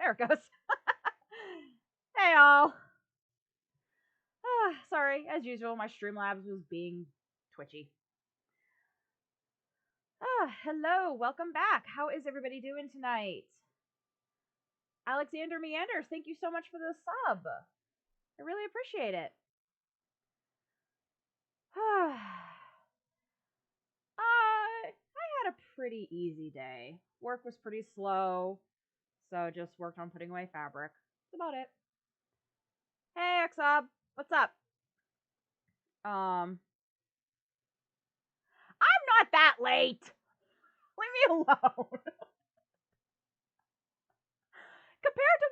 there it goes. Hey, all. Sorry, as usual, my Streamlabs was being twitchy. Hello, welcome back. How is everybody doing tonight? Alexander Meanders, thank you so much for the sub. I really appreciate it. I had a pretty easy day. Work was pretty slow, so just worked on putting away fabric. That's about it. Hey, Xub, what's up? I'm not that late. Leave me alone. Compared to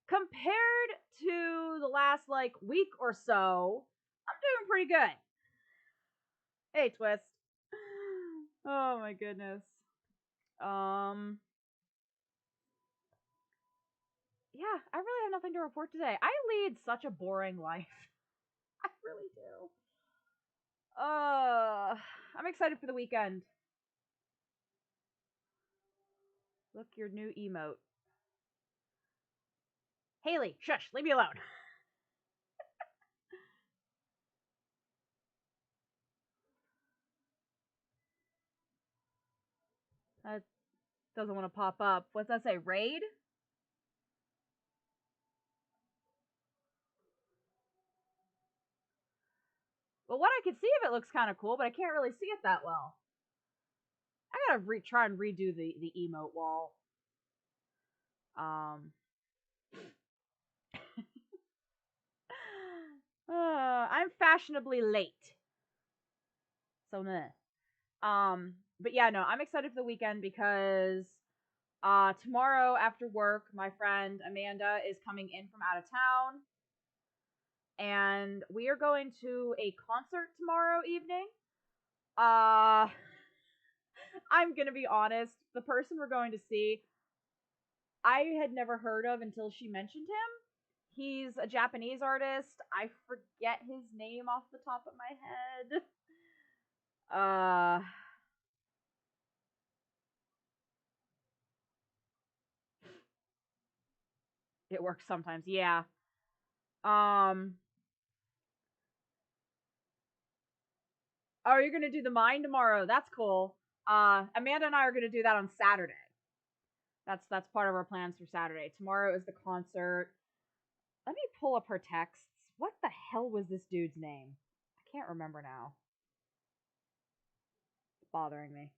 compared to the last like week or so, I'm doing pretty good. Hey, Twist. Oh my goodness. Yeah, I really have nothing to report today. I lead such a boring life. I really do. I'm excited for the weekend. Look, your new emote. Haley, shush, leave me alone. That doesn't want to pop up. What's that say? Raid? Well, what I can see of it looks kind of cool, but I can't really see it that well. I gotta try and redo the emote wall. I'm fashionably late. So meh. But yeah, no, I'm excited for the weekend because tomorrow after work, my friend Amanda is coming in from out of town, and we are going to a concert tomorrow evening. I'm gonna be honest, the person we're going to see, I had never heard of until she mentioned him. He's a Japanese artist. I forget his name off the top of my head. It works sometimes, yeah. Oh, you're gonna do the mine tomorrow. That's cool. Amanda and I are gonna do that on Saturday. That's part of our plans for Saturday. Tomorrow is the concert. Let me pull up her texts. What the hell was this dude's name? I can't remember now. It's bothering me.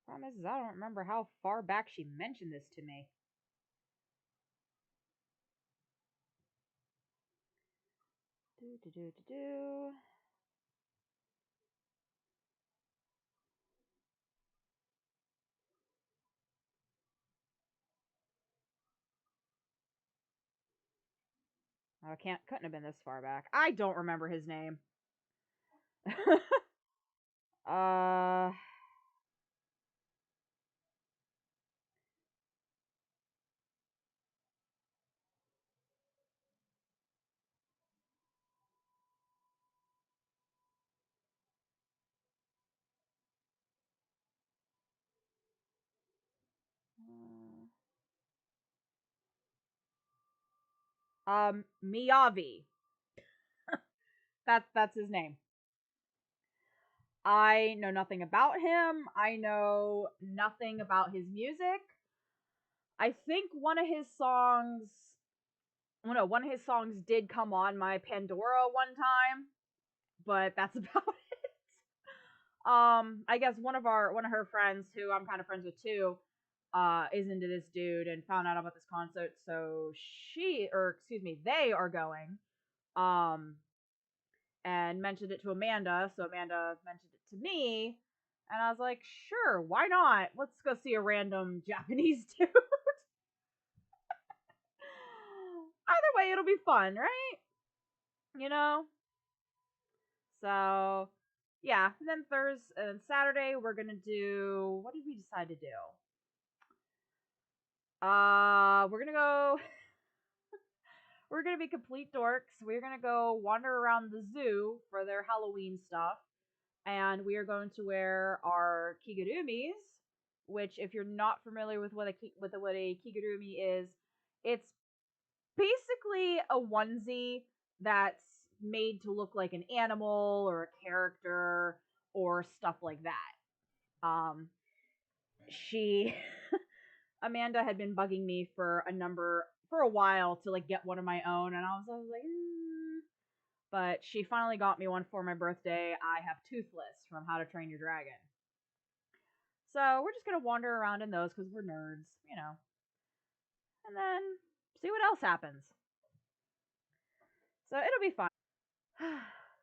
Problem is, I don't remember how far back she mentioned this to me. Oh, couldn't have been this far back. I don't remember his name. uh Miyavi. That's his name. I know nothing about him. I know nothing about his music. I think one of his songs, well, no, one of his songs did come on my Pandora one time, but that's about it. I guess one of her friends, who I'm kind of friends with too, is into this dude and found out about this concert, so they are going. Um, and mentioned it to Amanda, so Amanda mentioned it to me, and I was like, sure, why not? Let's go see a random Japanese dude. Either way, it'll be fun, right? You know? So, yeah. And then Thursday and Saturday, we're gonna do. What did we decide to do? We're gonna go. We're gonna be complete dorks. We're gonna go wander around the zoo for their Halloween stuff. and we are going to wear our kigurumis, which, if you're not familiar with what a kigurumi is, it's basically a onesie that's made to look like an animal or a character or stuff like that. She Amanda had been bugging me for a while to like get one of my own, and I was like, but she finally got me one for my birthday. I have Toothless from How to Train Your Dragon. So we're just gonna wander around in those because we're nerds, and then see what else happens. So it'll be fun.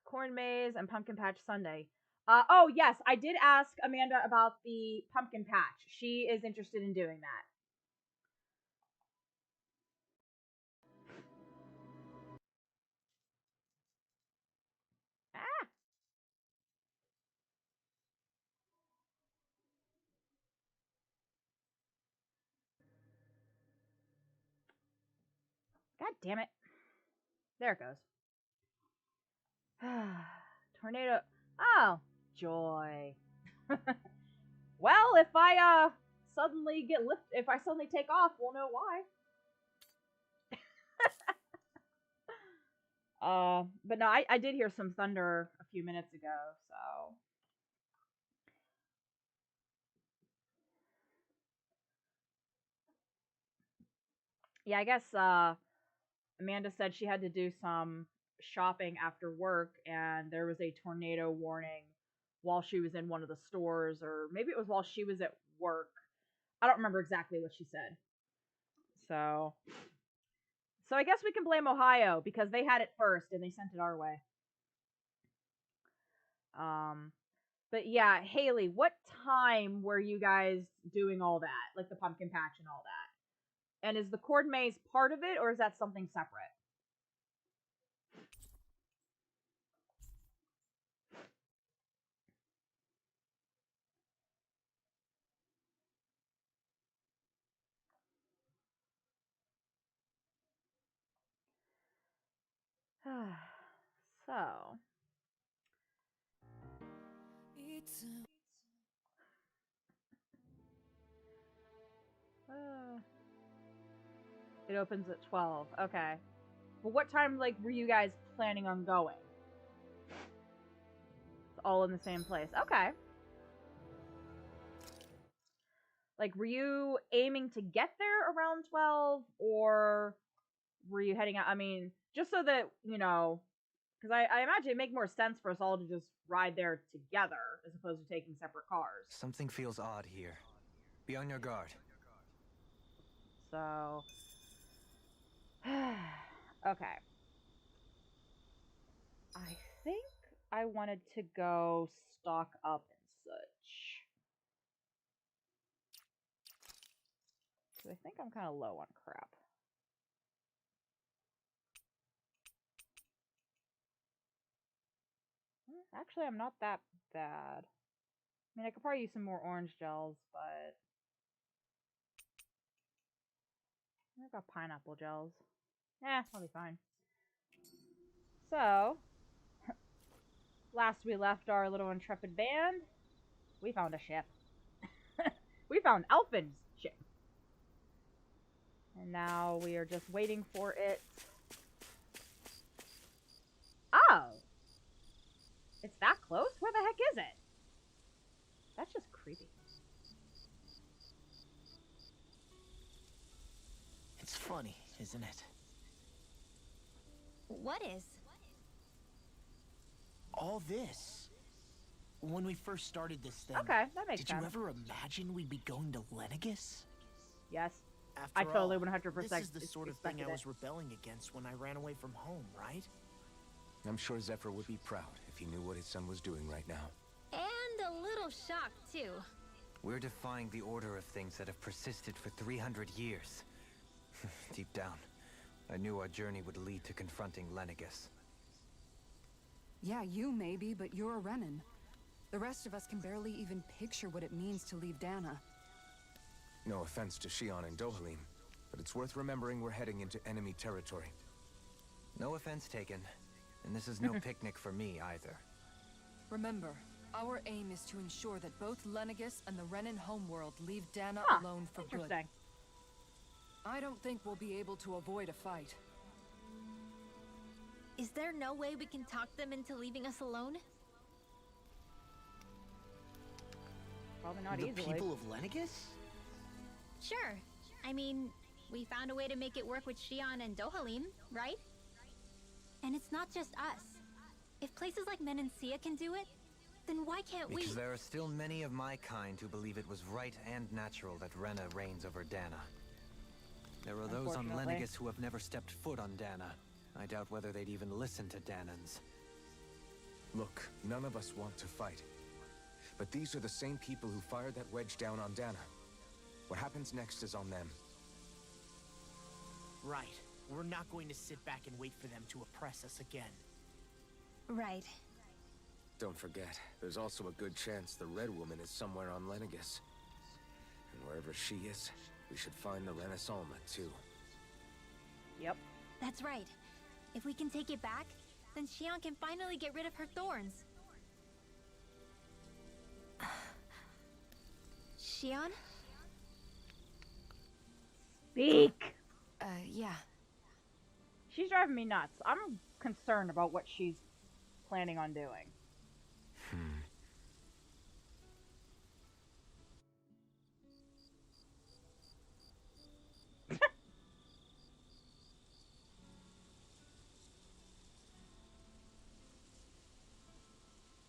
Corn maze and pumpkin patch Sunday. Oh yes, I did ask Amanda about the pumpkin patch. She is interested in doing that. Ah, God damn it. There it goes. Tornado. Oh, joy. Well, if I if I suddenly take off, we'll know why. But no, I did hear some thunder a few minutes ago, so yeah, I guess Amanda said she had to do some shopping after work, and there was a tornado warning while she was in one of the stores, or maybe it was while she was at work. I don't remember exactly what she said. So, so I guess we can blame Ohio because they had it first and they sent it our way. Um, but yeah, Haley, what time were you guys doing all that, like the pumpkin patch and all that? And is the cord maze part of it, or is that something separate? So, uh, it opens at 12. Okay. But what time, like, were you guys planning on going? It's all in the same place. Okay. Like, were you aiming to get there around 12, or were you heading out? I mean, just so that, because I imagine it'd make more sense for us all to just ride there together as opposed to taking separate cars. Something feels odd here. Be on your guard. So, okay. I think I wanted to go stock up and such. Because I think I'm kind of low on crap. Actually, I'm not that bad. I mean, I could probably use some more orange gels, but I got pineapple gels. I'll be fine. So, last we left our little intrepid band, we found a ship. We found Elfin's ship. And now we are just waiting for it. Oh! It's that close? Where the heck is it? That's just creepy. It's funny, isn't it? What is? All this. When we first started this thing, Okay, that makes did sense. you ever imagine we'd be going to Lenegis? Yes. After I totally all, 100% this is the sort of thing I was rebelling against when I ran away from home, right? I'm sure Zephyr would be proud if he knew what his son was doing right now. And a little shocked, too. We're defying the order of things that have persisted for 300 years. Deep down, I knew our journey would lead to confronting Lenegis. Yeah, you maybe, but you're a Renan. The rest of us can barely even picture what it means to leave Dana. No offense to Shion and Dohalim, but it's worth remembering we're heading into enemy territory. No offense taken, and this is no picnic for me either. Remember, Our aim is to ensure that both Lenegis and the Renan homeworld leave Dana Huh, alone for good. interesting. I don't think we'll be able to avoid a fight. Is there no way we can talk them into leaving us alone? Probably not The easily. people of Lenegis? Sure. I mean, we found a way to make it work with Xion and Dohalim, right? And it's not just us. If places like Menancia can do it, then why can't we? Because there are still many of my kind who believe it was right and natural that Rena reigns over Dana. There are those on Unfortunately. Lenegis who have never stepped foot on Dana. I doubt whether they'd even listen to Danans. Look, none of us want to fight. But these are the same people who fired that wedge down on Dana. What happens next is on them. Right. We're not going to sit back and wait for them to oppress us again. Right. Don't forget, there's also a good chance the Red Woman is somewhere on Lenegis. And wherever she is, we should find the Renaissance too. Yep. That's right. If we can take it back, then Xion can finally get rid of her thorns. Xion? Speak! Yeah. She's driving me nuts. I'm concerned about what she's planning on doing.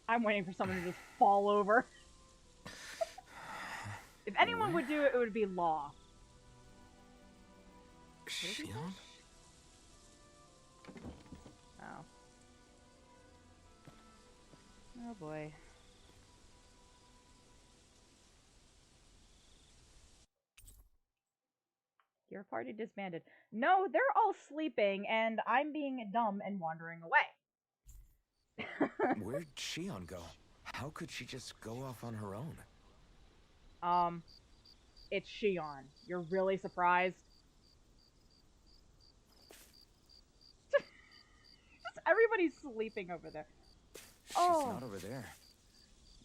I'm waiting for someone to just fall over. If anyone would do it, it would be Law. Xion? Oh. Oh boy. Your party disbanded. No, they're all sleeping, and I'm being dumb and wandering away. Where'd Xion go? How could she just go off on her own? It's Xion. You're really surprised? Everybody's sleeping over there. She's not over there.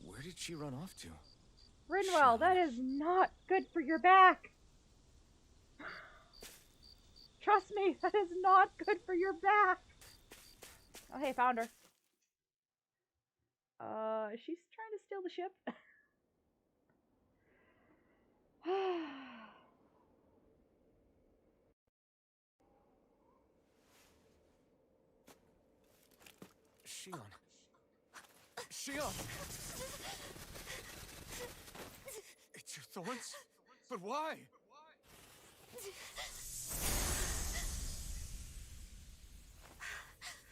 Where did she run off to? Rinwell, that is not good for your back. Trust me, that is not good for your back. Oh, hey, found her. She's trying to steal the ship. Xion. Xion! It's your thorns? But why?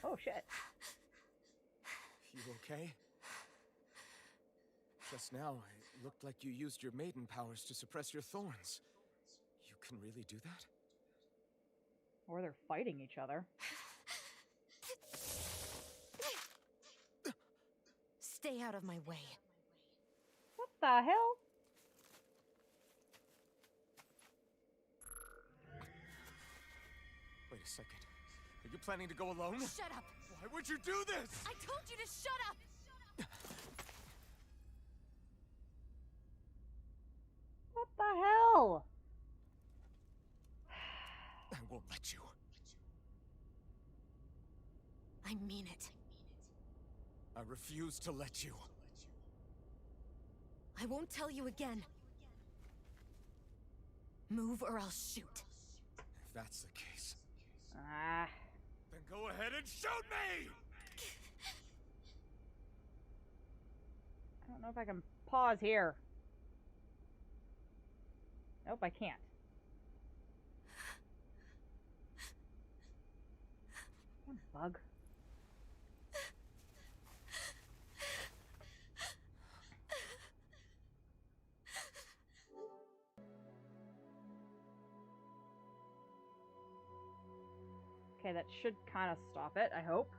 Oh, shit. You okay? Just now, it looked like you used your maiden powers to suppress your thorns. You can really do that? Or they're fighting each other. Stay out of my way. What the hell? Wait a second. Are you planning to go alone? Shut up! Why would you do this? I told you to shut up! What the hell? I won't let you. I mean it. I refuse to let you. I won't tell you again. Move or I'll shoot. If that's the case, Ah. then go ahead and shoot me! I don't know if I can pause here. Nope, I can't. Come on, bug. Okay, that should kind of stop it, I hope.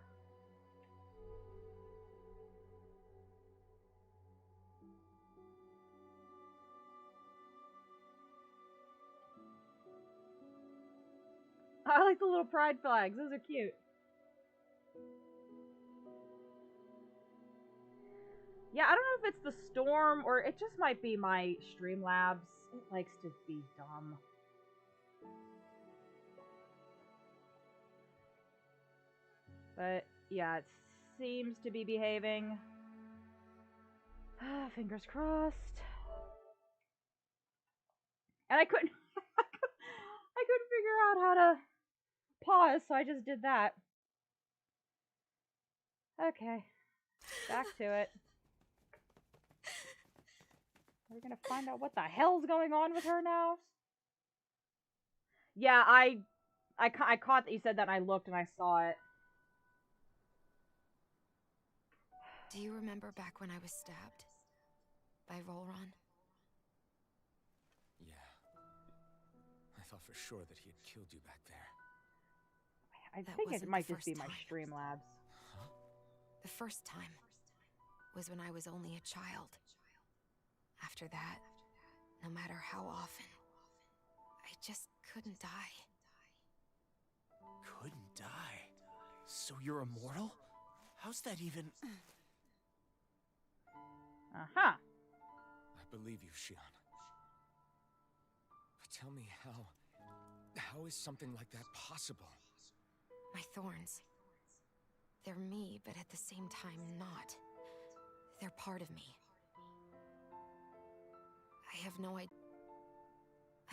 I like the little pride flags. Those are cute. Yeah, I don't know if it's the storm or it just might be my Streamlabs. It likes to be dumb. But yeah, it seems to be behaving. Fingers crossed. And I couldn't I couldn't figure out how to pause, so I just did that. Okay. Back to it. We're gonna find out what the hell's going on with her now. Yeah, I caught that you said that and I looked and I saw it. Do you remember back when I was stabbed? By Rolron? Yeah. I thought for sure that he had killed you back there. I That think it wasn't might the just be first my time. Streamlabs. Huh? The first time was when I was only a child. After that, no matter how often, I just couldn't die. Couldn't die? So you're immortal? How's that even... Uh-huh. I believe you, Shion. But tell me how is something like that possible? My thorns. They're me, but at the same time not. They're part of me. I have no idea.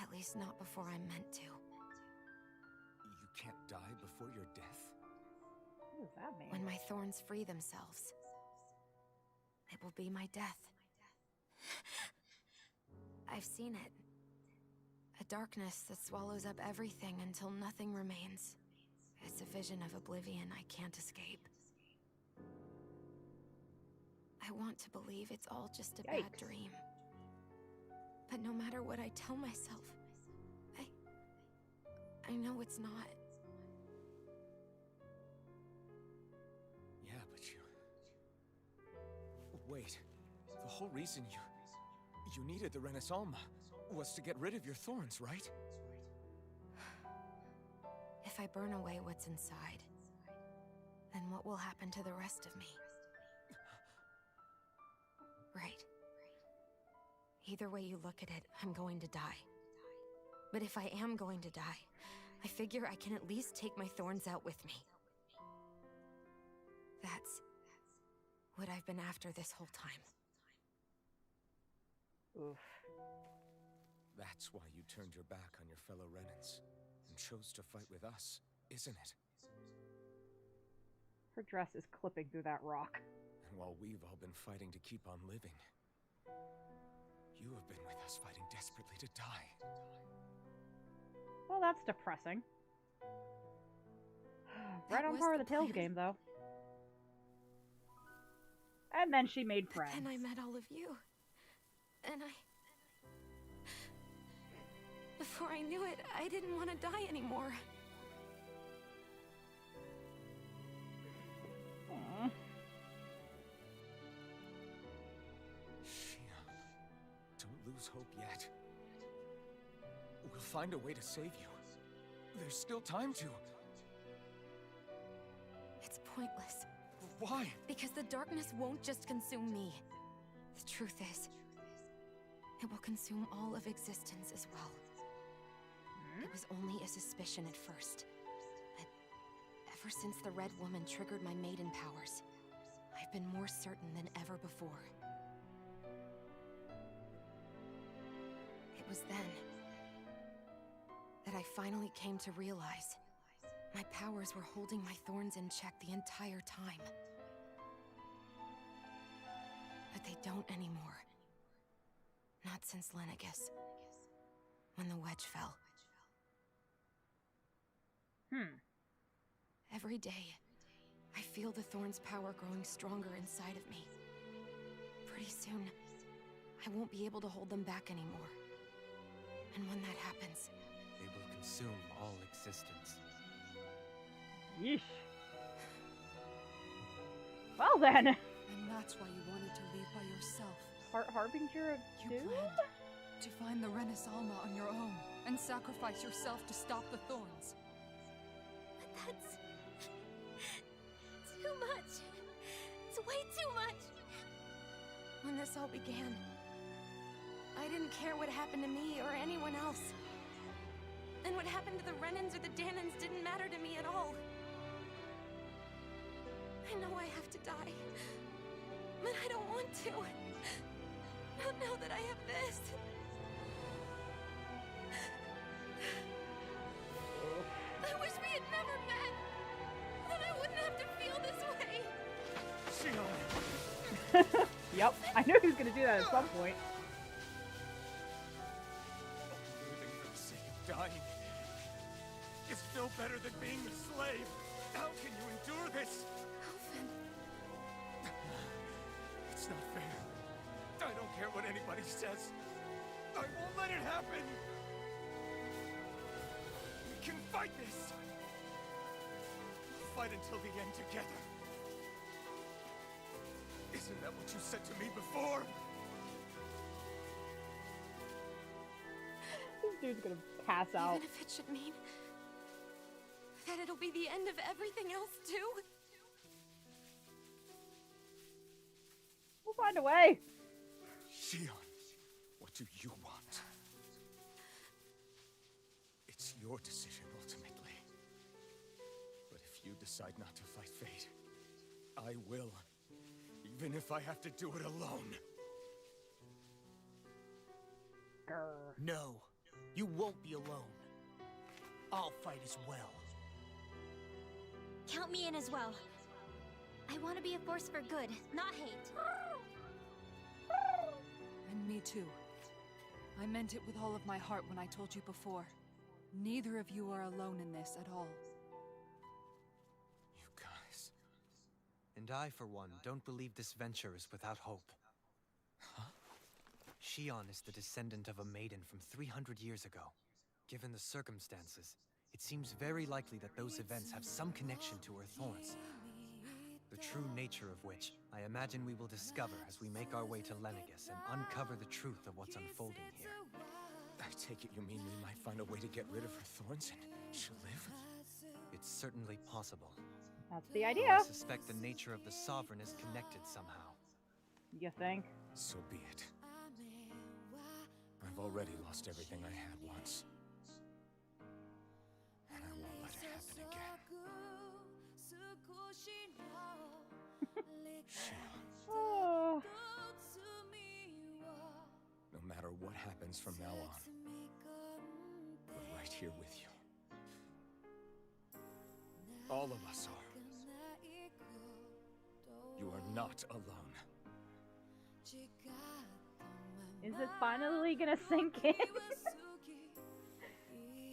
At least not before I'm meant to. You can't die before your death? What does that mean? When my thorns free themselves, it will be my death. I've seen it. A darkness that swallows up everything until nothing remains. It's a vision of oblivion I can't escape. I want to believe it's all just a bad Yikes. dream. But no matter what I tell myself, I know it's not. Yeah, but you... Wait. The whole reason you needed the Renaissance was to get rid of your thorns, right? If I burn away what's inside, then what will happen to the rest of me? Right. Either way you look at it, I'm going to die. But if I am going to die, I figure I can at least take my thorns out with me. That's what I've been after this whole time. Oof. That's why you turned your back on your fellow Renans and chose to fight with us, isn't it? Her dress is clipping through that rock. And while we've all been fighting to keep on living, you have been with us fighting desperately to die. Well, that's depressing. Right That on was par with the the Tales plan. game, though. And then she made friends. And I met all of you. And before I knew it, I didn't want to die anymore. Aw. Shion, don't lose hope yet. We'll find a way to save you. There's still time to. It's pointless. Why? Because the darkness won't just consume me. The truth is, it will consume all of existence as well. It was only a suspicion at first, but ever since the Red Woman triggered my maiden powers, I've been more certain than ever before. It was then that I finally came to realize my powers were holding my thorns in check the entire time. But they don't anymore. Not since Lenegis, when the wedge fell. Every day, I feel the thorn's power growing stronger inside of me. Pretty soon, I won't be able to hold them back anymore. And when that happens, They will consume all existence. Yeesh. Well then, and that's why you wanted to leave by yourself. Harbinger of You Doom? planned to find the Renaissance on your own and sacrifice yourself to stop the thorns. That's... too much. It's way too much. this all began. I didn't care what happened to me or anyone else. And what happened to the Renans or the Danans didn't matter to me at all. I know I have to die, but I don't want to. Not now that I have this. I wish we had never met. Then I wouldn't have to feel this way. Shion! Yep, I knew he was gonna do that at some point. Living for the sake of dying is still better than being a slave. How can you endure this? Elfin. It's not fair. I don't care what anybody says. I won't let it happen. We can fight this. We'll fight until the end together. Isn't that what you said to me before? This dude's gonna pass out. Even if it should mean that it'll be the end of everything else too. We'll find a way. Shion, what do you want? It's your decision ultimately. But if you decide not to fight fate, I will. Even if I have to do it alone. Grr. No, you won't be alone. I'll fight as well. Count me in as well. I want to be a force for good, not hate. And me too. I meant it with all of my heart when I told you before. Neither of you are alone in this at all. You guys... And I, for one, don't believe this venture is without hope. Huh? Shion is the descendant of a maiden from 300 years ago. Given the circumstances, it seems very likely that those events have some connection to her thorns. The true nature of which, I imagine we will discover as we make our way to Lenegis and uncover the truth of what's unfolding here. I take it you mean we might find a way to get rid of her thorns and she'll live? It's certainly possible. That's the I idea. suspect the nature of the Sovereign is connected somehow. You think? So be it. I've already lost everything I had once. And I won't let it happen again. Shion, Oh. no matter what happens from now on, we're right here with you. All of us are. You are not alone. Is it finally gonna sink in?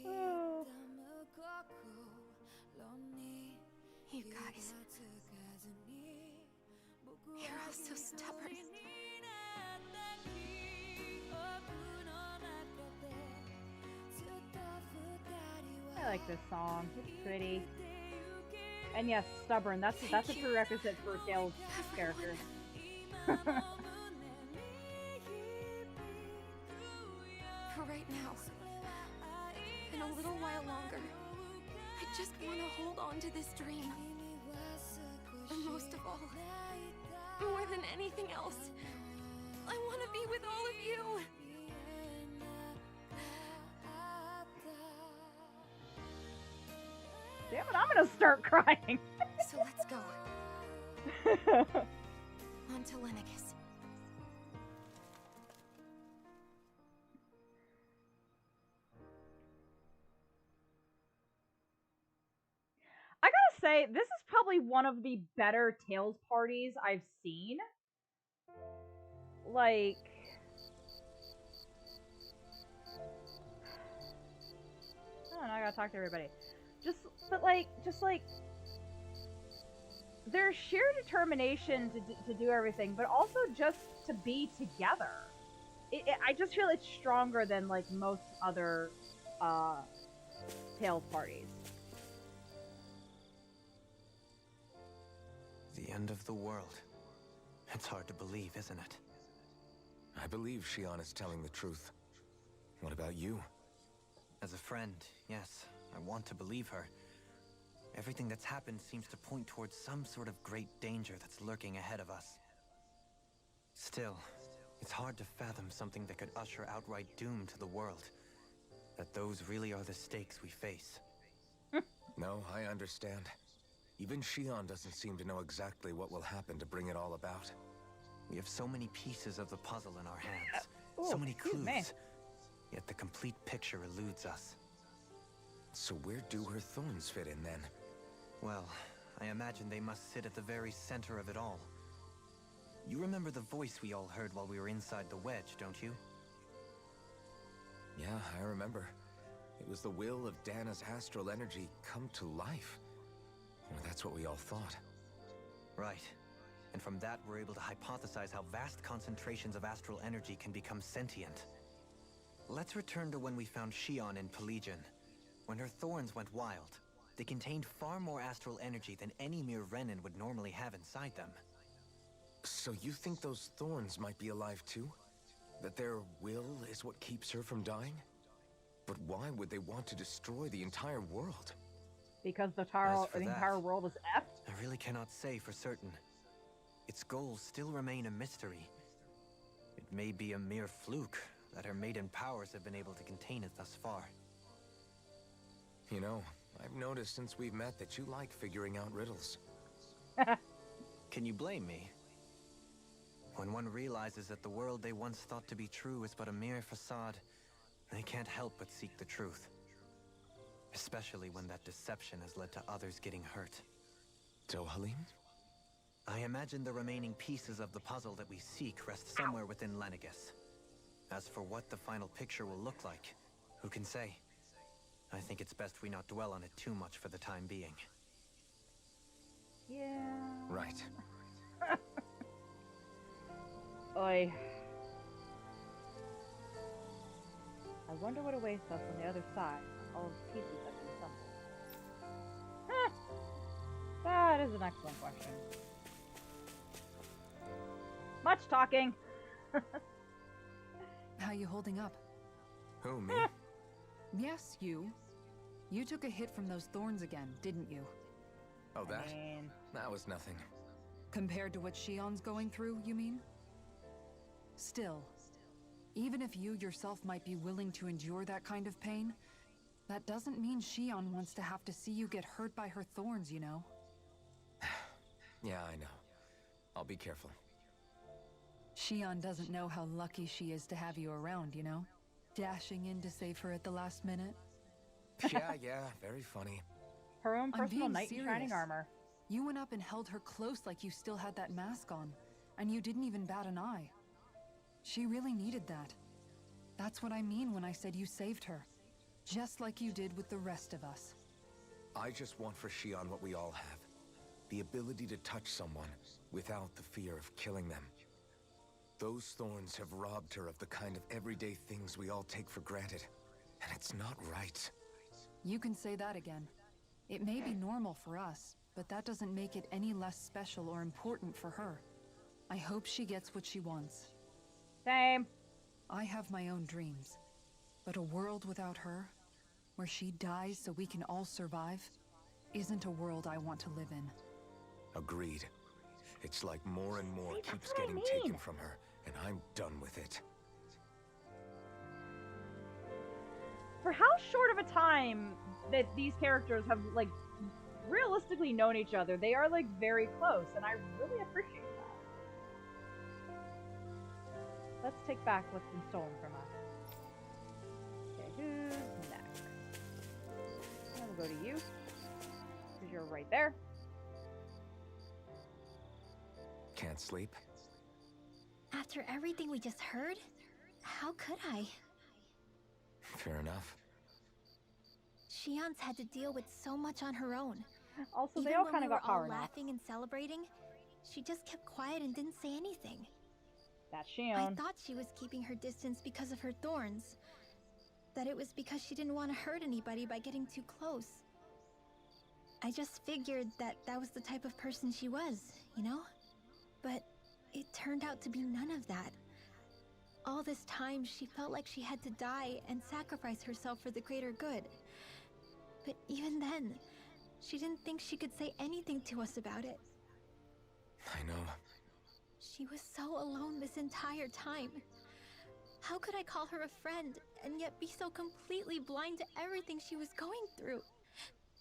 Oh. You guys. You're all so stubborn. I like this song. It's pretty. And yes, stubborn. That's a prerequisite for a Tails character. For right now. In a little while longer. I just want to hold on to this dream. And most of all, more than anything else, I want to be with all of you. Damn it, I'm gonna start crying. So let's go. On to Lenegis. I gotta say, this is probably one of the better Tails parties I've seen. Like, I don't know, I gotta talk to everybody. Just like, their sheer determination to do everything, but also just to be together. I just feel it's stronger than, like, most other, Tails parties. The end of the world. It's hard to believe, isn't it? I believe Shion is telling the truth. What about you? As a friend, yes, I want to believe her. Everything that's happened seems to point towards some sort of great danger that's lurking ahead of us. Still, It's hard to fathom something that could usher outright doom to the world. That those really are the stakes we face. No, I understand. Even Shion doesn't seem to know exactly what will happen to bring it all about. We have so many pieces of the puzzle in our hands. Ooh, So many excuse clues. me. Yet the complete picture eludes us. So where do her thorns fit in then? Well, I imagine they must sit at the very center of it all. You remember the voice we all heard while we were inside the wedge, don't you? Yeah, I remember. It was the will of Dana's astral energy come to life. Or that's what we all thought. Right. And from that, we're able to hypothesize how vast concentrations of astral energy can become sentient. Let's return to when we found Shion in Pelagian. When her thorns went wild, they contained far more astral energy than any mere Renin would normally have inside them. So you think those thorns might be alive too? That their will is what keeps her from dying? But why would they want to destroy the entire world? Because the As for entire that, world is effed? I really cannot say for certain. Its goals still remain a mystery. It may be a mere fluke that her maiden powers have been able to contain it thus far. You know, I've noticed since we've met that you like figuring out riddles. Can you blame me? When one realizes that the world they once thought to be true is but a mere facade, they can't help but seek the truth. Especially when that deception has led to others getting hurt. Dohalim? I imagine the remaining pieces of the puzzle that we seek rest somewhere within Lenegis. As for what the final picture will look like, who can say? I think it's best we not dwell on it too much for the time being. Yeah. Right. Oi. I wonder what awaits us on the other side. All of the pieces have been assembled. That is an excellent question. Much talking. How you holding up? Who, me? Yes, you. You took a hit from those thorns again, didn't you? Oh, that? I mean, That was nothing. Compared to what Shion's going through, you mean? Still, even if you yourself might be willing to endure that kind of pain, that doesn't mean Shion wants to have to see you get hurt by her thorns, you know? Yeah, I know. I'll be careful. Shion doesn't know how lucky she is to have you around, you know? Dashing in to save her at the last minute. Yeah, very funny. her own I'm personal being knight in shining serious. armor. You went up and held her close like you still had that mask on, and you didn't even bat an eye. She really needed that. That's what I mean when I said you saved her. Just like you did with the rest of us. I just want for Shion what we all have. The ability to touch someone without the fear of killing them. Those thorns have robbed her of the kind of everyday things we all take for granted. And it's not right. You can say that again. It may be normal for us, but that doesn't make it any less special or important for her. I hope she gets what she wants. Same. I have my own dreams, but a world without her, where she dies so we can all survive, isn't a world I want to live in. Agreed. It's like more and more See, that's keeps what I getting mean. taken from her, and I'm done with it. For how short of a time that these characters have, like, realistically known each other, they are, like, very close, and I really appreciate that. Let's take back what's been stolen from us. Okay, who's next? I'm gonna go to you, because you're right there. Can't sleep? After everything we just heard, how could I? Fair enough. Shion's had to deal with so much on her own. Also, they Even all when kind we of were got power all now. laughing and celebrating, she just kept quiet and didn't say anything. That's I Shion. thought she was keeping her distance because of her thorns. That it was because she didn't want to hurt anybody by getting too close. I just figured that that was the type of person she was, you know? But it turned out to be none of that. All this time, she felt like she had to die and sacrifice herself for the greater good. But even then, she didn't think she could say anything to us about it. I know. She was so alone this entire time. How could I call her a friend and yet be so completely blind to everything she was going through?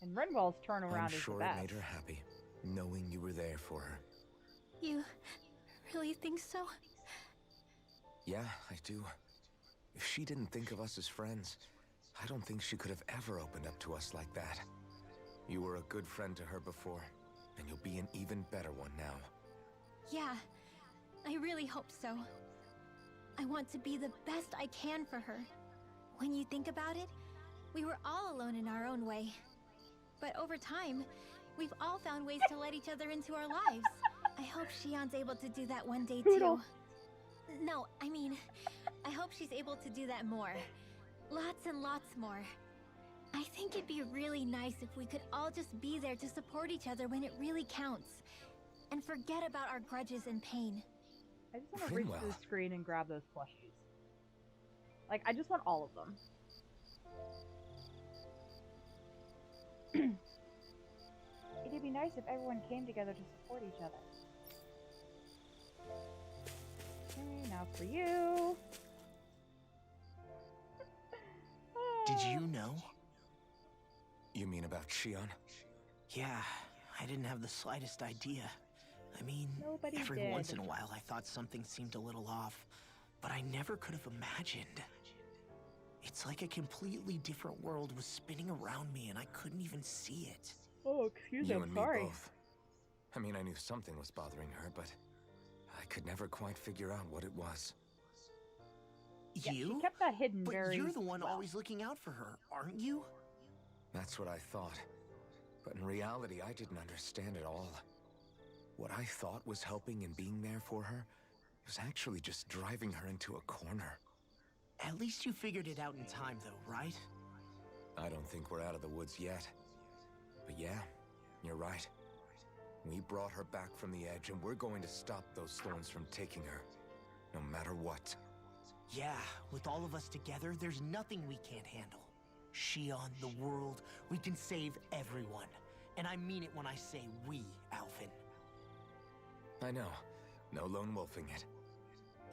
And Rinwell's turnaround I'm is the sure it best. made her happy, knowing you were there for her. You really think so? Yeah, I do. If she didn't think of us as friends, I don't think she could have ever opened up to us like that. You were a good friend to her before, and you'll be an even better one now. Yeah, I really hope so. I want to be the best I can for her. When you think about it, we were all alone in our own way. But over time, we've all found ways to let each other into our lives. I hope Shion's able to do that one day too. No, I mean, I hope she's able to do that more. Lots and lots more. I think it'd be really nice if we could all just be there to support each other when it really counts. And forget about our grudges and pain. I just want to reach to the screen and grab those plushies. Like, I just want all of them. It'd be nice if everyone came together to support each other. Okay, now for you. Did you know? You mean about Shion? Yeah, I didn't have the slightest idea. I mean, Nobody every did. once in a while I thought something seemed a little off, but I never could have imagined. It's like a completely different world was spinning around me and I couldn't even see it. Oh, excuse me, You I'm and sorry. me both. I mean, I knew something was bothering her, but I could never quite figure out what it was. Yeah, You? she kept that hidden But very you're the one well. always looking out for her, aren't you? That's what I thought. But in reality, I didn't understand it all. What I thought was helping and being there for her was actually just driving her into a corner. At least you figured it out in time, though, right? I don't think we're out of the woods yet. But yeah, you're right. We brought her back from the edge, and we're going to stop those thorns from taking her, no matter what. Yeah, with all of us together, there's nothing we can't handle. Shion, the world, we can save everyone. And I mean it when I say we, Alvin. I know. No lone wolfing it.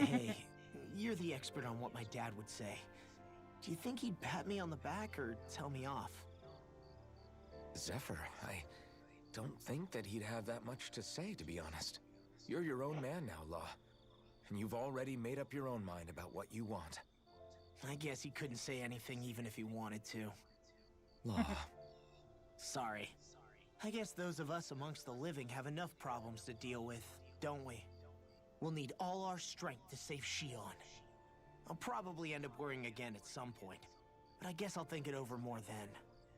Hey, you're the expert on what my dad would say. Do you think he'd pat me on the back or tell me off? Zephyr, I don't think that he'd have that much to say, to be honest. You're your own man now, Law. And you've already made up your own mind about what you want. I guess he couldn't say anything even if he wanted to. Law. Sorry. I guess those of us amongst the living have enough problems to deal with, don't we? We'll need all our strength to save Shion. I'll probably end up worrying again at some point, but I guess I'll think it over more then.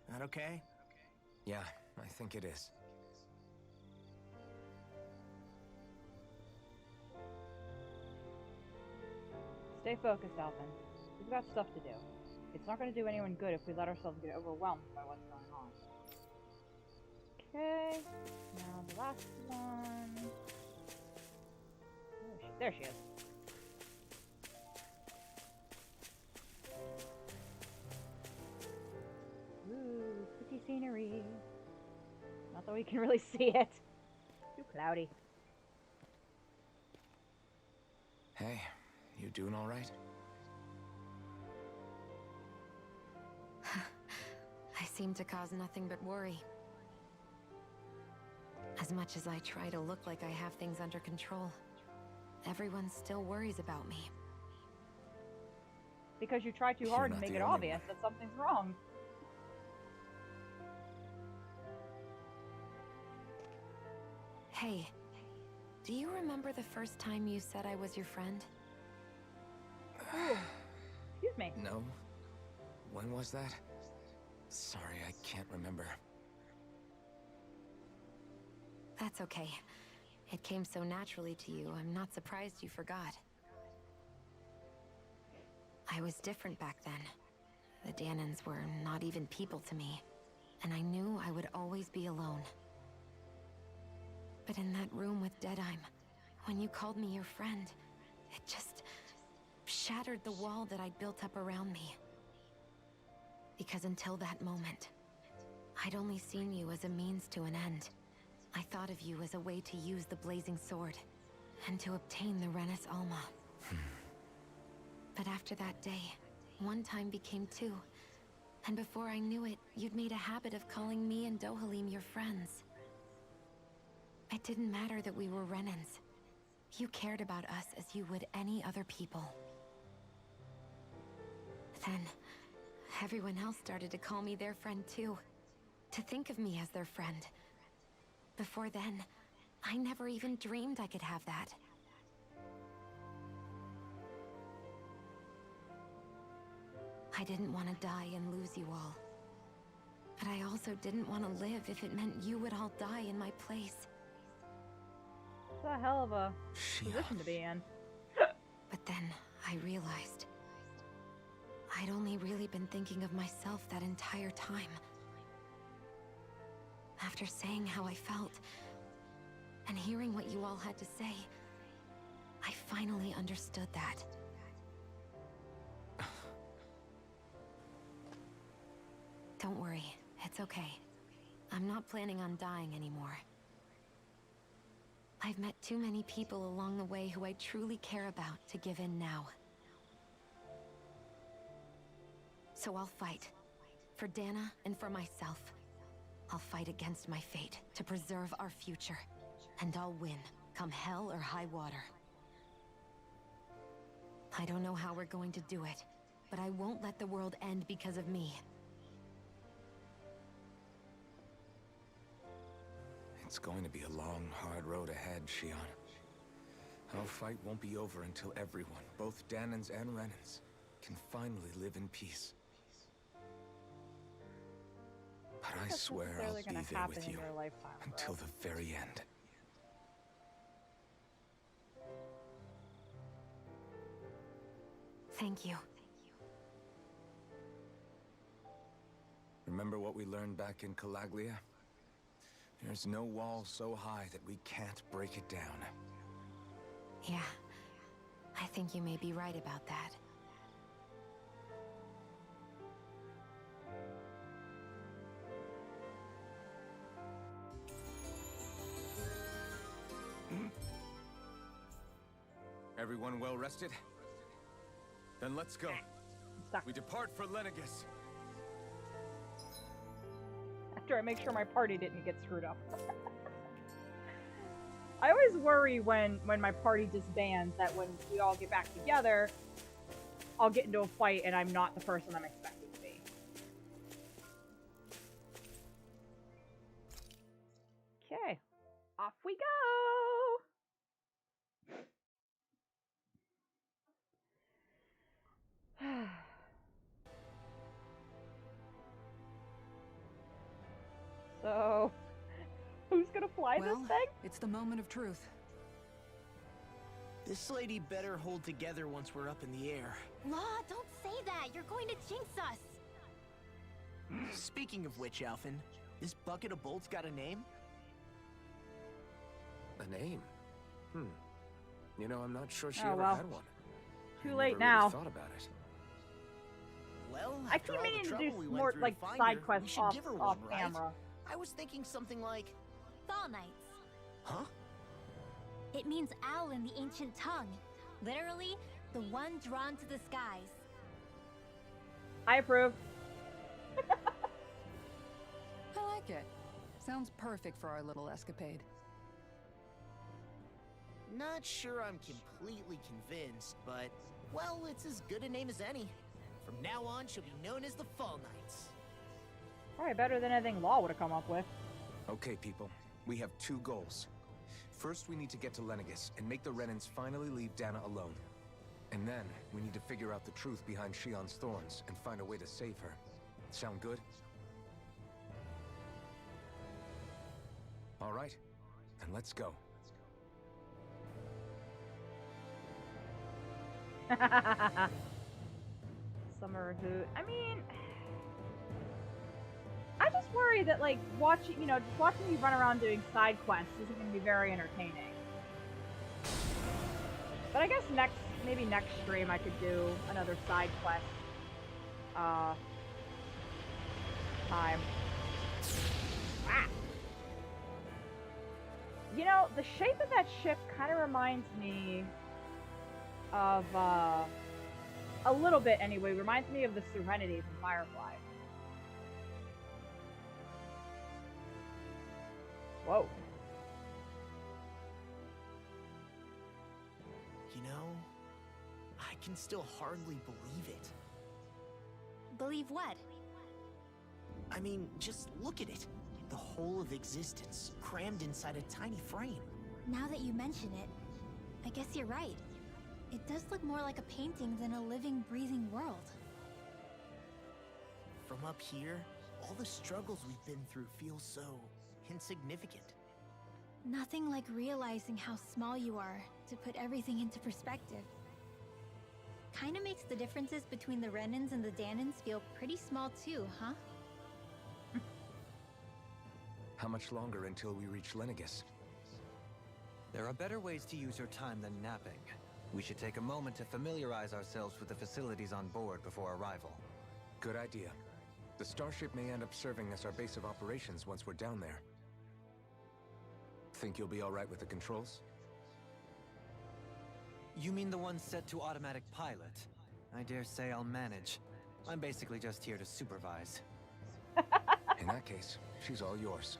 That okay? Yeah, I think it is. Stay focused, Alvin. We've got stuff to do. It's not going to do anyone good if we let ourselves get overwhelmed by what's going on. Okay, now the last one. There she is. Ooh, pretty scenery. Not that we can really see it. Too cloudy. Hey, you doing all right? I seem to cause nothing but worry. As much as I try to look like I have things under control, everyone still worries about me. Because you try too You're hard and not make the it only obvious one. that something's wrong. Hey, do you remember the first time you said I was your friend? Ooh. Excuse me. No. When was that? Sorry, I can't remember. That's okay. It came so naturally to you, I'm not surprised you forgot. I was different back then. The Danans were not even people to me, and I knew I would always be alone. But in that room with Deadime, when you called me your friend, it just shattered the wall that I'd built up around me. Because until that moment, I'd only seen you as a means to an end. I thought of you as a way to use the blazing sword, and to obtain the Renis Alma. But after that day, one time became two. And before I knew it, you'd made a habit of calling me and Dohalim your friends. It didn't matter that we were Renans. You cared about us as you would any other people. Then, everyone else started to call me their friend too. To think of me as their friend. Before then, I never even dreamed I could have that. I didn't want to die and lose you all. But I also didn't want to live if it meant you would all die in my place. It's a hell of a position to be in. But then I realized I'd only really been thinking of myself that entire time. After saying how I felt and hearing what you all had to say, I finally understood that. Don't worry, it's okay. I'm not planning on dying anymore. I've met too many people along the way who I truly care about to give in now. So I'll fight. For Dana and for myself. I'll fight against my fate to preserve our future. And I'll win, come hell or high water. I don't know how we're going to do it, but I won't let the world end because of me. It's going to be a long, hard road ahead, Shion. Our fight won't be over until everyone, both Danans and Renans, can finally live in peace. But I swear I'll be there with you until the very end. Thank you. Remember what we learned back in Calaglia? There's no wall so high that we can't break it down. Yeah, I think you may be right about that. Everyone well rested? Then let's go. We depart for Lenegis. After I make sure my party didn't get screwed up. I always worry when my party disbands that when we all get back together, I'll get into a fight and I'm not the person I'm expecting to be. Okay, off we go! So, who's gonna fly this thing? It's the moment of truth. This lady better hold together once we're up in the air. Law, don't say that. You're going to jinx us. Speaking of which, Alphen, this bucket of bolts got a name? A name? You know, I'm not sure she Oh, ever well. had one. Too I late never now. Really thought about it. Well, I after keep all the meaning to trouble do we more went through like to find side her, we quests should give her off one, right? camera. I was thinking something like, Fall Knights. huh? It means owl in the ancient tongue. Literally, the one drawn to the skies. I approve. I like it. Sounds perfect for our little escapade. Not sure I'm completely convinced, but, well, it's as good a name as any. From now on, she'll be known as the Fall Knights. Probably better than anything Law would have come up with. Okay, people. We have two goals. First, we need to get to Lenegis and make the Renans finally leave Dana alone. And then, we need to figure out the truth behind Shion's thorns and find a way to save her. Sound good? All right, then let's go. Summer Hoot. I mean, I just worry that like watching, just watching you run around doing side quests isn't going to be very entertaining. But I guess maybe next stream I could do another side quest. Time. Ah. You know, the shape of that ship kind of reminds me of, a little bit anyway, reminds me of the Serenity from Firefly. Whoa. You know, I can still hardly believe it. Believe what? I mean, just look at it. The whole of existence, crammed inside a tiny frame. Now that you mention it, I guess you're right. It does look more like a painting than a living, breathing world. From up here, all the struggles we've been through feel so insignificant. Nothing like realizing how small you are to put everything into perspective. Kinda makes the differences between the Renans and the Danans feel pretty small too, huh? How much longer until we reach Lenegis? There are better ways to use your time than napping. We should take a moment to familiarize ourselves with the facilities on board before arrival. Good idea. The starship may end up serving as our base of operations once we're down there. Think you'll be all right with the controls? You mean the one set to automatic pilot? I dare say I'll manage. I'm basically just here to supervise. In that case, she's all yours.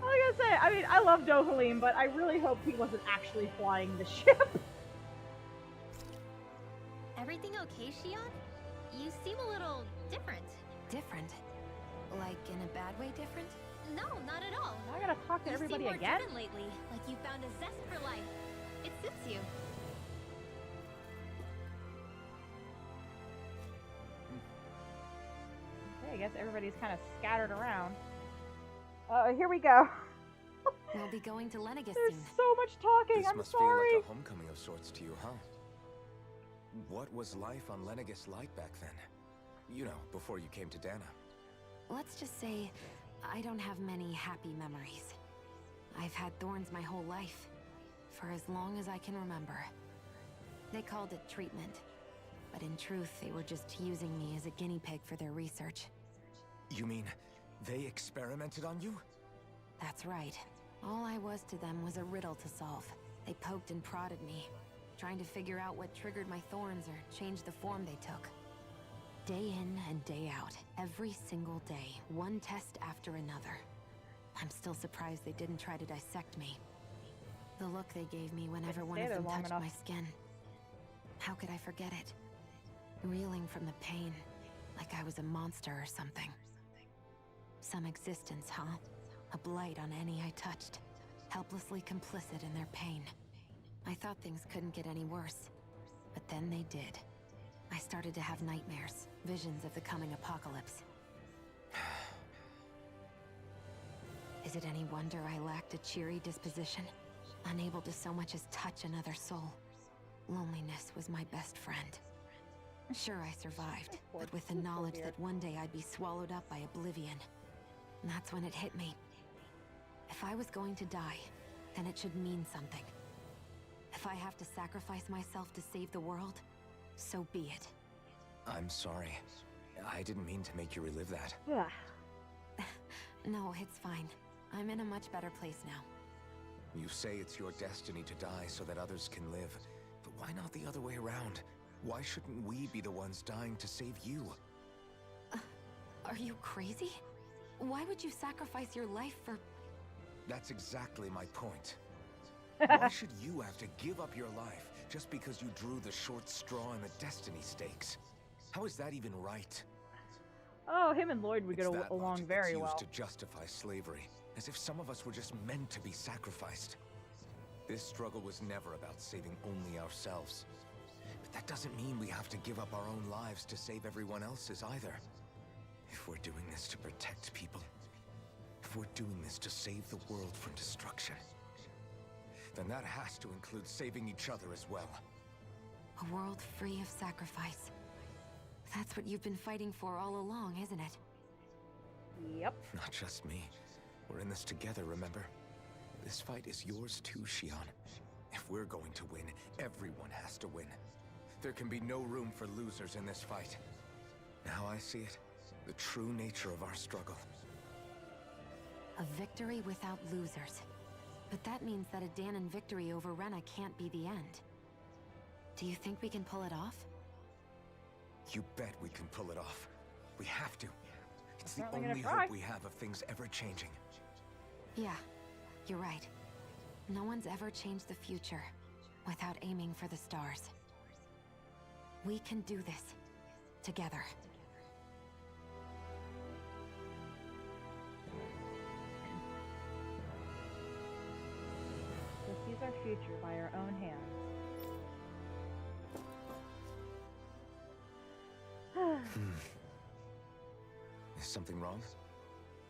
I was gonna say, I mean, I love Dohalim, but I really hope he wasn't actually flying the ship. Everything okay, Shion? You seem a little different. Different? Like in a bad way different? No, not at all. Now I gotta talk to You everybody seem more again? driven lately, like you found a zest for life. It suits you. Okay, I guess everybody's kind of scattered around. Here we go. We'll be going to Lenegis There's soon. so much talking. This I'm must sorry. feel like a homecoming of sorts to you, huh? What was life on Lenegis like back then? You know, before you came to Dana. Let's just say, I don't have many happy memories. I've had thorns my whole life, for as long as I can remember. They called it treatment, but in truth, they were just using me as a guinea pig for their research. You mean, they experimented on you? That's right. All I was to them was a riddle to solve. They poked and prodded me, trying to figure out what triggered my thorns or changed the form they took. Day in and day out, every single day, one test after another. I'm still surprised they didn't try to dissect me. The look they gave me whenever one of them touched my skin. How could I forget it? Reeling from the pain, like I was a monster or something. Some existence, huh? A blight on any I touched, helplessly complicit in their pain. I thought things couldn't get any worse, but then they did. I started to have nightmares, visions of the coming apocalypse. Is it any wonder I lacked a cheery disposition? Unable to so much as touch another soul. Loneliness was my best friend. Sure, I survived, but with the knowledge that one day I'd be swallowed up by oblivion. And that's when it hit me. If I was going to die, then it should mean something. If I have to sacrifice myself to save the world, so be it. I'm sorry. I didn't mean to make you relive that. Ugh. No, it's fine. I'm in a much better place now. You say it's your destiny to die so that others can live. But why not the other way around? Why shouldn't we be the ones dying to save you? Are you crazy? Why would you sacrifice your life for... That's exactly my point. Why should you have to give up your life just because you drew the short straw in the destiny stakes? How is that even right? Oh, him and Lloyd would It's get that along logic very that's well. used to justify slavery, as if some of us were just meant to be sacrificed. This struggle was never about saving only ourselves. But that doesn't mean we have to give up our own lives to save everyone else's either. If we're doing this to protect people, if we're doing this to save the world from destruction, then that has to include saving each other as well. A world free of sacrifice. That's what you've been fighting for all along, isn't it? Yep. Not just me. We're in this together, remember? This fight is yours too, Shion. If we're going to win, everyone has to win. There can be no room for losers in this fight. Now I see it. The true nature of our struggle. A victory without losers. But that means that a Danon victory over Rena can't be the end. Do you think we can pull it off? You bet we can pull it off. We have to. It's the Certainly gonna only try. hope we have of things ever changing. Yeah, you're right. No one's ever changed the future without aiming for the stars. We can do this together. We'll seize our future by our own hands. Is something wrong?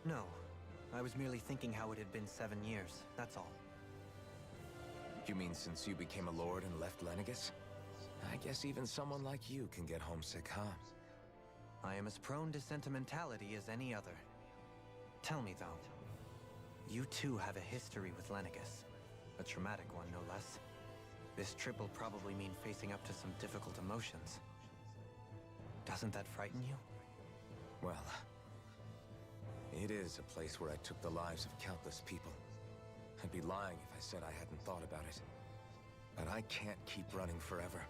No. I was merely thinking how it had been 7 years, that's all. You mean since you became a lord and left Lenegis? I guess even someone like you can get homesick, huh? I am as prone to sentimentality as any other. Tell me, though. You too have a history with Lenegis. A traumatic one, no less. This trip will probably mean facing up to some difficult emotions. Doesn't that frighten you? Well, it is a place where I took the lives of countless people. I'd be lying if I said I hadn't thought about it. But I can't keep running forever.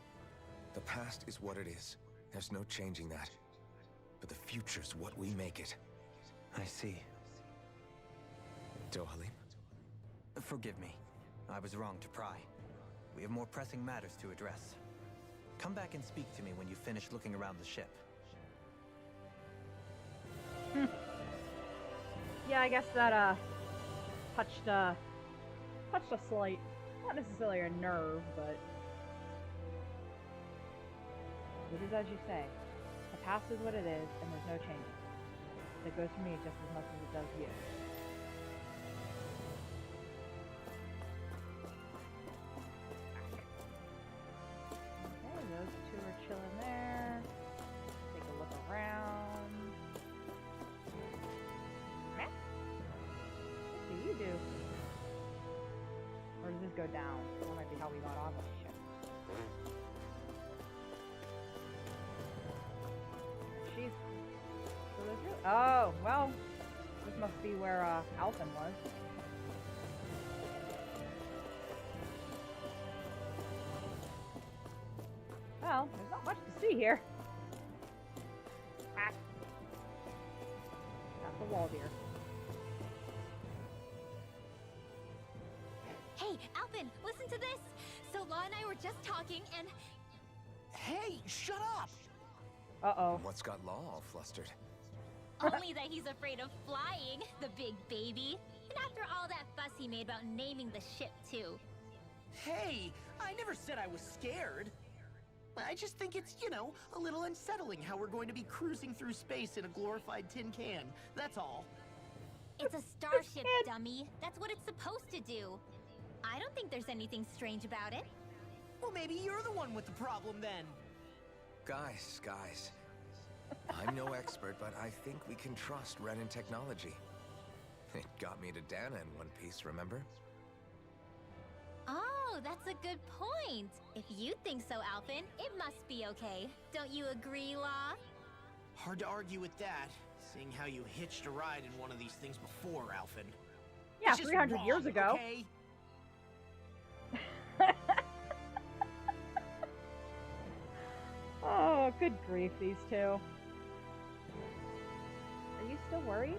The past is what it is. There's no changing that. But the future's what we make it. I see. Dohalim? Forgive me. I was wrong to pry. We have more pressing matters to address. Come back and speak to me when you finish looking around the ship. Yeah, I guess that touched a slight, not necessarily a nerve, but it is as you say. The past is what it is, and there's no changing. That goes for me just as much as it does you. Okay, those two are chilling there. Take a look around. What do you do? Or does this go down? That might be how we got on the ship. She's... So there's really... Oh, well. This must be where, Alphen was. Well, there's not much to see here. Ah. Got the wall here. Hey, Alphen, listen to this! So Law and I were just talking and... Hey, shut up! Uh-oh. What's got Law all flustered? Only that he's afraid of flying, the big baby. And after all that fuss he made about naming the ship, too. Hey, I never said I was scared. I just think it's, you know, a little unsettling how we're going to be cruising through space in a glorified tin can. That's all. It's a starship, dummy. That's what it's supposed to do. I don't think there's anything strange about it. Well, maybe you're the one with the problem then. Guys. I'm no expert, but I think we can trust Renan technology. It got me to Dana in one piece, remember? Oh, that's a good point. If you think so, Alphen, it must be okay. Don't you agree, Law? Hard to argue with that, seeing how you hitched a ride in one of these things before, Alphen. Yeah, It's just 300 wrong, years ago. Okay? Oh, good grief, these two. Are you still worried?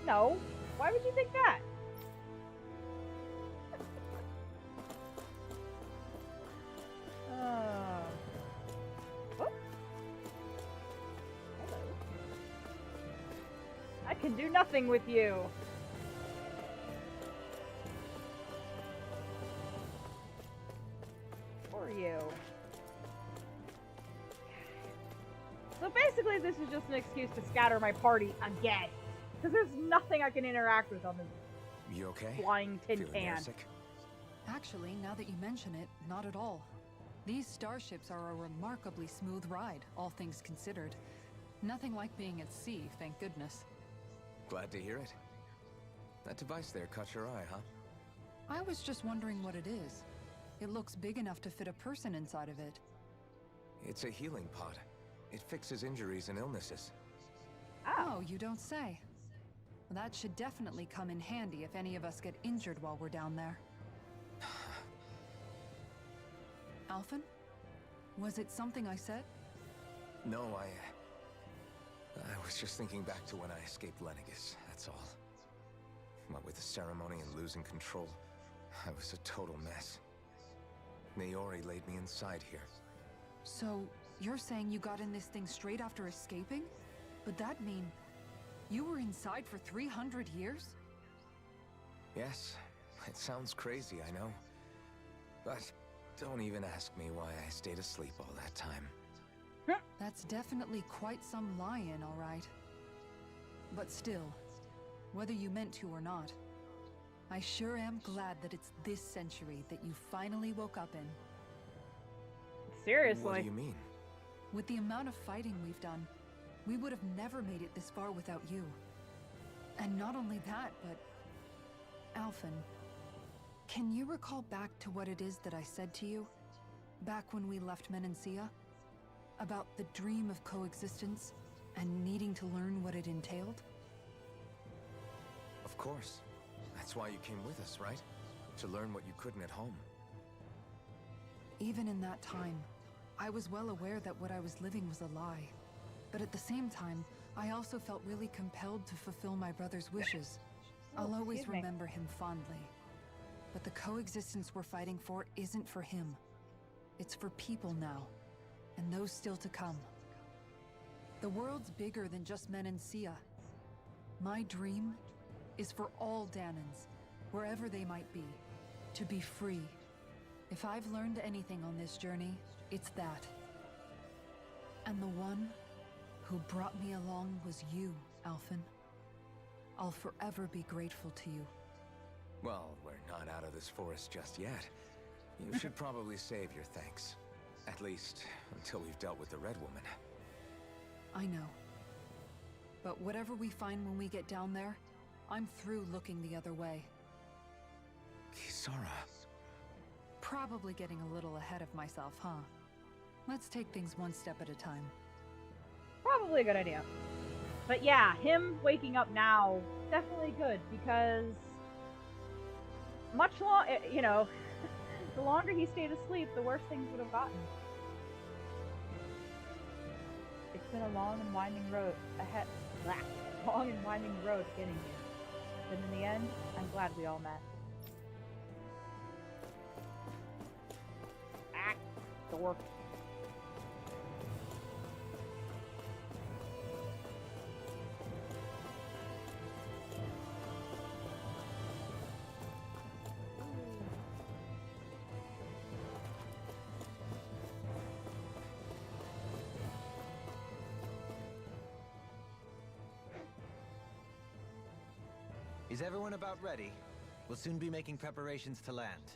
No. Why would you think that? Oh. Oh. Hello. I can do nothing with you. For you. So basically, this is just an excuse to scatter my party again. Because there's nothing I can interact with on this You okay? flying tin Feeling can. airsick? Actually, now that you mention it, not at all. These starships are a remarkably smooth ride, all things considered. Nothing like being at sea, thank goodness. Glad to hear it. That device there caught your eye, huh? I was just wondering what it is. It looks big enough to fit a person inside of it. It's a healing pod. It fixes injuries and illnesses. Oh, you don't say. That should definitely come in handy if any of us get injured while we're down there. Alphen? Was it something I said? No, I was just thinking back to when I escaped Lenegis, that's all. What with the ceremony and losing control, I was a total mess. Naori laid me inside here. So, you're saying you got in this thing straight after escaping? Would that mean you were inside for 300 years? Yes, it sounds crazy, I know. But don't even ask me why I stayed asleep all that time. That's definitely quite some lie-in, all right. But still, whether you meant to or not, I sure am glad that it's this century that you finally woke up in. Seriously. What do you mean? With the amount of fighting we've done, we would have never made it this far without you. And not only that, but... Alphen, can you recall back to what it is that I said to you? Back when we left Menancia? About the dream of coexistence, and needing to learn what it entailed? Of course. That's why you came with us, right? To learn what you couldn't at home. Even in that time, I was well aware that what I was living was a lie. But at the same time, I also felt really compelled to fulfill my brother's wishes. I'll always remember him fondly. But the coexistence we're fighting for isn't for him. It's for people now, and those still to come. The world's bigger than just Menancia. My dream is for all Danans, wherever they might be, to be free. If I've learned anything on this journey, it's that. And the one who brought me along was you, Alphen. I'll forever be grateful to you. Well, we're not out of this forest just yet. You should probably save your thanks. At least, until we've dealt with the Red Woman. I know. But whatever we find when we get down there, I'm through looking the other way. Kisara. Probably getting a little ahead of myself, huh? Let's take things one step at a time. Probably a good idea. But yeah, him waking up now, definitely good, because you know, the longer he stayed asleep, the worse things would have gotten. It's been a long and winding road ahead. Long and winding road getting here. But in the end, I'm glad we all met. Ah, door. Is everyone about ready? We'll soon be making preparations to land.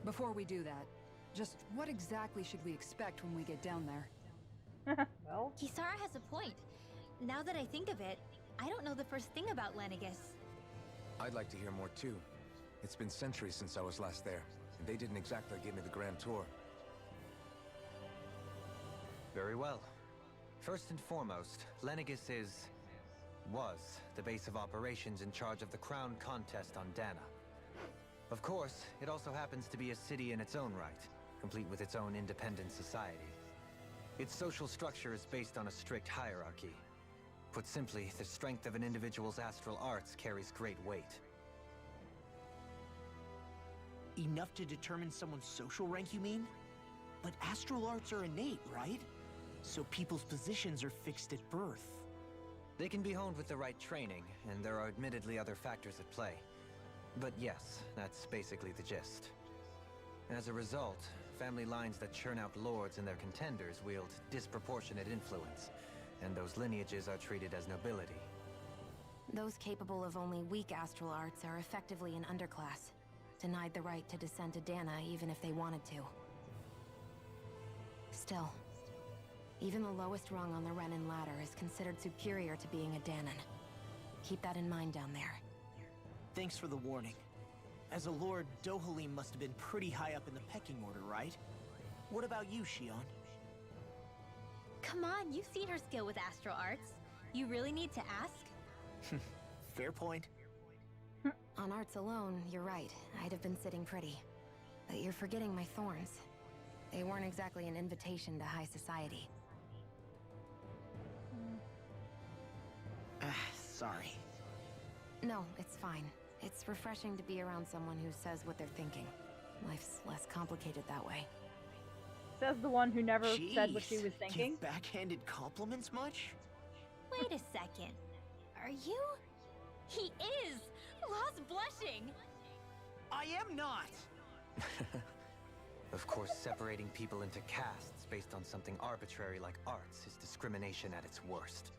Before we do that, just what exactly should we expect when we get down there? Well, Kisara has a point. Now that I think of it, I don't know the first thing about Lenegis. I'd like to hear more too. It's been centuries since I was last there, and they didn't exactly give me the grand tour. Very well. First and foremost, Lenegis was the base of operations in charge of the crown contest on Dana. Of course, it also happens to be a city in its own right, complete with its own independent society. Its social structure is based on a strict hierarchy. Put simply, the strength of an individual's astral arts carries great weight. Enough to determine someone's social rank, you mean? But astral arts are innate, right? So people's positions are fixed at birth. They can be honed with the right training, and there are admittedly other factors at play. But yes, that's basically the gist. As a result, family lines that churn out lords and their contenders wield disproportionate influence, and those lineages are treated as nobility. Those capable of only weak astral arts are effectively an underclass, denied the right to descend to Dana even if they wanted to. Still, even the lowest rung on the Renin ladder is considered superior to being a Danan. Keep that in mind down there. Thanks for the warning. As a lord, Dohalim must have been pretty high up in the pecking order, right? What about you, Shion? Come on, you've seen her skill with astral arts. You really need to ask? Fair point. On arts alone, you're right. I'd have been sitting pretty. But you're forgetting my thorns. They weren't exactly an invitation to high society. Sorry. No, it's fine. It's refreshing to be around someone who says what they're thinking. Life's less complicated that way. Says the one who never said what she Jeez, was thinking. Give backhanded compliments much? Wait a second. Are you? He is! Law's blushing! I am not! Of course, separating people into castes based on something arbitrary like arts is discrimination at its worst.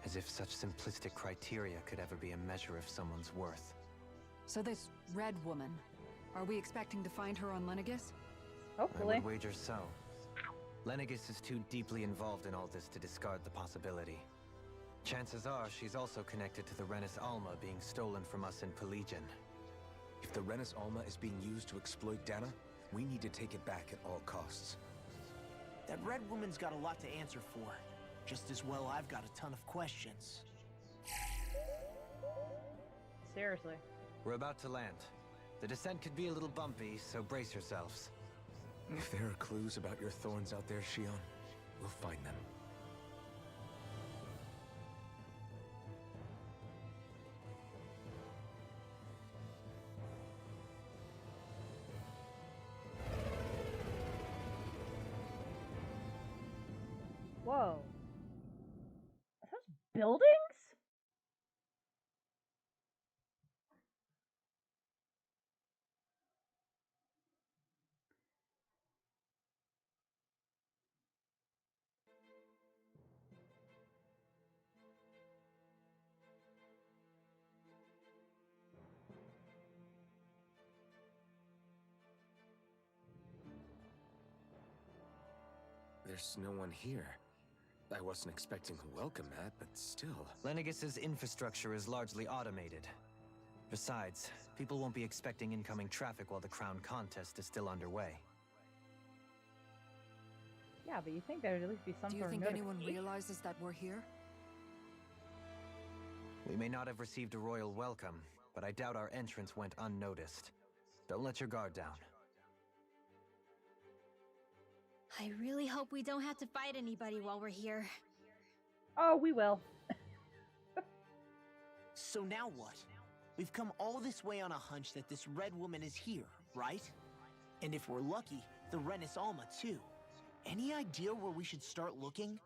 As if such simplistic criteria could ever be a measure of someone's worth. So this red woman, are we expecting to find her on Lenegis? I Hopefully. would wager so. Lenegis is too deeply involved in all this to discard the possibility. Chances are she's also connected to the Renis Alma being stolen from us in Pelegion. If the Renis Alma is being used to exploit Dana, we need to take it back at all costs. That red woman's got a lot to answer for. Just as well I've got a ton of questions. Seriously. We're about to land. The descent could be a little bumpy, so brace yourselves. If there are clues about your thorns out there, Shion, we'll find them. Whoa. Are those buildings? There's no one here. I wasn't expecting a welcome mat, but still. Lenegis's infrastructure is largely automated. Besides, people won't be expecting incoming traffic while the crown contest is still underway. Yeah, but you think there'd at least be some Do you sort of think anyone notification? realizes that we're here? We may not have received a royal welcome, but I doubt our entrance went unnoticed. Don't let your guard down. I really hope we don't have to fight anybody while we're here. Oh, we will. So now what? We've come all this way on a hunch that this red woman is here, right? And if we're lucky, the Renis Alma too. Any idea where we should start looking?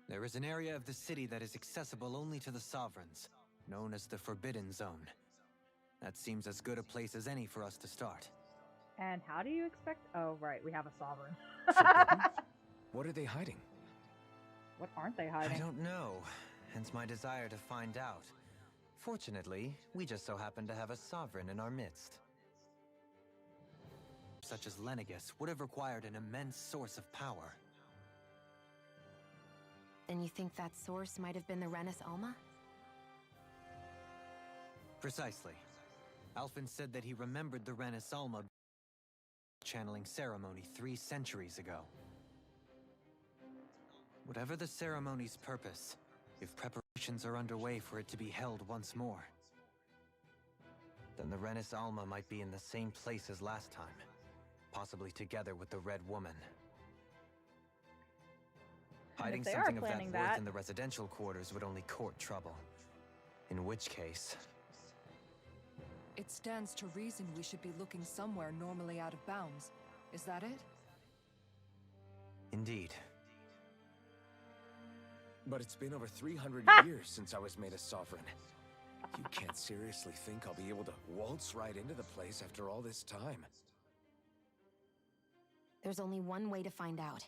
There is an area of the city that is accessible only to the sovereigns, known as the Forbidden Zone. That seems as good a place as any for us to start. And how do you expect? Oh, right, we have a sovereign. Forbidden? What are they hiding? What aren't they hiding? I don't know, hence my desire to find out. Fortunately, we just so happen to have a sovereign in our midst. Such as Lenegis would have required an immense source of power. Then you think that source might have been the Renis Alma? Precisely. Alphen said that he remembered the Renis Alma channeling ceremony 3 centuries ago. Whatever the ceremony's purpose, if preparations are underway for it to be held once more, then the Renis Alma might be in the same place as last time, possibly together with the Red Woman. Hiding they something are of that planning worth that- in the residential quarters would only court trouble. In which case... It stands to reason we should be looking somewhere normally out of bounds. Is that it? Indeed. But it's been over 300 years since I was made a sovereign. You can't seriously think I'll be able to waltz right into the place after all this time. There's only one way to find out.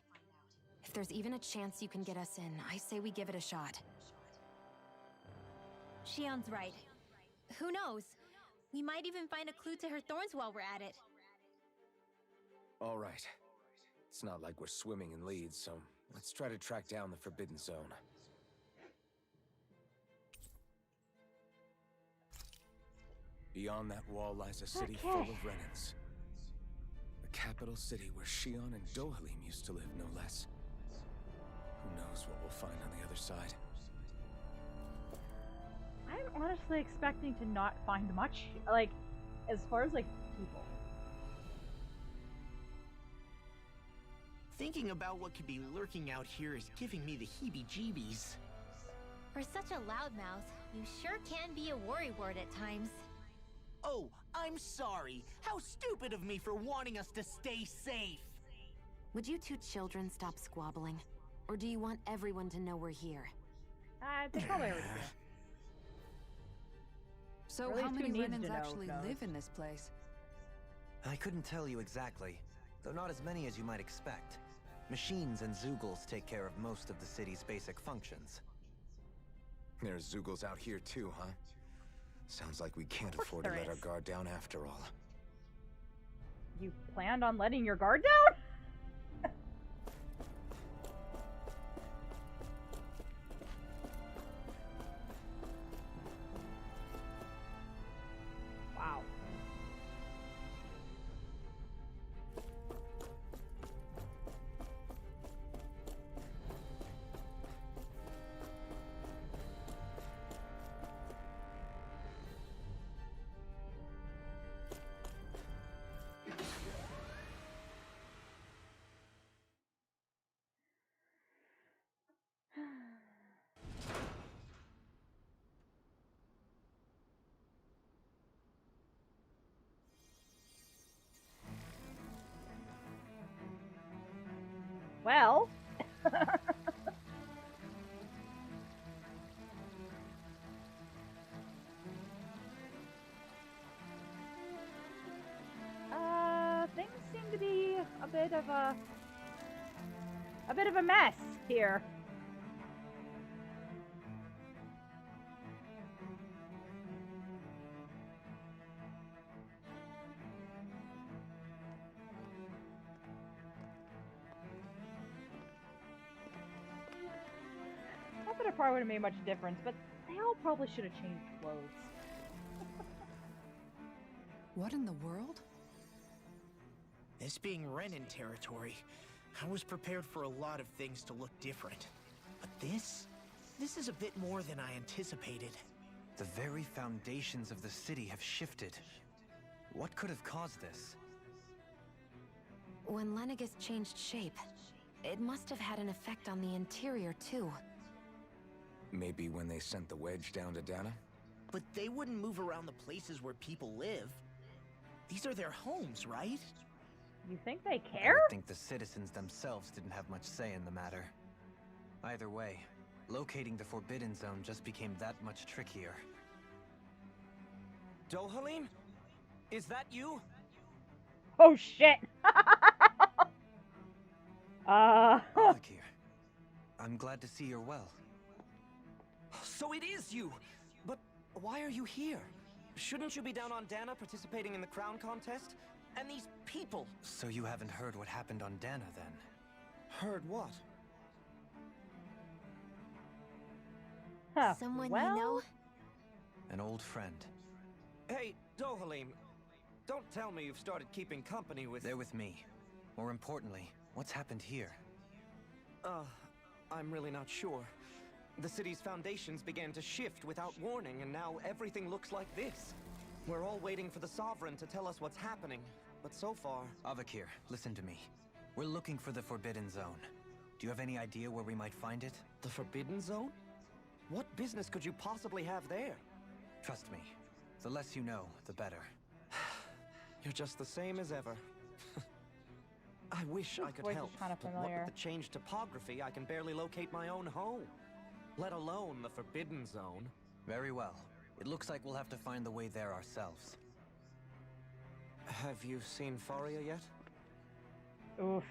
If there's even a chance you can get us in, I say we give it a shot. Shion's right. Who knows? We might even find a clue to her thorns while we're at it. All right. It's not like we're swimming in leads, so let's try to track down the Forbidden Zone. Beyond that wall lies a city full of Renins. A capital city where Shion and Dohalim used to live, no less. Who knows find on the other side. I'm honestly expecting to not find much, like, as far as, like, people. Thinking about what could be lurking out here is giving me the heebie-jeebies. For such a loudmouth, you sure can be a worrywart at times. Oh, I'm sorry. How stupid of me for wanting us to stay safe. Would you two children stop squabbling? Or do you want everyone to know we're here? They probably already do. So Or at how least who many needs Renans to know actually knows. live in this place? I couldn't tell you exactly, though not as many as you might expect. Machines and Zoogles take care of most of the city's basic functions. There's Zoogles out here too, huh? Sounds like we can't afford to there let our is. guard down after all. You planned on letting your guard down? Wow. Well. Things seem to be a bit of a mess here. Not that it probably would have made much difference, but they all probably should have changed clothes. What in the world? This being Renan territory, I was prepared for a lot of things to look different. But this is a bit more than I anticipated. The very foundations of the city have shifted. What could have caused this? When Lenegis changed shape, it must have had an effect on the interior too. Maybe when they sent the wedge down to Dana? But they wouldn't move around the places where people live. These are their homes, right? You think they I care? would think the citizens themselves didn't have much say in the matter. Either way, locating the Forbidden Zone just became that much trickier. Dohalim? Is that you? Oh shit. Avakir, I'm glad to see you're well. So it is you! But why are you here? Shouldn't you be down on Dana participating in the crown contest? And these people! So you haven't heard what happened on Dana, then? Heard what? Huh. Someone well, you know? An old friend. Hey, Dohalim, don't tell me you've started keeping company with... They're with me. More importantly, what's happened here? I'm really not sure. The city's foundations began to shift without warning, and now everything looks like this. We're all waiting for the Sovereign to tell us what's happening, but so far... Avakir, listen to me. We're looking for the Forbidden Zone. Do you have any idea where we might find it? The Forbidden Zone? What business could you possibly have there? Trust me. The less you know, the better. You're just the same as ever. I wish I could voice is help, kinda but what familiar. with the changed topography, I can barely locate my own home. Let alone the Forbidden Zone. Very well. It looks like we'll have to find the way there ourselves. Have you seen Faria yet? Oof.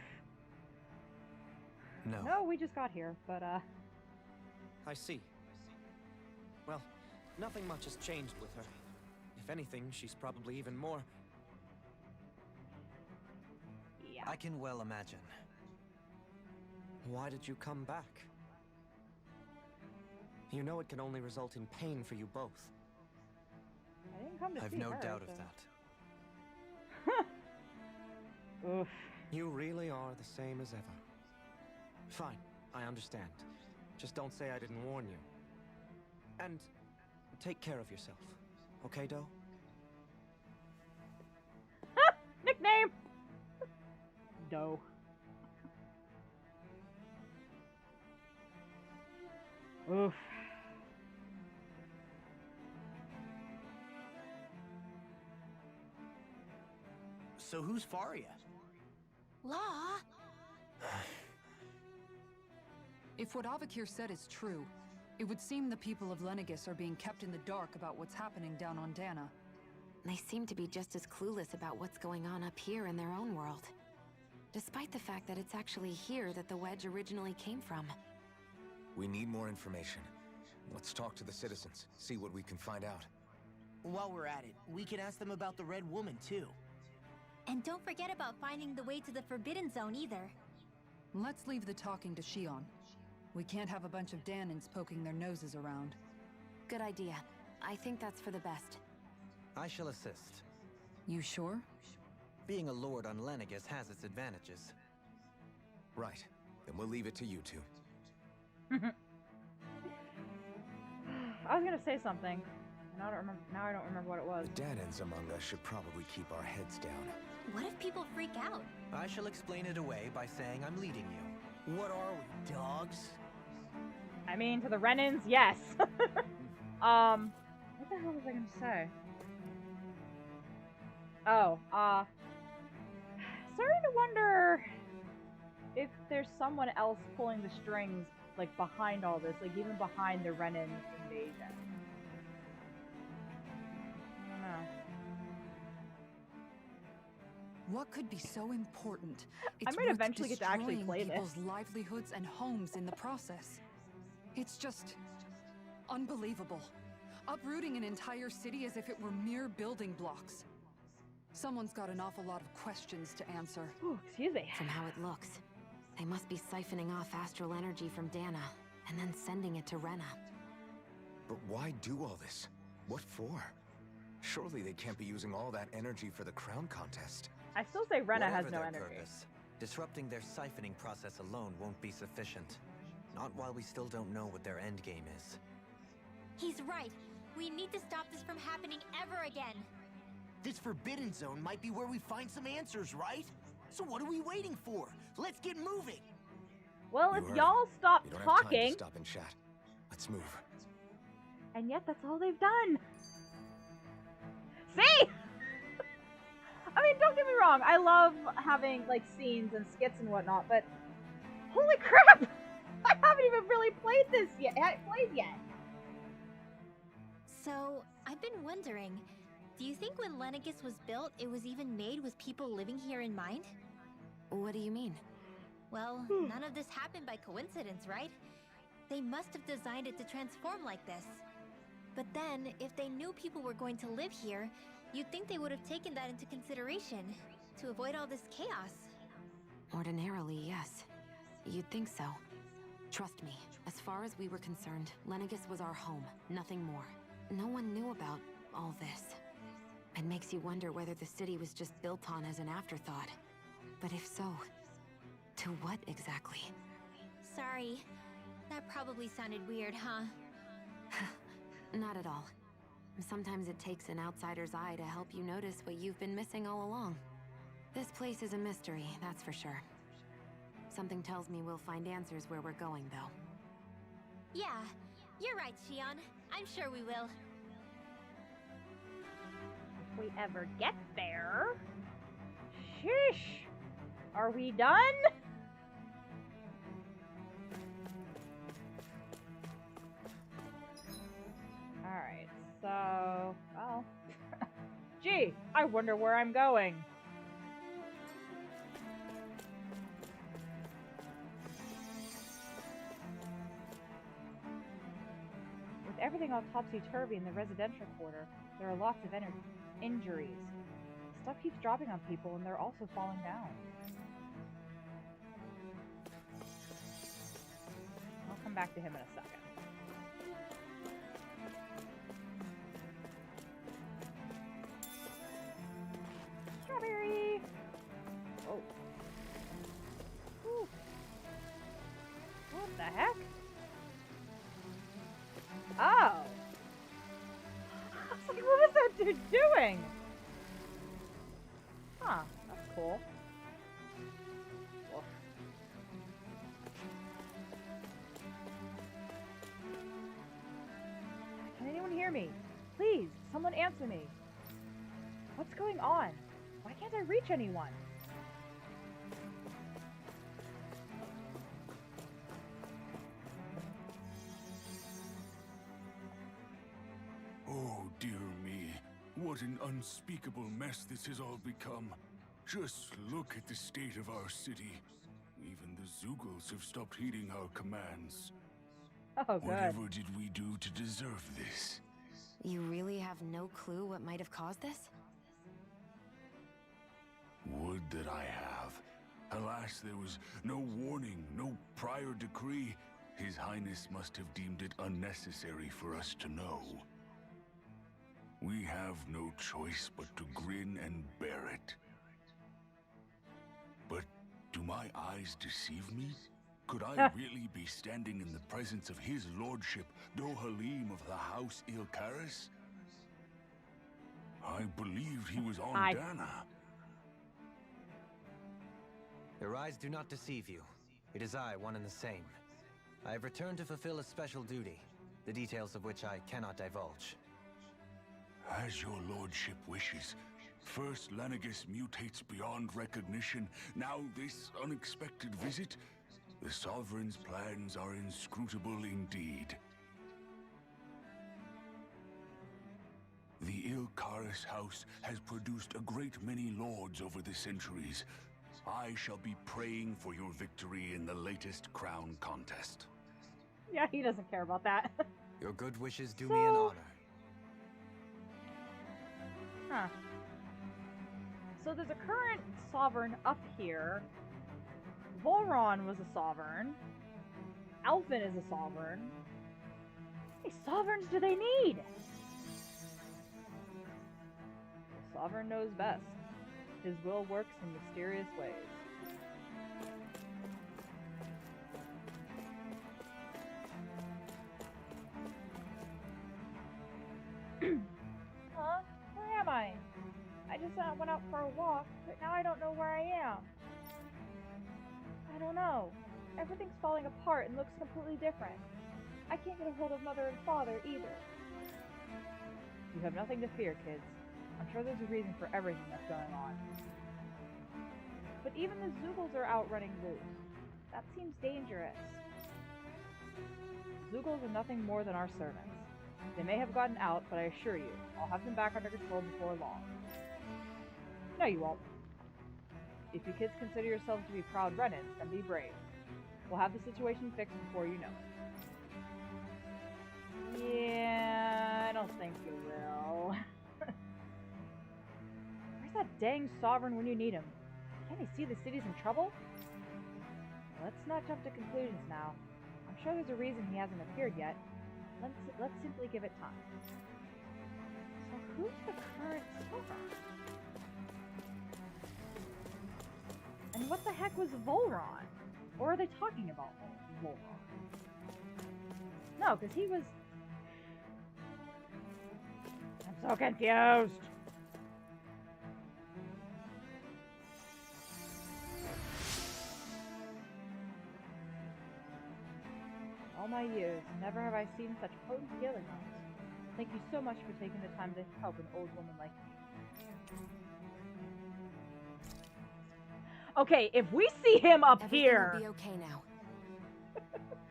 No. No, we just got here, but I see. Well, nothing much has changed with her. If anything, she's probably even more... yeah. I can well imagine. Why did you come back? You know it can only result in pain for you both. I didn't come to I've see no her, doubt so. of that. Oof. You really are the same as ever. Fine, I understand. Just don't say I didn't warn you. And take care of yourself. Okay, Doe? Nickname! Doe. Oof. So who's Faria? Law? If what Avakir said is true, it would seem the people of Lenegis are being kept in the dark about what's happening down on Dana. They seem to be just as clueless about what's going on up here in their own world. Despite the fact that it's actually here that the wedge originally came from. We need more information. Let's talk to the citizens, see what we can find out. While we're at it, we can ask them about the Red Woman, too. And don't forget about finding the way to the Forbidden Zone either. Let's leave the talking to Shion. We can't have a bunch of Danins poking their noses around. Good idea. I think that's for the best. I shall assist. You sure? Being a lord on Lenegis has its advantages. Right. Then we'll leave it to you two. I was gonna say something. Now I don't remember what it was. The Danins among us should probably keep our heads down. What if people freak out? I shall explain it away by saying I'm leading you. What are we, dogs? I mean, to the Renans, yes. What the hell was I gonna say? Oh, starting to wonder if there's someone else pulling the strings, like, behind all this, like, even behind the Renan invasion. I don't know. What could be so important? I might eventually get to actually play this. People's livelihoods and homes in the process. It's just unbelievable. Uprooting an entire city as if it were mere building blocks. Someone's got an awful lot of questions to answer. Ooh, excuse me. From how it looks, they must be siphoning off astral energy from Dana, and then sending it to Rena. But why do all this? What for? Surely they can't be using all that energy for the crown contest. I still say Rena has Whatever no their energy. purpose, disrupting their siphoning process alone won't be sufficient. Not while we still don't know what their endgame is. He's right. We need to stop this from happening ever again. This Forbidden Zone might be where we find some answers, right? So what are we waiting for? Let's get moving! Well, if You heard y'all it. stop You don't have time talking, to stop and chat. Let's move. and yet that's all they've done. See? I mean, don't get me wrong. I love having, like, scenes and skits and whatnot, but holy crap! I haven't even really played this yet. So, I've been wondering, do you think when Lenegis was built, it was even made with people living here in mind? What do you mean? Well, none of this happened by coincidence, right? They must have designed it to transform like this. But then, if they knew people were going to live here, you'd think they would have taken that into consideration to avoid all this chaos. Ordinarily, yes. You'd think so. Trust me, as far as we were concerned, Lenegis was our home, nothing more. No one knew about all this. It makes you wonder whether the city was just built on as an afterthought. But if so, to what exactly? Sorry. That probably sounded weird, huh? Not at all. Sometimes it takes an outsider's eye to help you notice what you've been missing all along. This place is a mystery, that's for sure. Something tells me we'll find answers where we're going, though. Yeah, you're right, Shion. I'm sure we will. If we ever get there. Sheesh. Are we done? Alright, so... well... gee, I wonder where I'm going. With everything all topsy-turvy in the residential quarter, there are lots of injuries. Stuff keeps dropping on people and they're also falling down. I'll come back to him in a second. Strawberry! Oh. Whew. What the heck? Oh. I was like, what was that dude doing? Huh, that's cool. Woof. Can anyone hear me? Please, someone answer me. What's going on? Why can't I reach anyone? Oh, dear me. What an unspeakable mess this has all become. Just look at the state of our city. Even the Zeugles have stopped heeding our commands. Oh, good. Whatever did we do to deserve this? You really have no clue what might have caused this? Would that I have. Alas, there was no warning, no prior decree. His Highness must have deemed it unnecessary for us to know. We have no choice but to grin and bear it. But do my eyes deceive me? Could I really be standing in the presence of his lordship, Dohalim of the House Ilkaris? I believed he was on Dana. Your eyes do not deceive you. It is I, one and the same. I have returned to fulfill a special duty, the details of which I cannot divulge. As your lordship wishes. First Lenegis mutates beyond recognition, now this unexpected visit. The Sovereign's plans are inscrutable indeed. The Ilkaris house has produced a great many lords over the centuries. I shall be praying for your victory in the latest crown contest. Yeah, he doesn't care about that. Your good wishes do me an honor. Huh. So there's a current sovereign up here. Volron was a sovereign. Alphen is a sovereign. How many sovereigns do they need? The sovereign knows best. His will works in mysterious ways. Huh? Where am I? I just went out for a walk, but now I don't know where I am. I don't know. Everything's falling apart and looks completely different. I can't get a hold of Mother and Father either. You have nothing to fear, kids. I'm sure there's a reason for everything that's going on. But even the Zeugles are out running loose. That seems dangerous. Zeugles are nothing more than our servants. They may have gotten out, but I assure you, I'll have them back under control before long. No, you won't. If you kids consider yourselves to be proud Renans, then be brave. We'll have the situation fixed before you know it. Yeah, I don't think you will. Where's that dang sovereign when you need him? Can't he see the city's in trouble? Let's not jump to conclusions now. I'm sure there's a reason he hasn't appeared yet. Let's simply give it time. So who's the current sovereign? And what the heck was Volron? Or are they talking about Volron? No, because he was... I'm so confused! All my years, never have I seen such potent healing arts. Thank you so much for taking the time to help an old woman like me. Okay, if we see him up here... Everything will be okay now.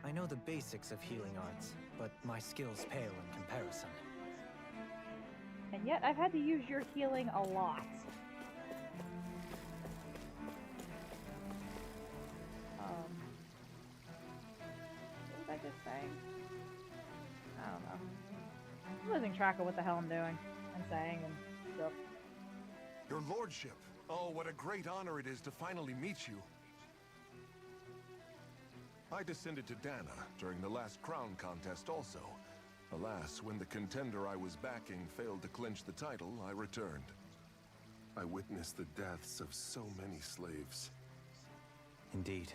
I know the basics of healing arts, but my skills pale in comparison. And yet, I've had to use your healing a lot. What was I just saying? I don't know. I'm losing track of what the hell I'm doing and saying and stuff. Your lordship. Oh, what a great honor it is to finally meet you. I descended to Dana during the last crown contest also. Alas, when the contender I was backing failed to clinch the title, I returned. I witnessed the deaths of so many slaves. Indeed.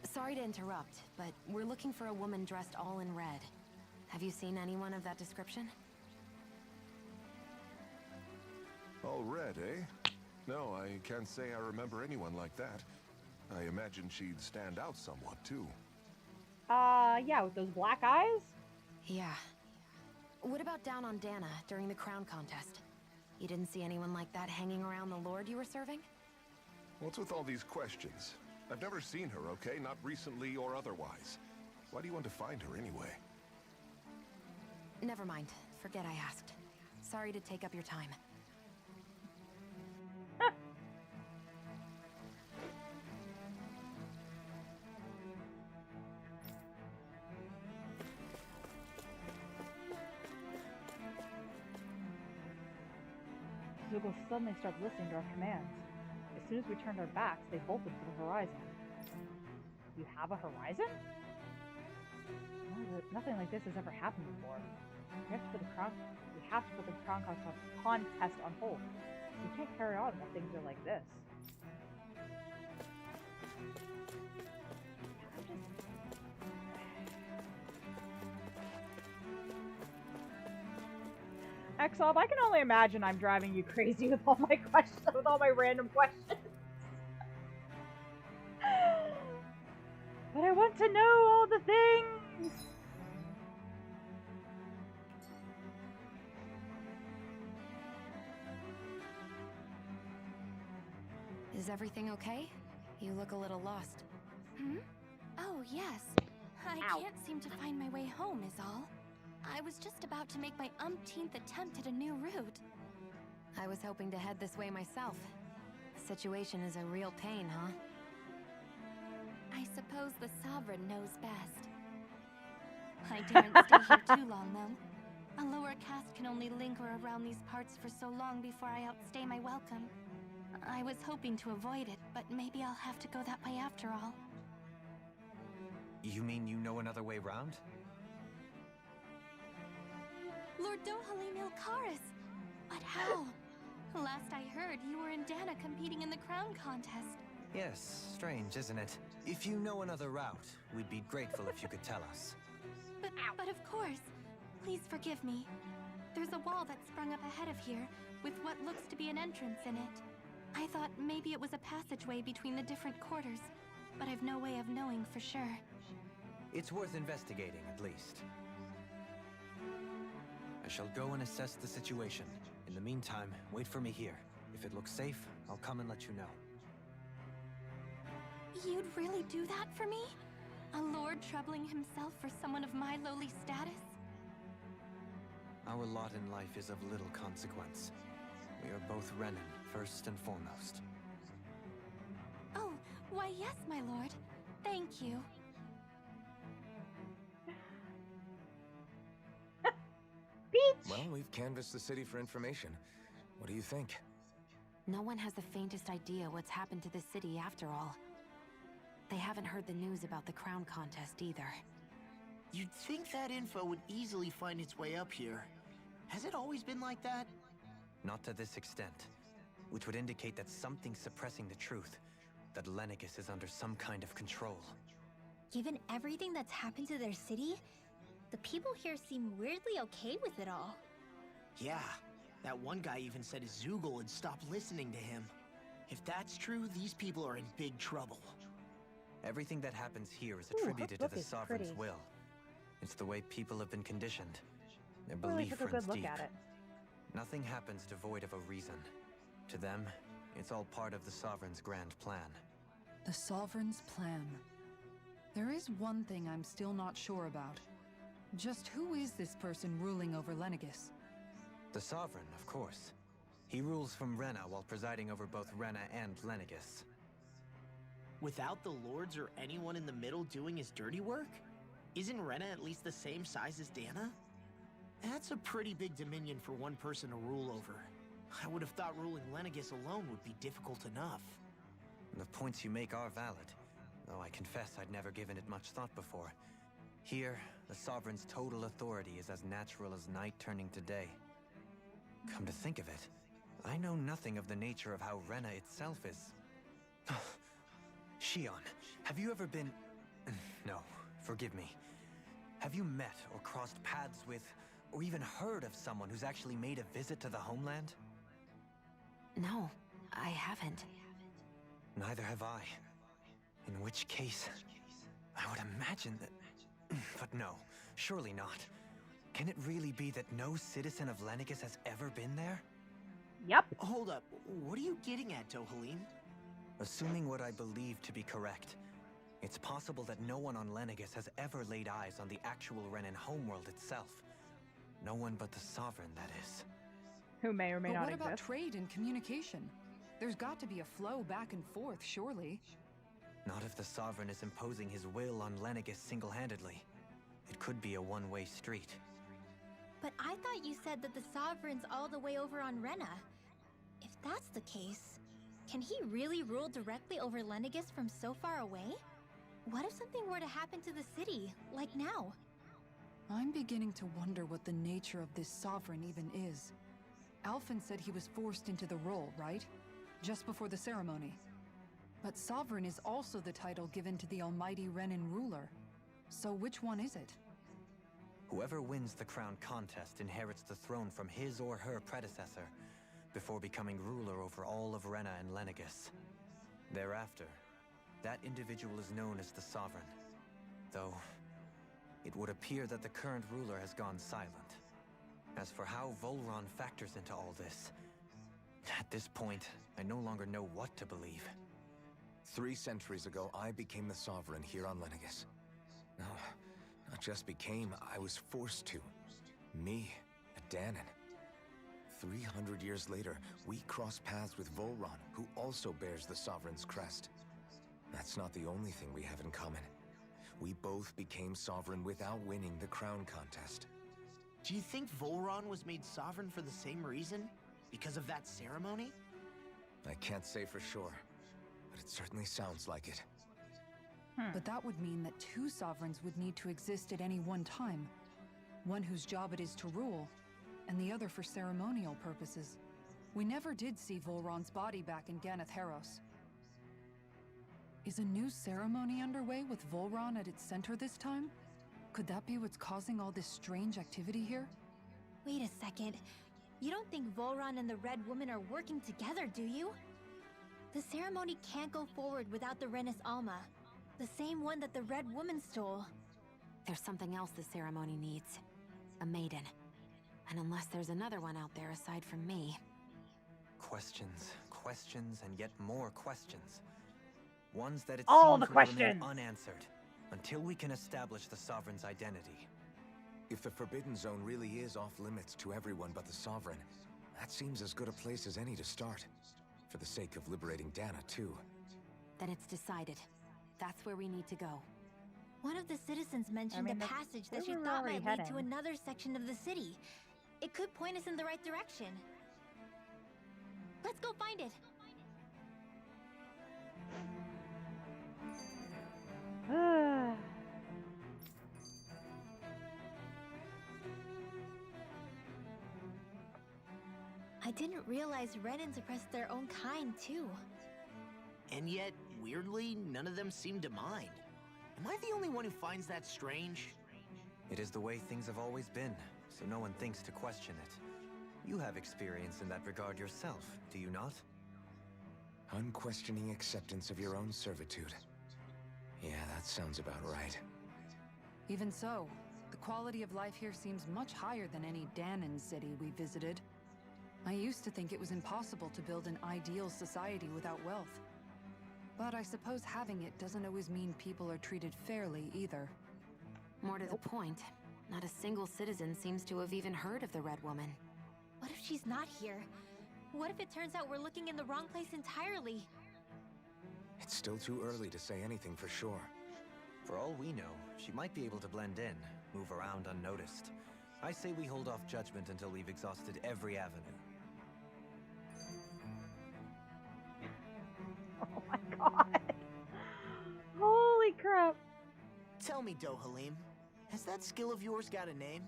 Sorry to interrupt, but we're looking for a woman dressed all in red. Have you seen anyone of that description? All red, eh? No, I can't say I remember anyone like that. I imagine she'd stand out somewhat, too. Yeah, with those black eyes? Yeah. What about down on Dana during the crown contest? You didn't see anyone like that hanging around the Lord you were serving? What's with all these questions? I've never seen her, okay? Not recently or otherwise. Why do you want to find her anyway? Never mind. Forget I asked. Sorry to take up your time. Zoogle suddenly started listening to our commands. As soon as we turned our backs, they bolted for the horizon. You have a horizon? Nothing like this has ever happened before. We have to put the crown contest on hold. We can't carry on while things are like this. Exob, I can only imagine I'm driving you crazy with all my questions, with all my random questions. But I want to know all the things! Is everything okay? You look a little lost. Hmm? Oh, yes. I can't seem to find my way home, is all. I was just about to make my umpteenth attempt at a new route. I was hoping to head this way myself. The situation is a real pain, huh? I suppose the Sovereign knows best. I daren't stay here too long, though. A lower caste can only linger around these parts for so long before I outstay my welcome. I was hoping to avoid it, but maybe I'll have to go that way after all. You mean you know another way round? Lord Dohalim Ilkaris! But how? Last I heard, you were in Dana competing in the crown contest. Yes, strange, isn't it? If you know another route, we'd be grateful if you could tell us. But of course. Please forgive me. There's a wall that sprung up ahead of here, with what looks to be an entrance in it. I thought maybe it was a passageway between the different quarters, but I've no way of knowing for sure. It's worth investigating, at least. I shall go and assess the situation. In the meantime, wait for me here. If it looks safe, I'll come and let you know. You'd really do that for me? A lord troubling himself for someone of my lowly status? Our lot in life is of little consequence. We are both Renan, first and foremost. Oh, why yes, my lord. Thank you. Well, we've canvassed the city for information. What do you think? No one has the faintest idea what's happened to the city after all. They haven't heard the news about the crown contest either. You'd think that info would easily find its way up here. Has it always been like that? Not to this extent. Which would indicate that something's suppressing the truth. That Lenegis is under some kind of control. Given everything that's happened to their city, the people here seem weirdly okay with it all. Yeah, that one guy even said Zoogle had stopped listening to him. If that's true, these people are in big trouble. Everything that happens here is attributed to the Sovereign's will. It's the way people have been conditioned. Their belief runs deep. Nothing happens devoid of a reason. To them, it's all part of the Sovereign's grand plan. The Sovereign's plan. There is one thing I'm still not sure about. Just who is this person ruling over Lenegis? The Sovereign, of course. He rules from Rena while presiding over both Rena and Lenegis. Without the lords or anyone in the middle doing his dirty work? Isn't Rena at least the same size as Dana? That's a pretty big dominion for one person to rule over. I would have thought ruling Lenegis alone would be difficult enough. The points you make are valid, though I confess I'd never given it much thought before. Here, the Sovereign's total authority is as natural as night turning to day. Come to think of it, I know nothing of the nature of how Rena itself is. Shion, have you ever been... No, forgive me. Have you met or crossed paths with, or even heard of someone who's actually made a visit to the homeland? No, I haven't. Neither have I. In which case, I would imagine that... But no, surely not. Can it really be that no citizen of Lenegis has ever been there? Yep. Hold up, what are you getting at, Dohalim? Assuming what I believe to be correct, it's possible that no one on Lenegis has ever laid eyes on the actual Renan homeworld itself. No one but the Sovereign, that is. Who may or may But not what exist. about trade and communication? There's got to be a flow back and forth, surely. Not if the Sovereign is imposing his will on Lenegis single-handedly. It could be a one-way street. But I thought you said that the Sovereign's all the way over on Rena. If that's the case, can he really rule directly over Lenegis from so far away? What if something were to happen to the city, like now? I'm beginning to wonder what the nature of this Sovereign even is. Alphen said he was forced into the role, right? Just before the ceremony. But Sovereign is also the title given to the almighty Renan ruler. So which one is it? Whoever wins the crown contest inherits the throne from his or her predecessor, before becoming ruler over all of Rena and Lenegis. Thereafter, that individual is known as the Sovereign. Though, it would appear that the current ruler has gone silent. As for how Volron factors into all this, at this point, I no longer know what to believe. 3 centuries ago, I became the Sovereign here on Lenegis. No, not just became, I was forced to. Me, a Danon. 300 years later, we cross paths with Volron, who also bears the Sovereign's crest. That's not the only thing we have in common. We both became Sovereign without winning the crown contest. Do you think Volron was made sovereign for the same reason? Because of that ceremony? I can't say for sure, but it certainly sounds like it. But that would mean that 2 sovereigns would need to exist at any one time. One whose job it is to rule, and the other for ceremonial purposes. We never did see Volron's body back in Ganeth Haros. Is a new ceremony underway with Volron at its center this time? Could that be what's causing all this strange activity here? Wait a second. You don't think Volron and the Red Woman are working together, do you? The ceremony can't go forward without the Renis Alma. The same one that the Red Woman stole. There's something else the ceremony needs. A maiden. And unless there's another one out there aside from me... Questions, questions, and yet more questions. Ones that it All seems the will questions! remain unanswered, until we can establish the Sovereign's identity. If the Forbidden Zone really is off limits to everyone but the Sovereign, that seems as good a place as any to start. For the sake of liberating Dana, too. Then it's decided. That's where we need to go. One of the citizens mentioned a passage that she where we're thought already might lead to heading. another section of the city. It could point us in the right direction. Let's go find it. I didn't realize Renans oppressed their own kind, too. And yet, weirdly, none of them seem to mind. Am I the only one who finds that strange? It is the way things have always been, so no one thinks to question it. You have experience in that regard yourself, do you not? Unquestioning acceptance of your own servitude. Yeah, that sounds about right. Even so, the quality of life here seems much higher than any Danon city we visited. I used to think it was impossible to build an ideal society without wealth. But I suppose having it doesn't always mean people are treated fairly either. More to the point, not a single citizen seems to have even heard of the Red Woman. What if she's not here? What if it turns out we're looking in the wrong place entirely? It's still too early to say anything for sure. For all we know, she might be able to blend in, move around unnoticed. I say we hold off judgment until we've exhausted every avenue. Oh my god. Holy crap. Tell me, Dohalim, has that skill of yours got a name?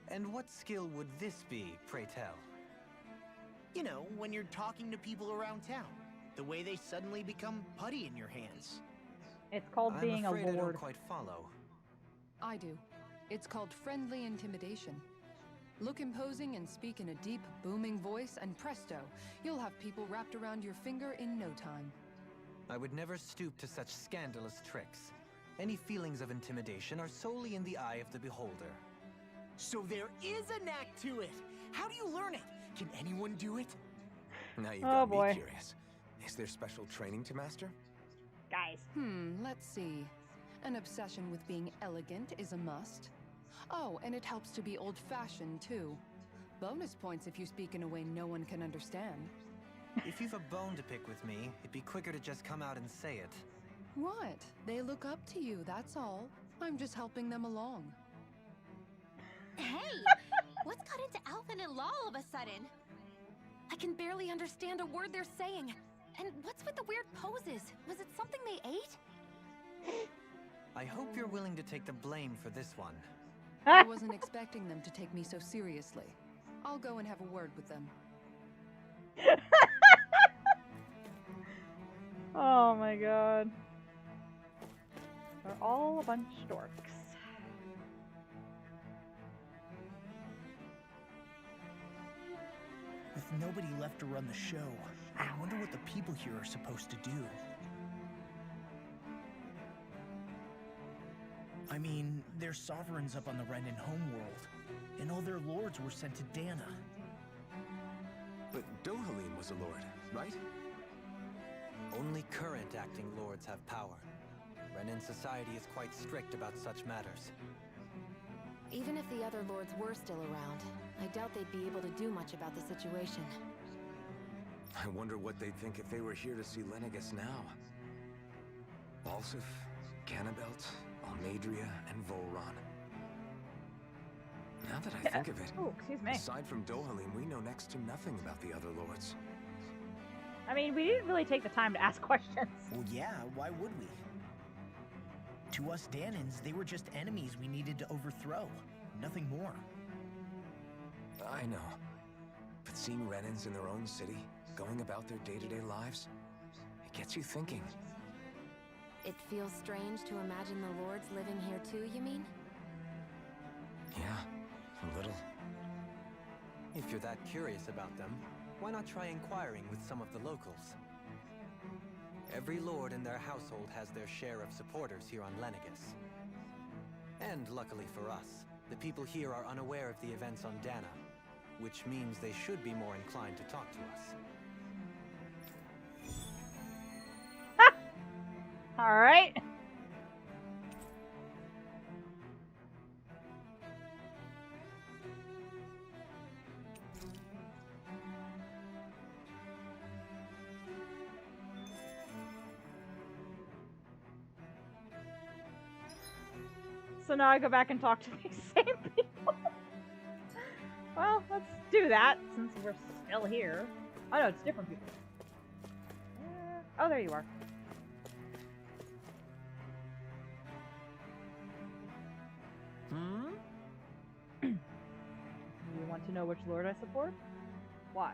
And what skill would this be, pray tell? You know, when you're talking to people around town. The way they suddenly become putty in your hands. It's called being a I'm afraid I lord. don't quite follow. I do. It's called friendly intimidation. Look imposing and speak in a deep, booming voice, and presto, you'll have people wrapped around your finger in no time. I would never stoop to such scandalous tricks. Any feelings of intimidation are solely in the eye of the beholder. So there is a knack to it! How do you learn it? Can anyone do it? Now you've Oh got boy. me curious. Is there special training to master? Guys. Let's see. An obsession with being elegant is a must. Oh, and it helps to be old-fashioned, too. Bonus points if you speak in a way no one can understand. If you've a bone to pick with me, it'd be quicker to just come out and say it. What? They look up to you, that's all. I'm just helping them along. Hey! What's got into Alvin and Law all of a sudden? I can barely understand a word they're saying. And what's with the weird poses? Was it something they ate? I hope you're willing to take the blame for this one. I wasn't expecting them to take me so seriously. I'll go and have a word with them. Oh my god. They're all a bunch of dorks. With nobody left to run the show, I wonder what the people here are supposed to do. I mean, there's sovereigns up on the Renin homeworld, and all their lords were sent to Dana. But Dohalim was a lord, right? Only current acting lords have power. Renin society is quite strict about such matters. Even if the other lords were still around, I doubt they'd be able to do much about the situation. I wonder what they'd think if they were here to see Lenegis now. Balsif, Cannabelt, Almadria, and Volron. Now that I think of it, Oh, excuse me. aside from Dohalim, we know next to nothing about the other lords. I mean, we didn't really take the time to ask questions. Well, yeah, why would we? To us Danans, they were just enemies we needed to overthrow. Nothing more. I know. But seeing Renins in their own city, going about their day-to-day lives, it gets you thinking. It feels strange to imagine the lords living here too, you mean? Yeah, a little. If you're that curious about them, why not try inquiring with some of the locals? Every lord in their household has their share of supporters here on Lenegis. And luckily for us, the people here are unaware of the events on Dana, which means they should be more inclined to talk to us. Alright. So now I go back and talk to these same people. Well, let's do that since we're still here. Oh no, it's different people. Oh, there you are. You want to know which lord I support? Why?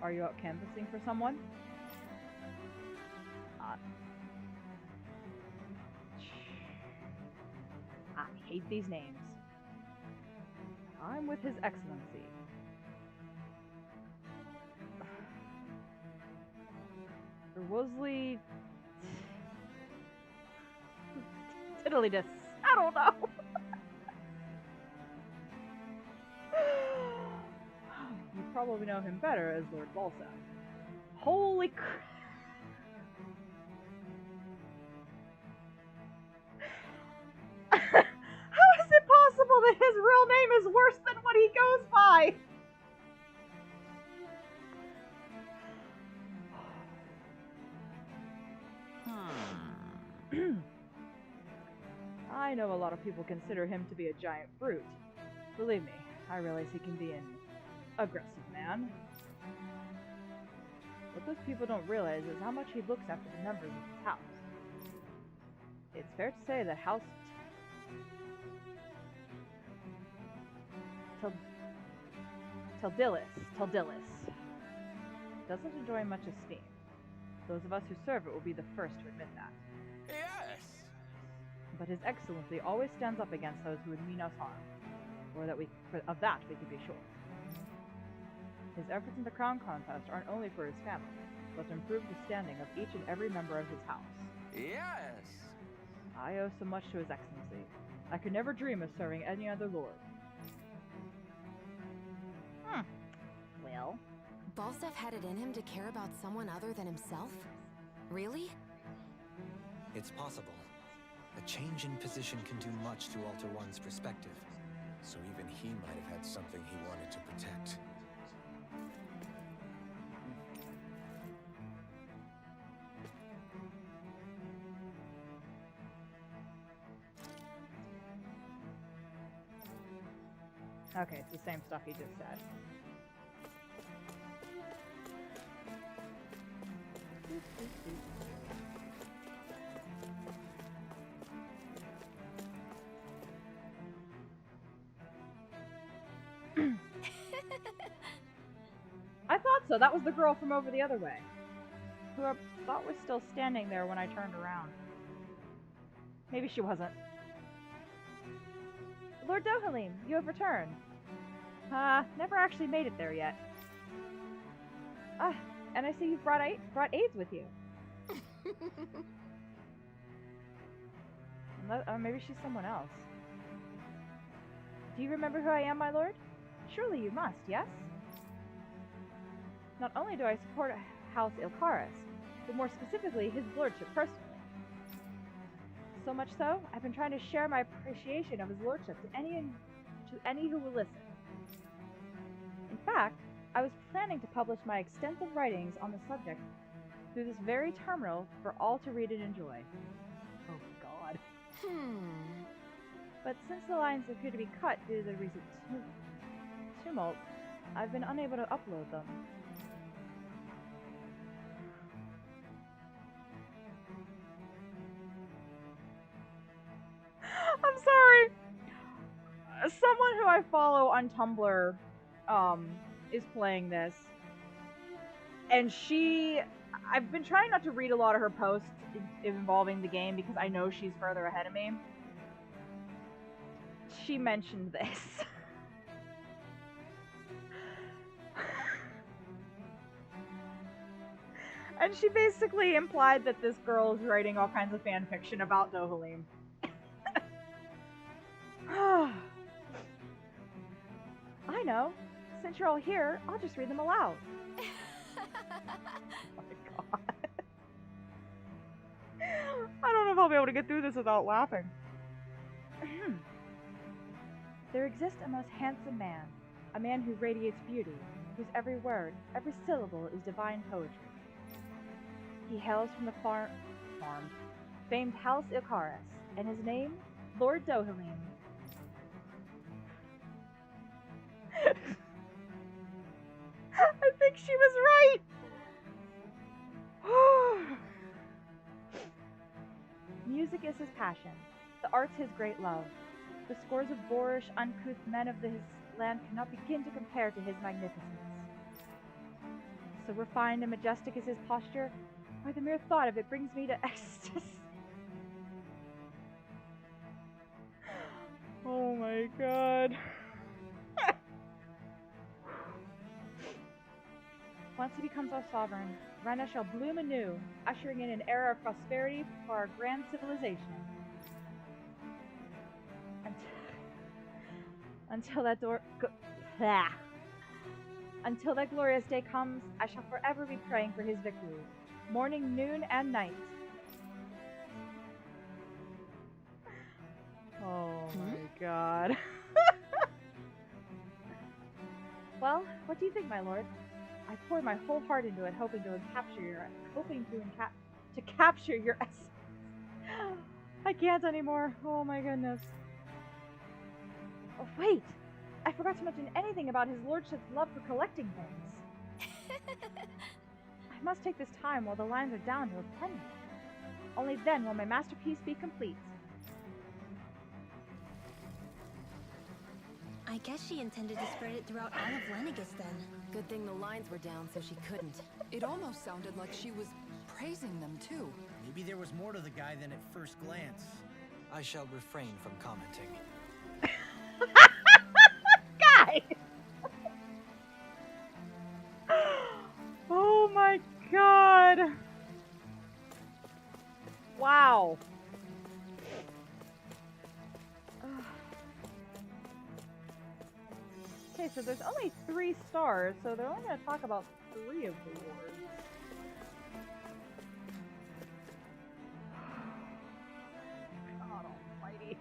Are you out canvassing for someone? I hate these names. I'm with His Excellency. Wosley Tiddlydus. I don't know. You probably know him better as Lord Balsa. Holy crap. How is it possible that his real name is worse than what he goes by? I know a lot of people consider him to be a giant brute. Believe me, I realize he can be an aggressive man. What those people don't realize is how much he looks after the members of his house. It's fair to say that House Tildilis doesn't enjoy much esteem. Those of us who serve it will be the first to admit that. Yes! but His Excellency always stands up against those who would mean us harm, or of that we could be sure. His efforts in the crown contest aren't only for his family, but to improve the standing of each and every member of his house. Yes! I owe so much to His Excellency. I could never dream of serving any other lord. Well... Balsef had it in him to care about someone other than himself? Really? It's possible. A change in position can do much to alter one's perspective. So even he might have had something he wanted to protect. Okay, it's the same stuff he just said. I thought so. That was the girl from over the other way, who I thought was still standing there when I turned around. Maybe she wasn't. Lord Dohalim, you have returned. Never actually made it there yet. And I see you've brought aides with you. Maybe she's someone else. Do you remember who I am, my lord? Surely you must, yes? Not only do I support House Ilkaris, but more specifically his lordship personally. So much so, I've been trying to share my appreciation of his lordship to any who will listen. In fact, I was planning to publish my extensive writings on the subject through this very terminal for all to read and enjoy. Oh God. But since the lines appear to be cut due to the recent tumult, I've been unable to upload them. I'm sorry. Someone who I follow on Tumblr is playing this. And I've been trying not to read a lot of her posts involving the game because I know she's further ahead of me. She mentioned this. And she basically implied that this girl is writing all kinds of fan fiction about Dohalim. I know. Since you're all here, I'll just read them aloud. Oh my God. I don't know if I'll be able to get through this without laughing. There exists a most handsome man, a man who radiates beauty, whose every word, every syllable is divine poetry. He hails from the famed House Ilkaris, and his name, Lord Dohalim. I think she was right! Music is his passion, the arts his great love. The scores of boorish, uncouth men of his land cannot begin to compare to his magnificence. So refined and majestic is his posture, why the mere thought of it brings me to ecstasy. Oh my God. Once he becomes our sovereign, Rena shall bloom anew, ushering in an era of prosperity for our grand civilization. Until that glorious day comes, I shall forever be praying for his victory, morning, noon, and night. Oh my God. Well, what do you think, my lord? I poured my whole heart into it, hoping to capture your essence. I can't anymore. Oh my goodness. Oh wait, I forgot to mention anything about his lordship's love for collecting things. I must take this time while the lines are down to a penny. Only then will my masterpiece be complete. I guess she intended to spread it throughout all of Lenegis then. Good thing the lines were down so she couldn't. It almost sounded like she was praising them too. Maybe there was more to the guy than at first glance. I shall refrain from commenting. Guy! Oh my god! Wow. Okay, so there's only 3 stars, so they're only going to talk about 3 of the lords. God almighty.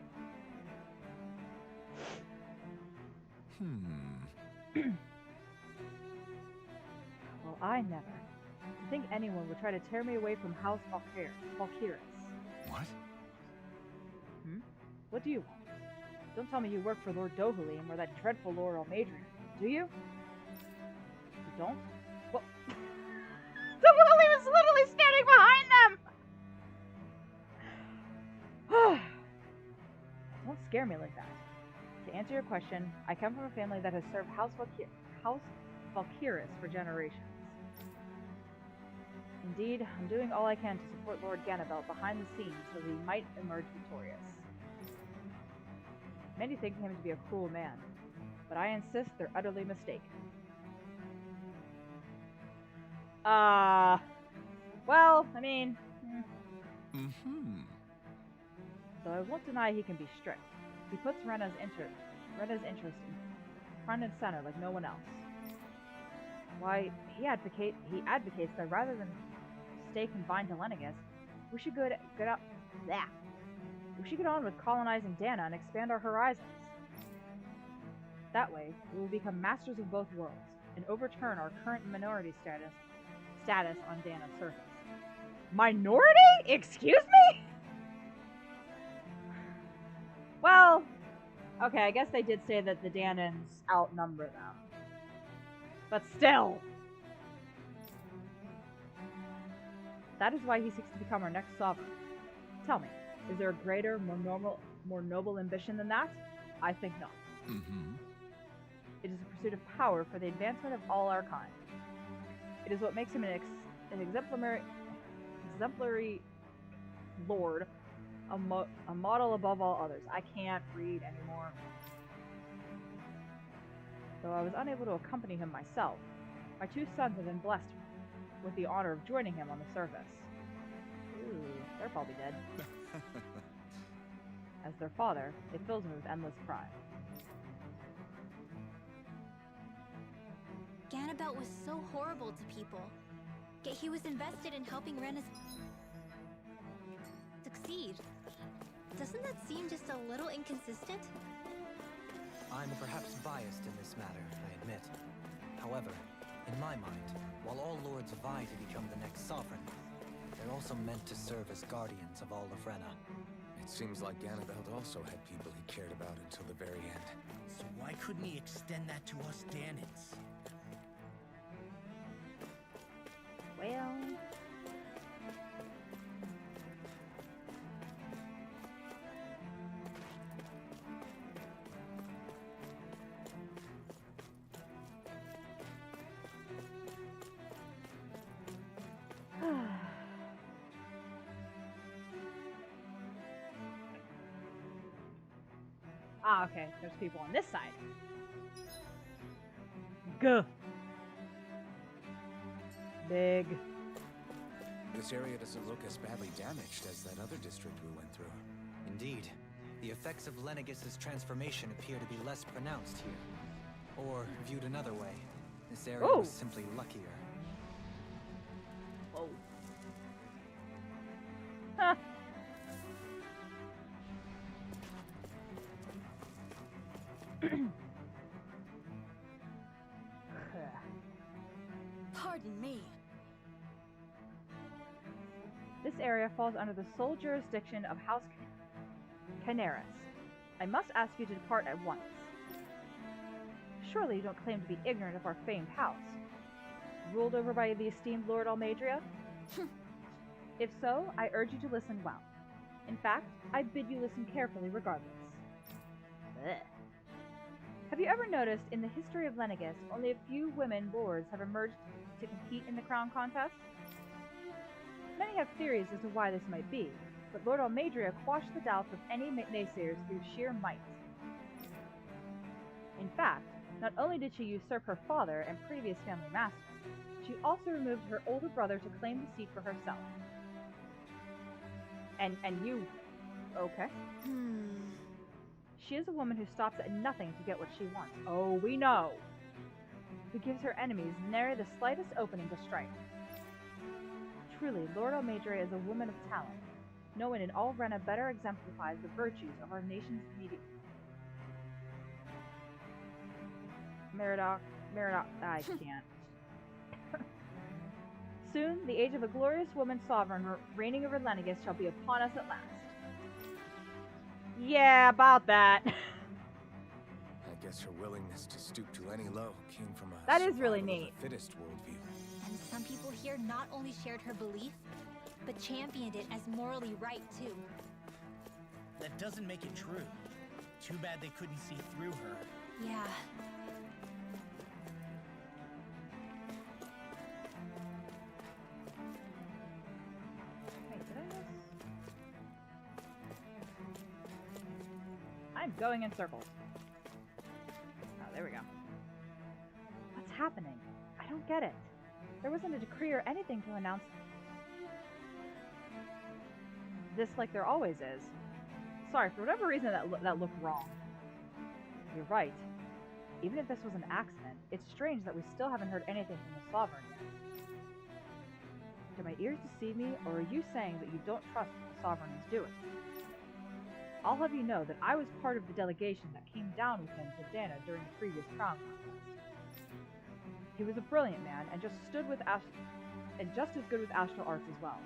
Well, I never. To think anyone would try to tear me away from House Valkyris. What? What do you want? Don't tell me you work for Lord Dohalim or that dreadful Lord Almadrian, do you? You don't? Well, Dohalim is literally standing behind them! Don't scare me like that. To answer your question, I come from a family that has served House Valkyris for generations. Indeed, I'm doing all I can to support Lord Ganabelt behind the scenes so that he might emerge victorious. Many think him to be a cruel man, but I insist they're utterly mistaken. Well, I mean... Though I won't deny he can be strict. He puts Rena's interest in front and center like no one else. Why, he advocates that rather than stay confined to Lenegis, we should get on with colonizing Dana and expand our horizons. That way, we will become masters of both worlds and overturn our current minority status on Dana's surface. Minority? Excuse me? Well, okay, I guess they did say that the Danans outnumber them. But still. That is why he seeks to become our next sovereign. Tell me, is there a greater, more noble ambition than that? I think not. It is a pursuit of power for the advancement of all our kind. It is what makes him an exemplary lord, a model above all others. I can't read anymore. Though I was unable to accompany him myself, my 2 sons have been blessed with the honor of joining him on the surface. Ooh, they're probably dead. As their father, it fills me with endless pride. Ganabelt was so horrible to people, yet he was invested in helping Rena succeed. Doesn't that seem just a little inconsistent? I'm perhaps biased in this matter, I admit. However, in my mind, while all lords vie to become the next sovereign, they're also meant to serve as guardians of all of Rena. It seems like Ganabelt also had people he cared about until the very end. So why couldn't he extend that to us Danans? Well... Ah, okay. There's people on this side. Gah. Big. This area doesn't look as badly damaged as that other district we went through. Indeed, the effects of Lenegis' transformation appear to be less pronounced here. Or, viewed another way, this area was simply luckier. Oh. Huh. Pardon me. This area falls under the sole jurisdiction of House Canaris. I must ask you to depart at once. Surely you don't claim to be ignorant of our famed house, ruled over by the esteemed Lord Almadria? If so, I urge you to listen well. In fact, I bid you listen carefully regardless. Ugh. Have you ever noticed in the history of Lenegis, only a few women lords have emerged to compete in the crown contest? Many have theories as to why this might be, but Lord Almadria quashed the doubts of any naysayers through sheer might. In fact, not only did she usurp her father and previous family master, she also removed her older brother to claim the seat for herself. And you... okay. She is a woman who stops at nothing to get what she wants. Oh, we know! Who gives her enemies nary the slightest opening to strike. Truly, Lord Almadria is a woman of talent. No one in all Rena better exemplifies the virtues of our nation's immediate... Meridoc, I can't. Soon, the age of a glorious woman sovereign reigning over Lenegis shall be upon us at last. Yeah, about that. I guess her willingness to stoop to any low came from a that is really survival of neat. the fittest worldview. And some people here not only shared her belief, but championed it as morally right, too. That doesn't make it true. Too bad they couldn't see through her. Yeah. Wait, did I miss? I'm going in circles. Oh, there we go. What's happening? I don't get it. There wasn't a decree or anything to announce this like there always is. Sorry, for whatever reason that looked wrong. You're right. Even if this was an accident, it's strange that we still haven't heard anything from the Sovereign yet. Do my ears deceive me, or are you saying that you don't trust what the Sovereign is doing? I'll have you know that I was part of the delegation that came down with him to Dana during the previous crown contest. He was a brilliant man and just as good with astral arts as well.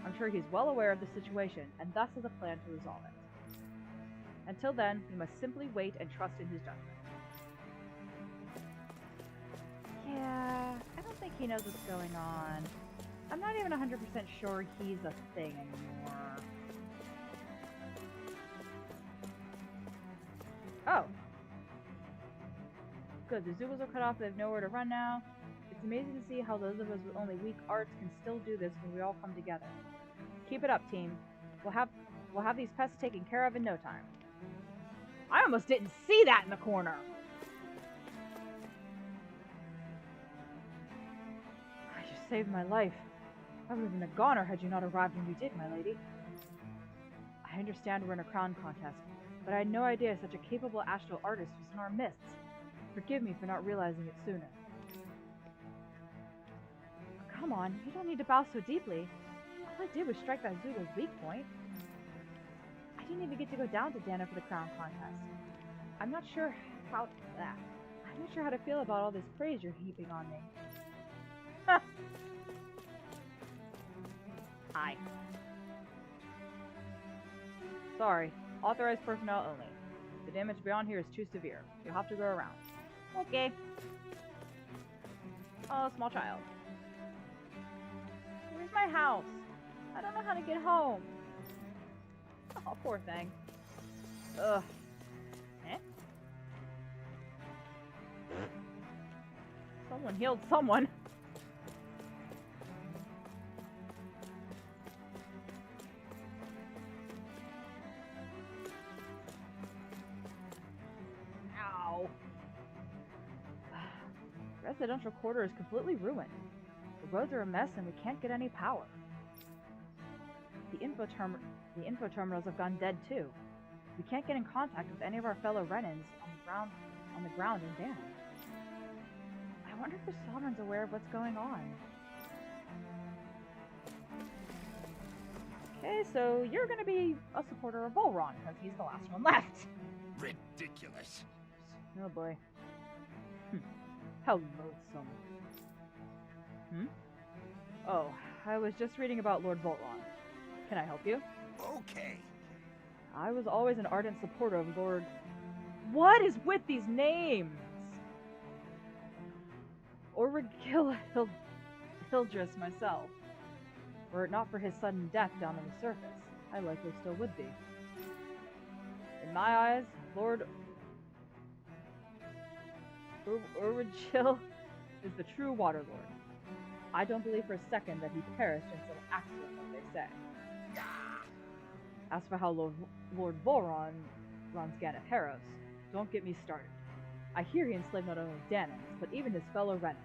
I'm sure he's well aware of the situation and thus has a plan to resolve it. Until then, we must simply wait and trust in his judgment. Yeah, I don't think he knows what's going on. I'm not even 100% sure he's a thing anymore. Oh. Good, the Zubas are cut off, they have nowhere to run now. It's amazing to see how those of us with only weak arts can still do this when we all come together. Keep it up, team. We'll have these pests taken care of in no time. I almost didn't see that in the corner! You saved my life. I would have been a goner had you not arrived when you did, my lady. I understand we're in a crown contest, but I had no idea such a capable astral artist was in our midst. Forgive me for not realizing it sooner. Come on, you don't need to bow so deeply. All I did was strike that Zuba's weak point. I didn't even get to go down to Dana for the crown contest. I'm not sure how to feel about all this praise you're heaping on me. Hi. Sorry. Authorized personnel only. The damage beyond here is too severe. You'll have to go around. Okay. Oh, small child. Where's my house? I don't know how to get home. Oh, poor thing. Ugh. Eh? Someone healed someone. Ow. Residential quarter is completely ruined. The roads are a mess and we can't get any power. The info terminals have gone dead too. We can't get in contact with any of our fellow Renans on the ground in Dana. I wonder if the Sovereign's aware of what's going on. Okay, so you're gonna be a supporter of Volron because he's the last one left. Ridiculous. Oh boy. How loathsome. Oh, I was just reading about Lord Volron. Can I help you? Okay. I was always an ardent supporter of Lord... What is with these names? Ulrich Hildress myself. Were it not for his sudden death down on the surface, I likely still would be. In my eyes, Lord Urwigil is the true Water Lord. I don't believe for a second that he perished in some accident, as they say. As for how Lord Voron runs Ganeth Harrows, don't get me started. I hear he enslaved not only Danans, but even his fellow Renans.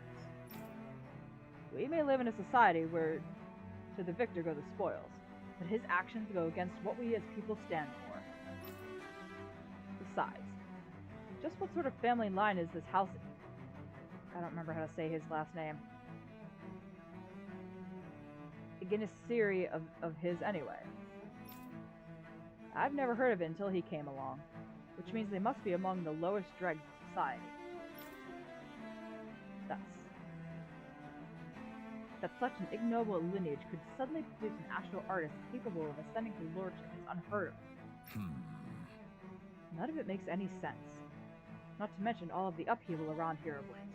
We may live in a society where to the victor go the spoils, but his actions go against what we as people stand for. Besides, just what sort of family line is this house? I don't remember how to say his last name. Genissiri of his anyway. I've never heard of it until he came along, which means they must be among the lowest dregs of society. That such an ignoble lineage could suddenly produce an actual artist capable of ascending to lordship is unheard of. None of it makes any sense. Not to mention all of the upheaval around here of late.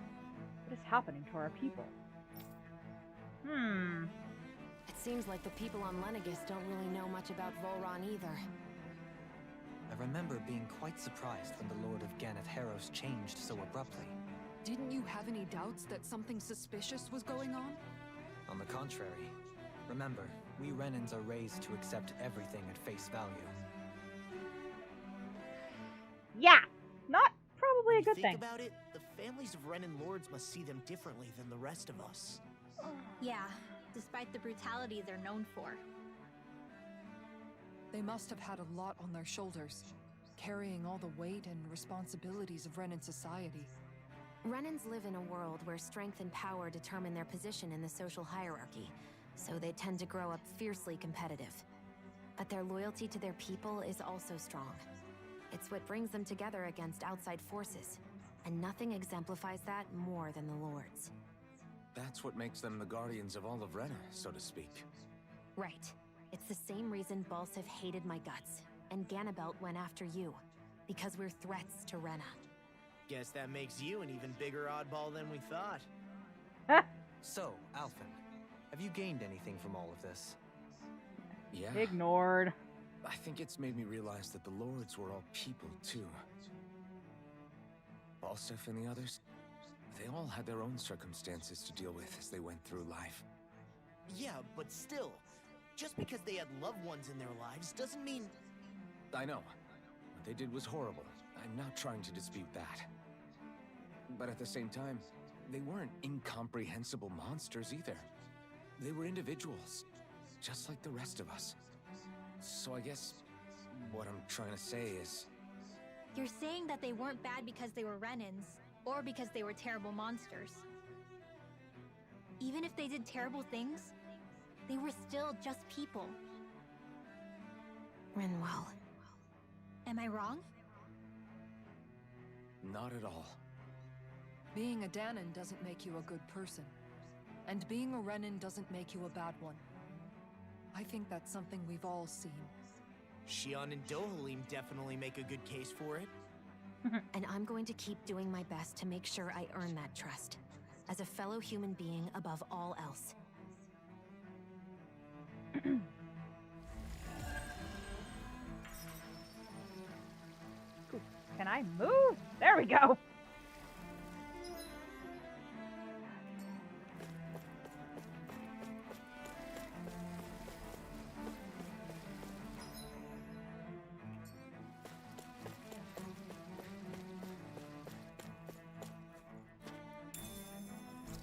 What is happening to our people? It seems like the people on Lenegis don't really know much about Volron either. I remember being quite surprised when the Lord of Ganeth Harrows changed so abruptly. Didn't you have any doubts that something suspicious was going on? On the contrary. Remember, we Renans are raised to accept everything at face value. Yeah! Not probably a good thing. Think about it, the families of Renan lords must see them differently than the rest of us. Yeah, despite the brutality they're known for. They must have had a lot on their shoulders, carrying all the weight and responsibilities of Renan society. Renans live in a world where strength and power determine their position in the social hierarchy, so they tend to grow up fiercely competitive. But their loyalty to their people is also strong. It's what brings them together against outside forces, and nothing exemplifies that more than the Lords. That's what makes them the guardians of all of Rena, so to speak. Right. It's the same reason Balsif hated my guts, and Ganabelt went after you, because we're threats to Rena. Guess that makes you an even bigger oddball than we thought. So, Alphen, have you gained anything from all of this? Yeah. Ignored. I think it's made me realize that the lords were all people, too. Balsif and the others, they all had their own circumstances to deal with as they went through life. Yeah, but still, just because they had loved ones in their lives doesn't mean... I know. What they did was horrible. I'm not trying to dispute that. But at the same time, they weren't incomprehensible monsters either. They were individuals, just like the rest of us. So I guess what I'm trying to say is... You're saying that they weren't bad because they were Renans, or because they were terrible monsters. Even if they did terrible things, they were still just people. Rinwell. Am I wrong? Not at all. Being a Danon doesn't make you a good person. And being a Renan doesn't make you a bad one. I think that's something we've all seen. Shion and Dohalim definitely make a good case for it. And I'm going to keep doing my best to make sure I earn that trust. As a fellow human being above all else. Can I move? There we go.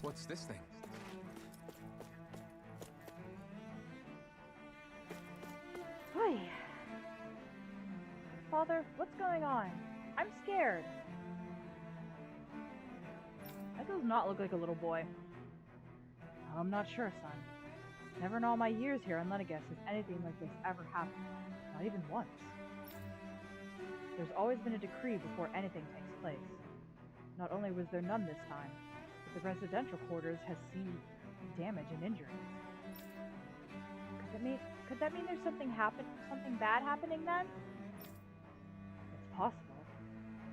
What's this thing? Hi. Father, what's going on? I'm scared. That does not look like a little boy. I'm not sure, son. Never in all my years here on Lenegis has anything like this ever happened. Not even once. There's always been a decree before anything takes place. Not only was there none this time, but the residential quarters has seen damage and injuries. Could that mean there's something bad happening then? It's possible.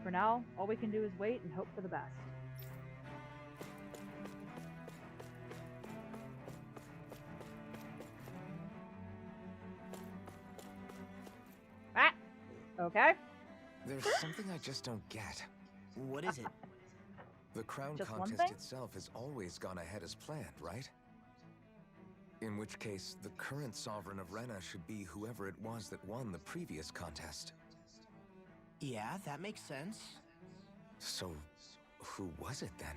For now, all we can do is wait and hope for the best. Ah! Okay. There's something I just don't get. What is it? The crown Just one contest thing? itself has always gone ahead as planned, right? In which case, the current Sovereign of Rena should be whoever it was that won the previous contest. Yeah, that makes sense. So, who was it then?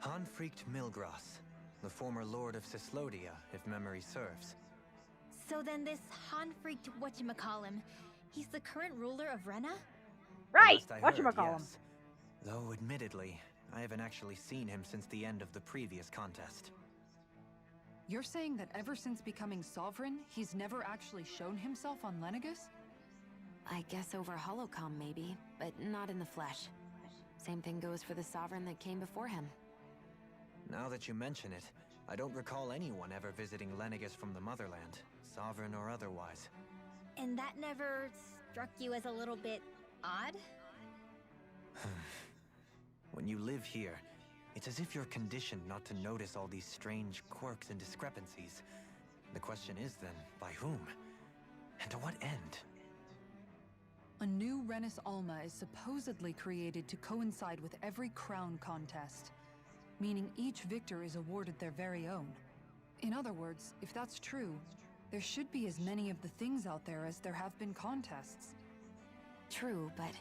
Hanfricht Milgras, the former Lord of Cislodia, if memory serves. So then this Hanfricht whatchamacallem, he's the current ruler of Rena? Right! Last I heard, Whatchamacallem. yes. Though, admittedly, I haven't actually seen him since the end of the previous contest. You're saying that ever since becoming sovereign, he's never actually shown himself on Lenegis? I guess over holocom maybe, but not in the flesh. Same thing goes for the Sovereign that came before him. Now that you mention it, I don't recall anyone ever visiting Lenegis from the motherland, sovereign or otherwise. And that never struck you as a little bit odd? When you live here, it's as if you're conditioned not to notice all these strange quirks and discrepancies. The question is then, by whom? And to what end? A new Renis Alma is supposedly created to coincide with every crown contest, meaning each victor is awarded their very own. In other words, if that's true, there should be as many of the things out there as there have been contests. True, but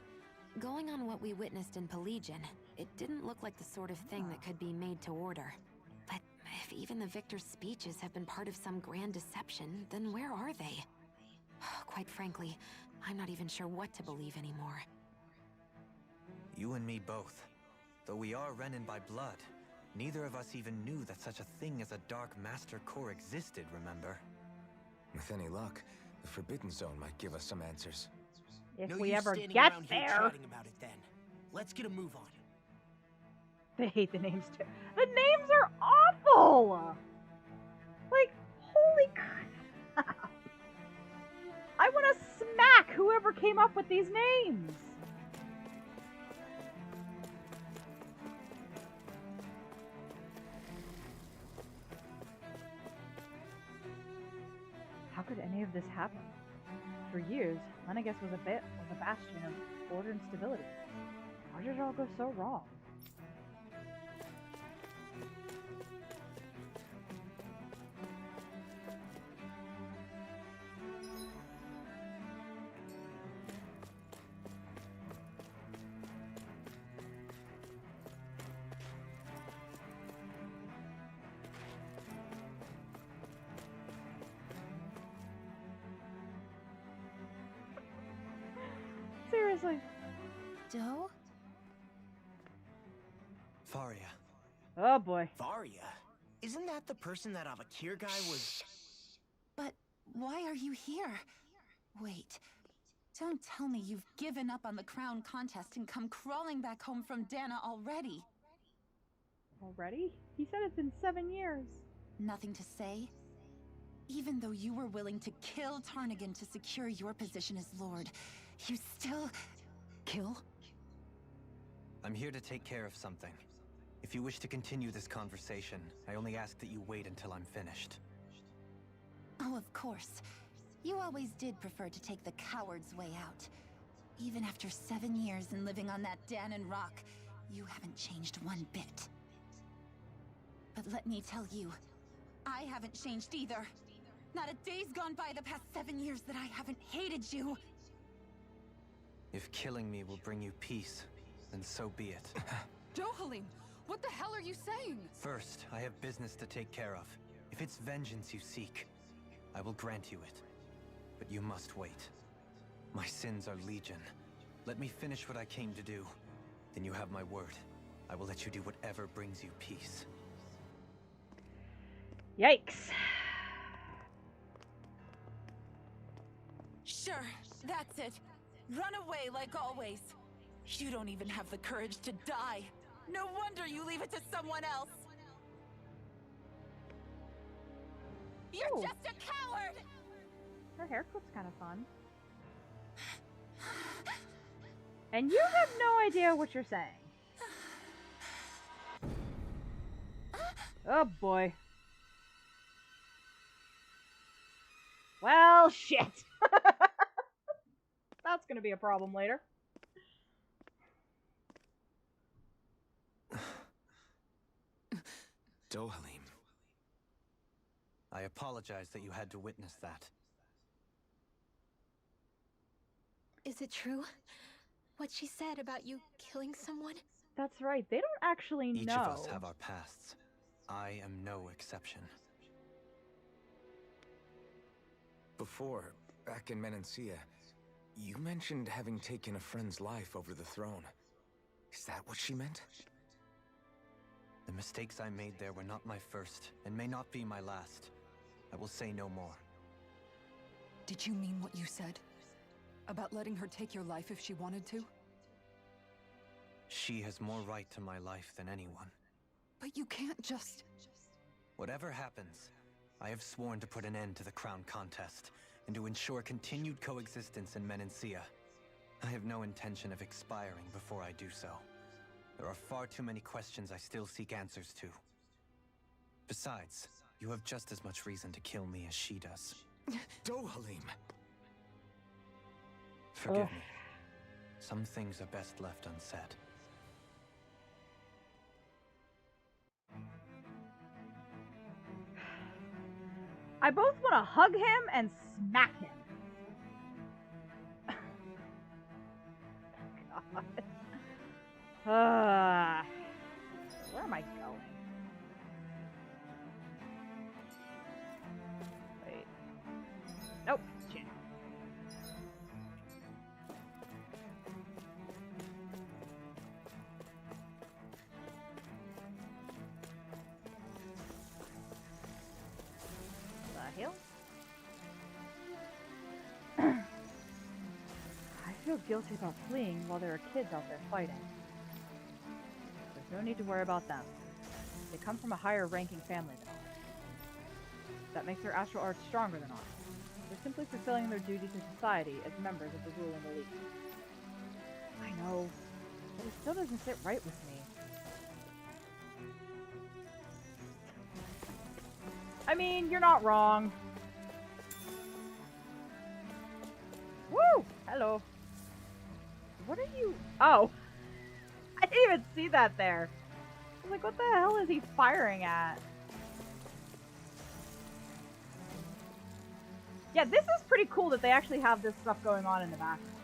going on what we witnessed in Pelagian, it didn't look like the sort of thing that could be made to order. But if even the victor's speeches have been part of some grand deception, then where are they? Quite frankly, I'm not even sure what to believe anymore. You and me both. Though we are Renin by blood, neither of us even knew that such a thing as a Dark Master Core existed, remember? With any luck, the Forbidden Zone might give us some answers. If No we use ever standing get around here there. chatting about it then. Let's get a move on. They hate the names too. The names are awful! Like, holy crap. I want to smack whoever came up with these names. How could any of this happen? For years, Lenegis was a bastion of order and stability. How did it all go so wrong? Seriously. Doe? Faria. Oh boy. Varia? Isn't that the person that Avakir guy was... But why are you here? Wait. Don't tell me you've given up on the crown contest and come crawling back home from Dana already. Already? He said it's been 7 years. Nothing to say? Even though you were willing to kill Tarnigan to secure your position as Lord, you still... kill? I'm here to take care of something. If you wish to continue this conversation, I only ask that you wait until I'm finished. Oh, of course. You always did prefer to take the coward's way out. Even after 7 years and living on that Danon rock, you haven't changed one bit. But let me tell you, I haven't changed either. Not a day's gone by the past 7 years that I haven't hated you. If killing me will bring you peace, then so be it. Dohalim, what the hell are you saying? First, I have business to take care of. If it's vengeance you seek, I will grant you it. But you must wait. My sins are legion. Let me finish what I came to do. Then you have my word. I will let you do whatever brings you peace. Yikes. Sure, that's it. Run away like always. You don't even have the courage to die. No wonder you leave it to someone else. You're Oh. just a coward! Her haircut's kind of fun. And you have no idea what you're saying. Oh boy. Well, shit. That's gonna be a problem later. Dohalim. I apologize that you had to witness that. Is it true? What she said about you killing someone? That's right, they don't actually know. Each of us have our pasts. I am no exception. Before, back in Menancia, you mentioned having taken a friend's life over the throne. Is that what she meant? The mistakes I made there were not my first, and may not be my last. I will say no more. Did you mean what you said? About letting her take your life if she wanted to? She has more right to my life than anyone. But you can't just... Whatever happens, I have sworn to put an end to the crown contest, and to ensure continued coexistence in Menancia. I have no intention of expiring before I do so. There are far too many questions I still seek answers to. Besides, you have just as much reason to kill me as she does. Dohalim! Forgive me. Some things are best left unsaid. I both want to hug him and smack him. God. Where am I going? Wait. Nope. Shit. The hell? I feel guilty about fleeing while there are kids out there fighting. There's no need to worry about them. They come from a higher ranking family than ours. That makes their astral arts stronger than ours. They're simply fulfilling their duty to society as members of the ruling elite. I know, but it still doesn't sit right with me. I mean, you're not wrong. Woo! Hello. What are you... Oh. I didn't even see that there. I was like, what the hell is he firing at? Yeah, this is pretty cool that they actually have this stuff going on in the background.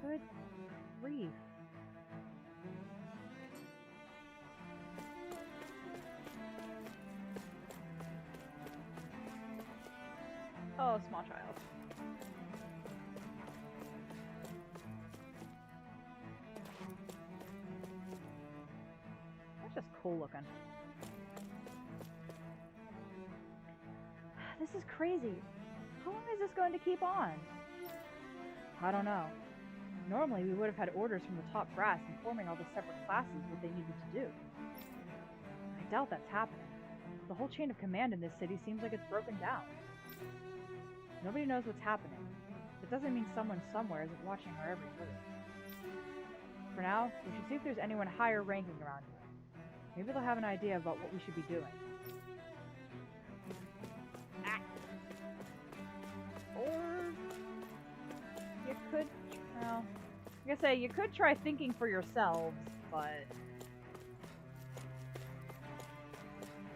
Good grief. Oh, small child. That's just cool looking. This is crazy. How long is this going to keep on? I don't know. Normally, we would have had orders from the top brass informing all the separate classes what they needed to do. I doubt that's happening. The whole chain of command in this city seems like it's broken down. Nobody knows what's happening. It doesn't mean someone somewhere isn't watching our every move. For now, we should see if there's anyone higher ranking around here. Maybe they'll have an idea about what we should be doing. Ah. Or you could, well, I guess you could try thinking for yourselves, but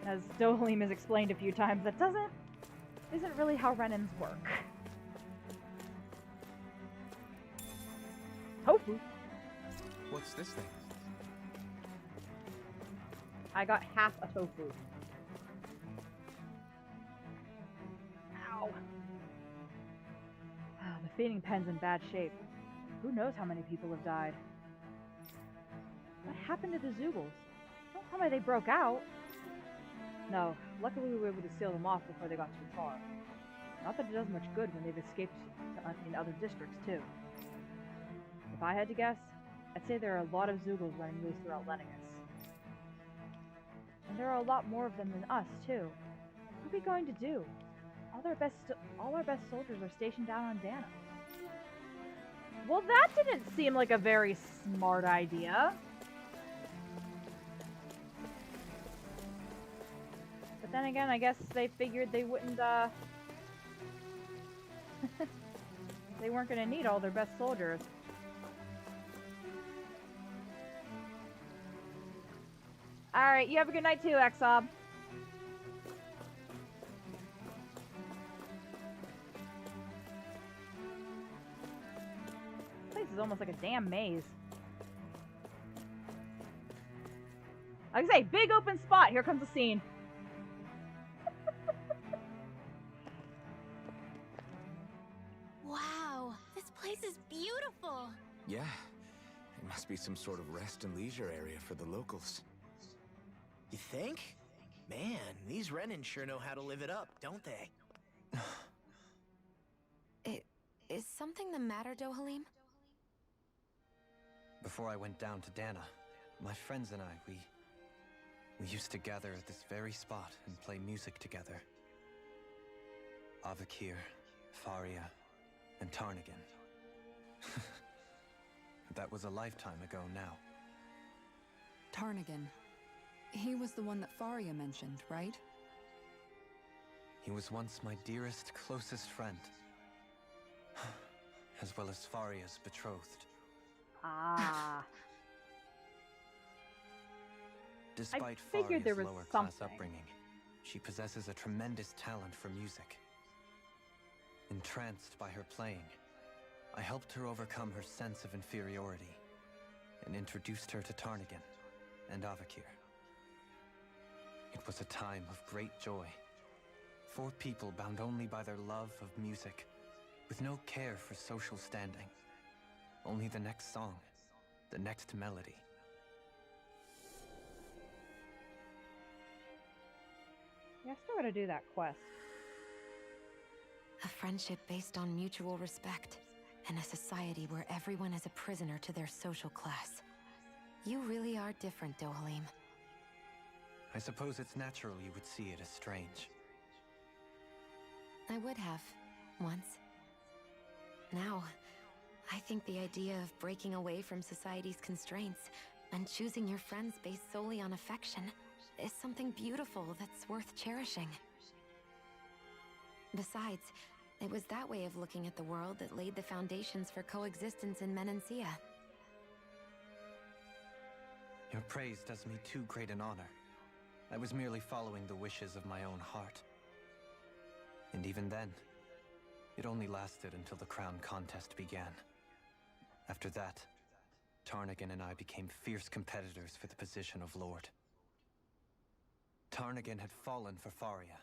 as Dohalim has explained a few times, that isn't really how Renans work. Tofu. What's this thing? I got half a tofu. Ow. The feeding pen's in bad shape. Who knows how many people have died? What happened to the Zoogles? Don't tell me they broke out. No, luckily we were able to seal them off before they got too far. Not that it does much good when they've escaped in other districts, too. If I had to guess, I'd say there are a lot of Zoogles running loose throughout Lenegis. And there are a lot more of them than us, too. What are we going to do? All our best soldiers are stationed down on Dana. Well, that didn't seem like a very smart idea. But then again, I guess they figured they wouldn't They weren't gonna need all their best soldiers. Alright, you have a good night too, Exob. This place is almost like a damn maze. Like I say, big open spot. Here comes the scene. Wow, this place is beautiful. Yeah, it must be some sort of rest and leisure area for the locals. You think? Man, these Renin sure know how to live it up, don't they? Is something the matter, Dohalim? Before I went down to Dana, my friends and I, we used to gather at this very spot and play music together. Avakir, Faria, and Tarnigan. That was a lifetime ago now. Tarnigan. He was the one that Faria mentioned, right? He was once my dearest, closest friend. As well as Faria's betrothed. Ah. Despite figured there Faria's was lower-class something. upbringing, she possesses a tremendous talent for music. Entranced by her playing, I helped her overcome her sense of inferiority and introduced her to Tarnigan and Avakir. It was a time of great joy. 4 people bound only by their love of music, with no care for social standing. Only the next song, the next melody. Yeah, I still gotta do that quest. A friendship based on mutual respect, and a society where everyone is a prisoner to their social class. You really are different, Dohalim. I suppose it's natural you would see it as strange. I would have, once. Now, I think the idea of breaking away from society's constraints and choosing your friends based solely on affection is something beautiful that's worth cherishing. Besides, it was that way of looking at the world that laid the foundations for coexistence in Menancia. Your praise does me too great an honor. I was merely following the wishes of my own heart. And even then, it only lasted until the crown contest began. After that, Tarnigan and I became fierce competitors for the position of Lord. Tarnigan had fallen for Faria.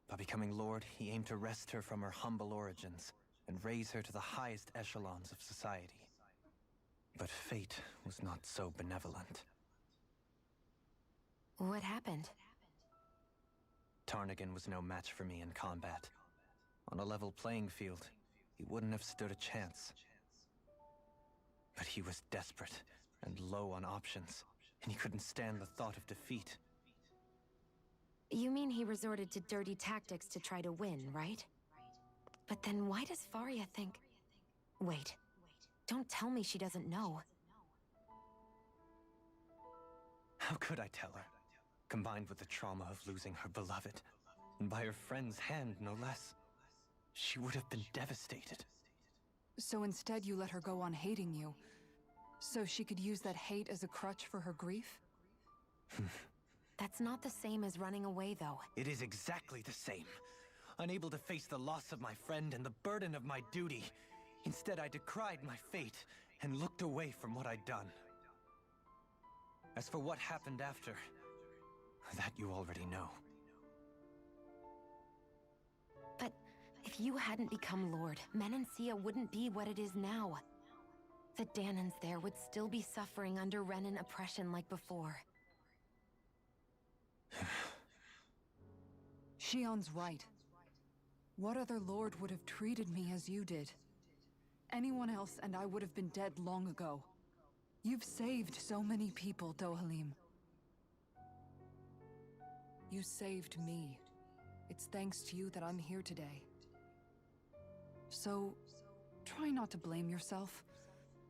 By becoming Lord, he aimed to wrest her from her humble origins and raise her to the highest echelons of society. But fate was not so benevolent. What happened? Tarnigan was no match for me in combat. On a level playing field, he wouldn't have stood a chance. But he was desperate and low on options, and he couldn't stand the thought of defeat. You mean he resorted to dirty tactics to try to win, right? But then why does Faria think... Wait, don't tell me she doesn't know. How could I tell her? Combined with the trauma of losing her beloved, and by her friend's hand, no less, she would have been devastated. So instead you let her go on hating you, so she could use that hate as a crutch for her grief? That's not the same as running away, though. It is exactly the same. Unable to face the loss of my friend and the burden of my duty, instead I decried my fate and looked away from what I'd done. As for what happened after, that you already know. But if you hadn't become Lord, Menancia wouldn't be what it is now. The Danans there would still be suffering under Renin oppression like before. Shion's right. What other lord would have treated me as you did? Anyone else and I would have been dead long ago. You've saved so many people, Dohalim. You saved me. It's thanks to you that I'm here today. So, try not to blame yourself.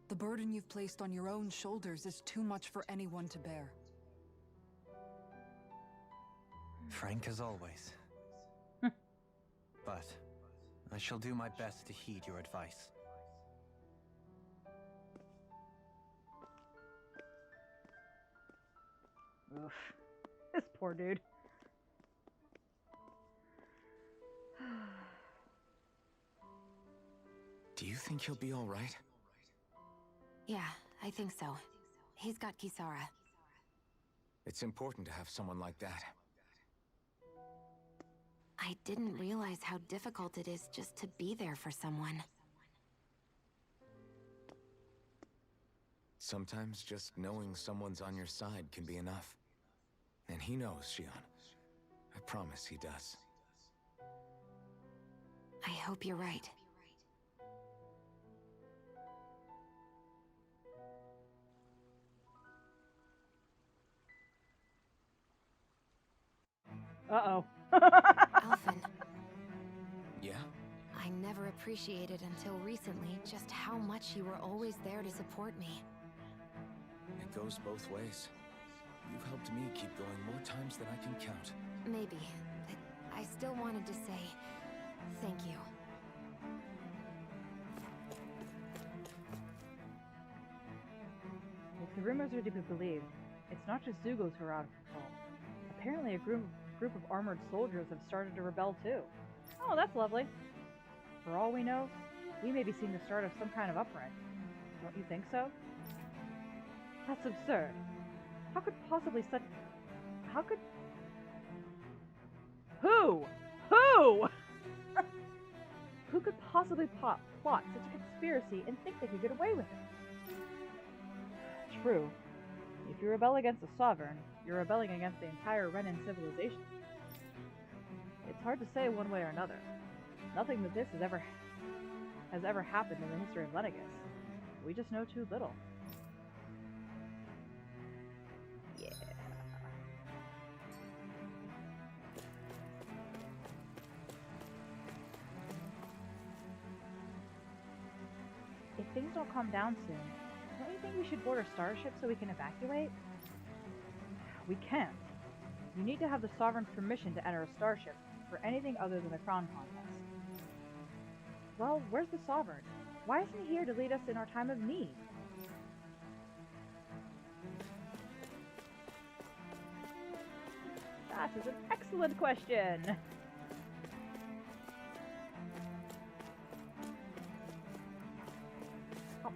The burden you've placed on your own shoulders is too much for anyone to bear. Frank as always. But I shall do my best to heed your advice. Oof. This poor dude. Do you think he'll be all right? Yeah, I think so. He's got Kisara. It's important to have someone like that. I didn't realize how difficult it is just to be there for someone. Sometimes just knowing someone's on your side can be enough. And he knows, Shion. I promise he does. I hope you're right. Uh-oh. Alphen. Yeah? I never appreciated until recently just how much you were always there to support me. It goes both ways. You've helped me keep going more times than I can count. Maybe, but I still wanted to say thank you. If the rumors are to be believed, it's not just Zugos who are out of control. Apparently a group of armored soldiers have started to rebel too. Oh, that's lovely. For all we know, we may be seeing the start of some kind of uprising. Don't you think so? That's absurd. How could possibly such... How could... Who? Who? Who could possibly plot such a conspiracy and think they could get away with it? True. If you rebel against a sovereign, you're rebelling against the entire Renan civilization. It's hard to say one way or another. Nothing that this has ever happened in the history of Lenegis. We just know too little. Yeah. If things don't calm down soon, don't you think we should board a starship so we can evacuate? We can't. You need to have the Sovereign's permission to enter a starship for anything other than the crown contest. Well, where's the Sovereign? Why isn't he here to lead us in our time of need? That is an excellent question! Oh.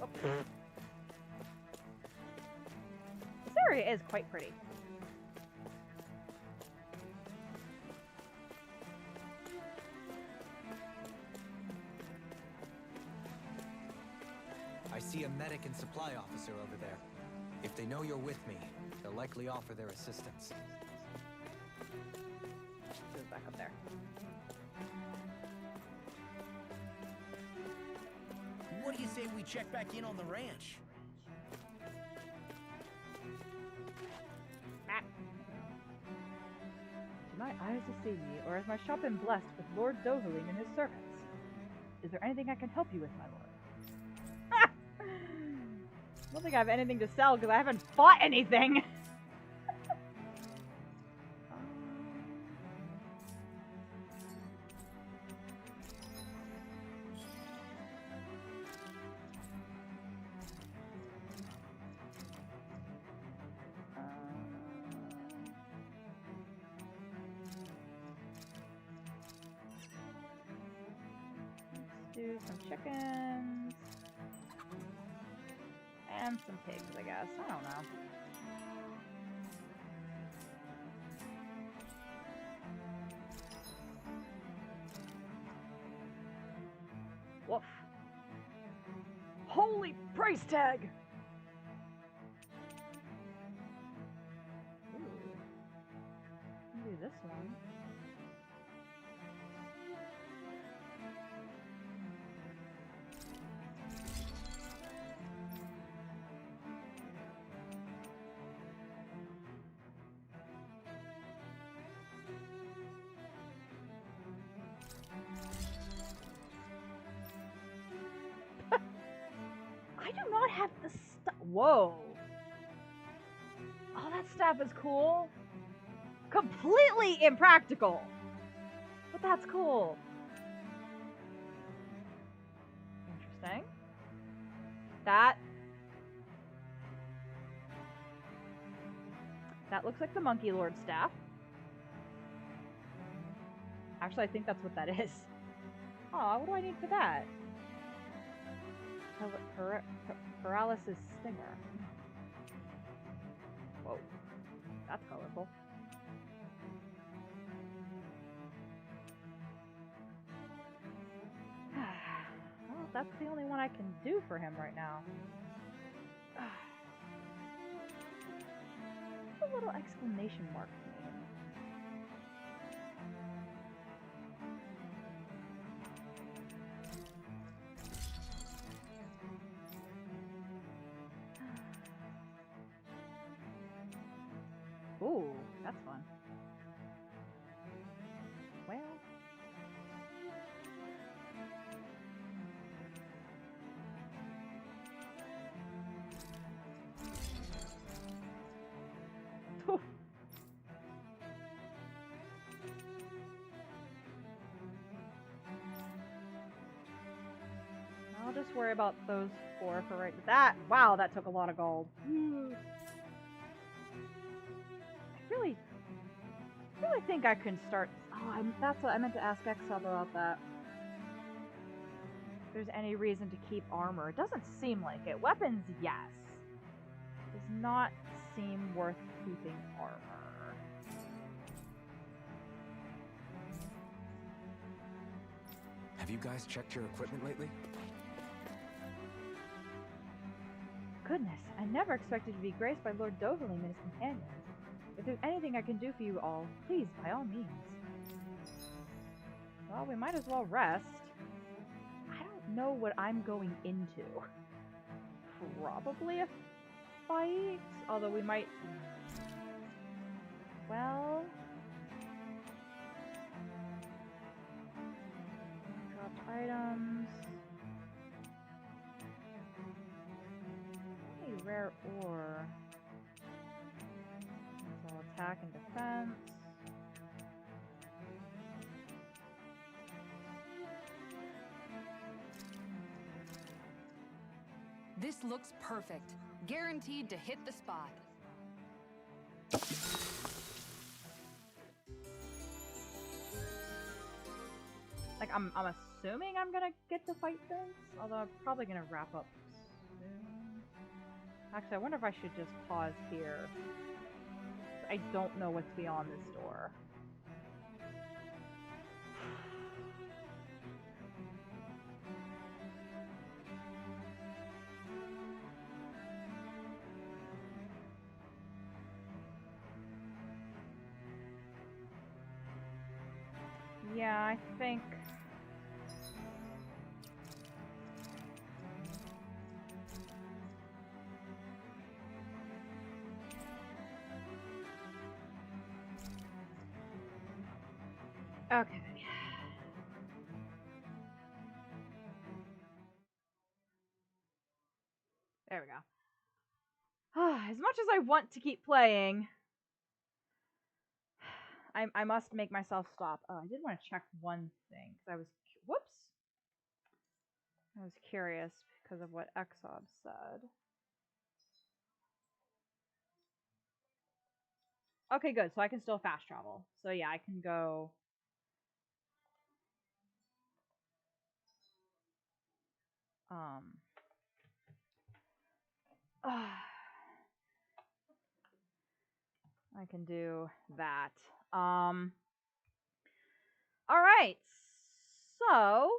Oh. This area is quite pretty. I see a medic and supply officer over there. If they know you're with me, they'll likely offer their assistance. Goes back up there. What do you say we check back in on the ranch? Ah. Do my eyes deceive me, or has my shop been blessed with Lord Dohalim and his servants? Is there anything I can help you with, my lord? I don't think I have anything to sell because I haven't fought anything. Let's do some chickens. And some pigs, I guess. I don't know. Woof. Holy price tag! Ooh. Do this one. I do not have the stuff. Whoa. Oh, that staff is cool. Completely impractical. But that's cool. Interesting. That looks like the Monkey Lord staff. Actually, I think that's what that is. Aw, what do I need for that? Paralysis Stinger. Whoa. That's colorful. Well, that's the only one I can do for him right now. What's the little exclamation mark mean? Ooh, that's fun. Well. I'll just worry about those 4 for right that. Wow, that took a lot of gold. I really think I can start. Oh, that's what I meant to ask Exub about that. If there's any reason to keep armor. It doesn't seem like it. Weapons, yes. Does not seem worth keeping armor. Have you guys checked your equipment lately? Goodness, I never expected to be graced by Lord Dovalim and his companions. If there's anything I can do for you all, please, by all means. Well, we might as well rest. I don't know what I'm going into. Probably a fight? Although we might... Well... Dropped items... Only rare ore... So attack and defense... This looks perfect. Guaranteed to hit the spot. Like, I'm assuming I'm gonna get to fight things, although I'm probably gonna wrap up soon. Actually, I wonder if I should just pause here. I don't know what's beyond this door. Yeah, I think... Okay. There we go. As much as I want to keep playing, I must make myself stop. Oh, I did want to check one thing, because I was... Whoops! I was curious because of what Exob said. Okay, good. So I can still fast travel. So yeah, I can go... I can do that. Alright. So...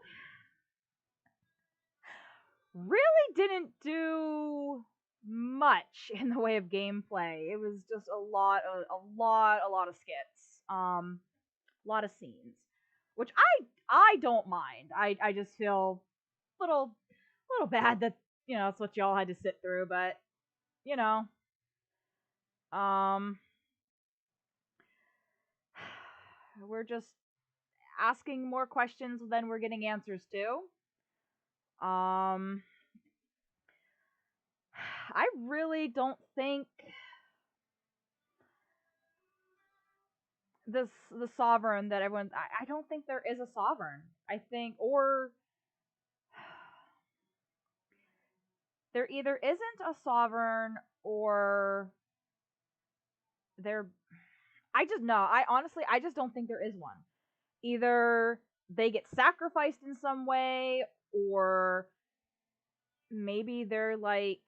Really didn't do much in the way of gameplay. It was just a lot of skits. A lot of scenes. Which I don't mind. I just feel a little bad that, you know, it's what y'all had to sit through, but you know. We're just asking more questions than we're getting answers to. I really don't think the sovereign that everyone. I don't think there is a sovereign. I think, or there either isn't a sovereign or there. I just no. I honestly, I just don't think there is one. Either they get sacrificed in some way, or maybe they're like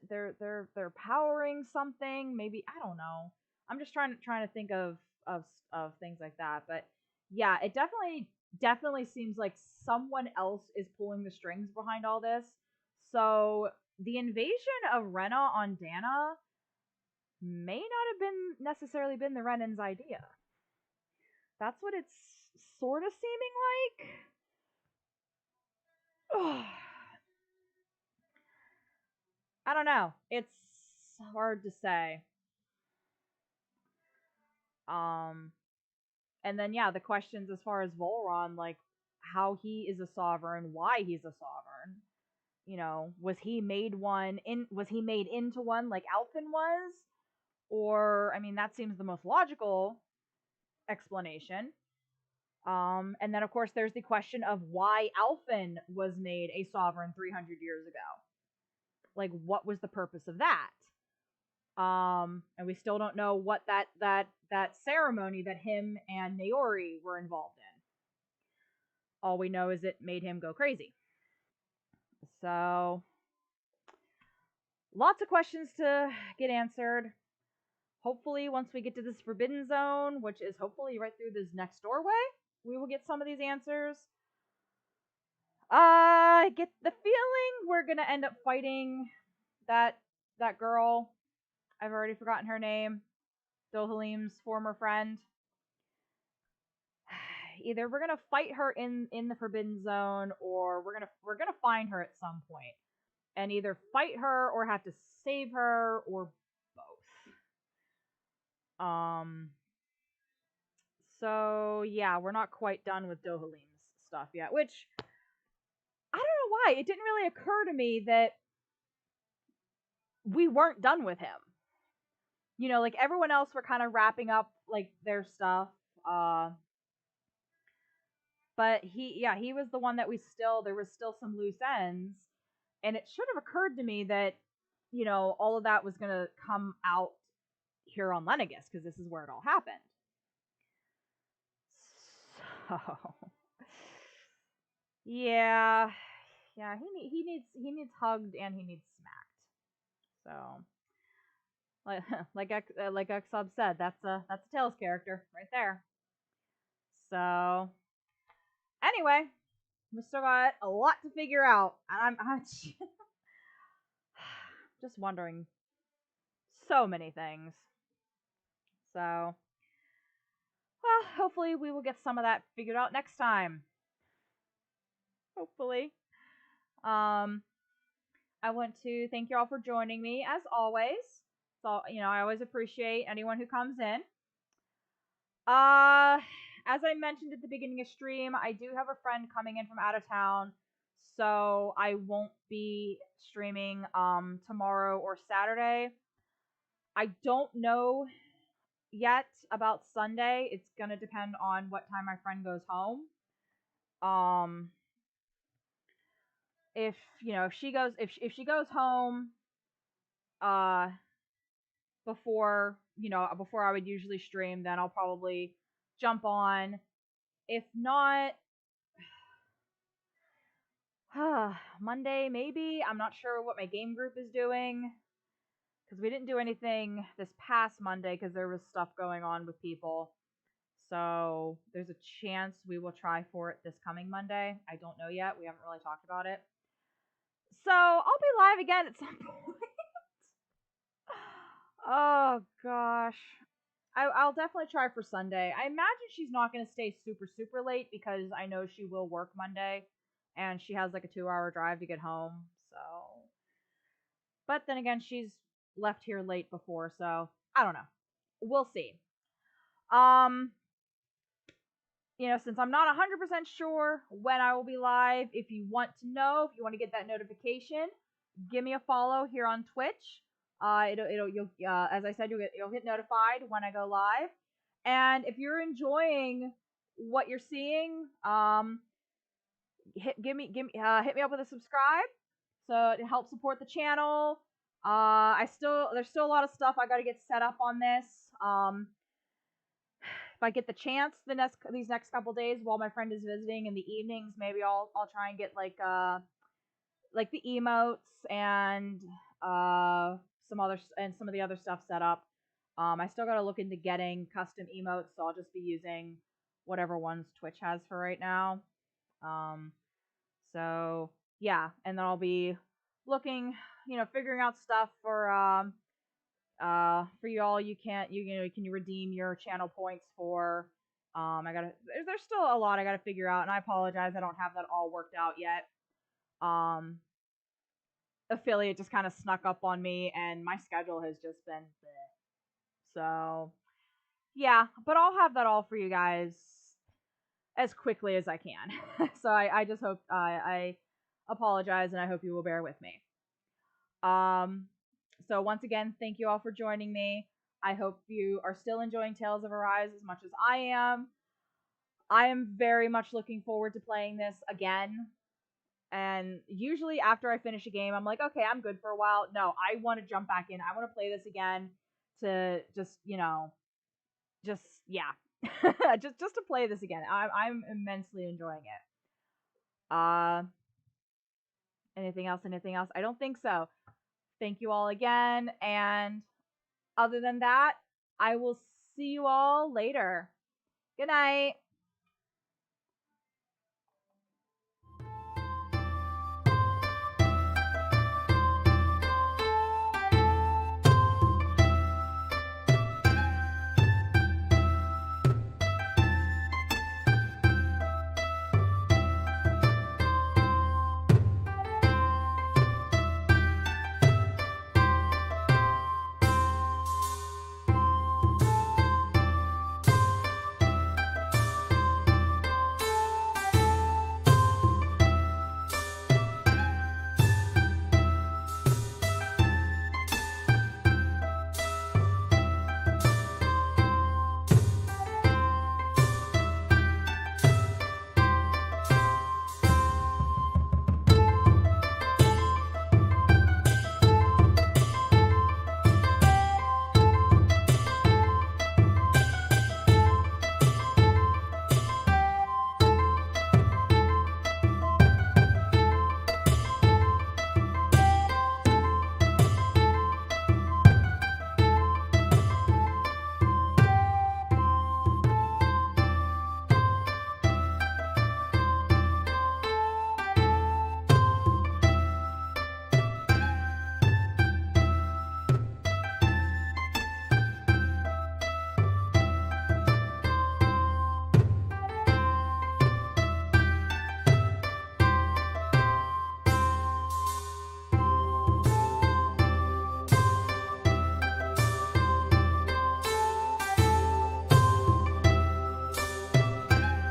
they're powering something. Maybe I don't know. I'm just trying to think of things like that. But yeah, it definitely seems like someone else is pulling the strings behind all this. So the invasion of Rena on Dana may not have been necessarily been the Renans' idea. That's what it's sort of seeming like. I don't know. It's hard to say. Um, and then yeah, the questions as far as Volron, like how he is a sovereign, why he's a sovereign. You know, was he made into one like Alphen was? Or I mean that seems the most logical explanation. And then of course there's the question of why Alphen was made a sovereign 300 years ago. Like what was the purpose of that? And we still don't know what that ceremony that him and Naori were involved in. All we know is it made him go crazy. So, lots of questions to get answered. Hopefully, once we get to this forbidden zone, which is hopefully right through this next doorway, we will get some of these answers. I get the feeling we're gonna end up fighting that girl. I've already forgotten her name. Dohalim's former friend. Either we're gonna fight her in the forbidden zone, or we're gonna find her at some point and either fight her or have to save her or both. So yeah, we're not quite done with Dohalim's stuff yet, which I don't know why it didn't really occur to me that we weren't done with him. You know, like everyone else were kind of wrapping up like their stuff. But he was the one that there was still some loose ends, and it should have occurred to me that, you know, all of that was gonna come out here on Lenegis because this is where it all happened. So yeah, he needs hugged and he needs smacked. So like Xub said, that's a Tails character right there. So anyway, we still got a lot to figure out, and I'm just wondering so many things. So, well, hopefully we will get some of that figured out next time. Hopefully. Um, I want to thank you all for joining me as always. So, you know, I always appreciate anyone who comes in. As I mentioned at the beginning of stream, I do have a friend coming in from out of town, so I won't be streaming tomorrow or Saturday. I don't know yet about Sunday. It's gonna depend on what time my friend goes home. If you know, if she goes home uh before I would usually stream, then I'll probably jump on. If not, Monday maybe. I'm not sure what my game group is doing because we didn't do anything this past Monday because there was stuff going on with people. So there's a chance we will try for it this coming Monday. I don't know yet. We haven't really talked about it. So I'll be live again at some point. Oh gosh. I'll definitely try for Sunday. I imagine she's not going to stay super late because I know she will work Monday and she has like a 2-hour drive to get home. So, but then again, she's left here late before, so I don't know. We'll see. Um, you know, since I'm not 100% sure when I will be live, if you want to know, if you want to get that notification, give me a follow here on Twitch. You'll as I said, you'll get notified when I go live. And if you're enjoying what you're seeing, hit me up with a subscribe, so it helps support the channel. There's still a lot of stuff I got to get set up on this. If I get the chance these next couple days while my friend is visiting in the evenings, maybe I'll try and get like the emotes and some of the other stuff set up. I still gotta look into getting custom emotes, so I'll just be using whatever ones Twitch has for right now. So yeah, and then I'll be looking, figuring out stuff for you all. You can redeem your channel points for. There's still a lot I gotta figure out, and I apologize I don't have that all worked out yet. Affiliate just kind of snuck up on me, and my schedule has just been bleh. So yeah, but I'll have that all for you guys as quickly as I can. So I just hope I apologize, and I hope you will bear with me. So once again, thank you all for joining me. I hope you are still enjoying Tales of Arise as much as I am. I am very much looking forward to playing this again. And usually after I finish a game, I'm like, okay, I'm good for a while. No, I want to jump back in. I want to play this again to just to play this again. I'm immensely enjoying it. Anything else? I don't think so. Thank you all again. And other than that, I will see you all later. Good night.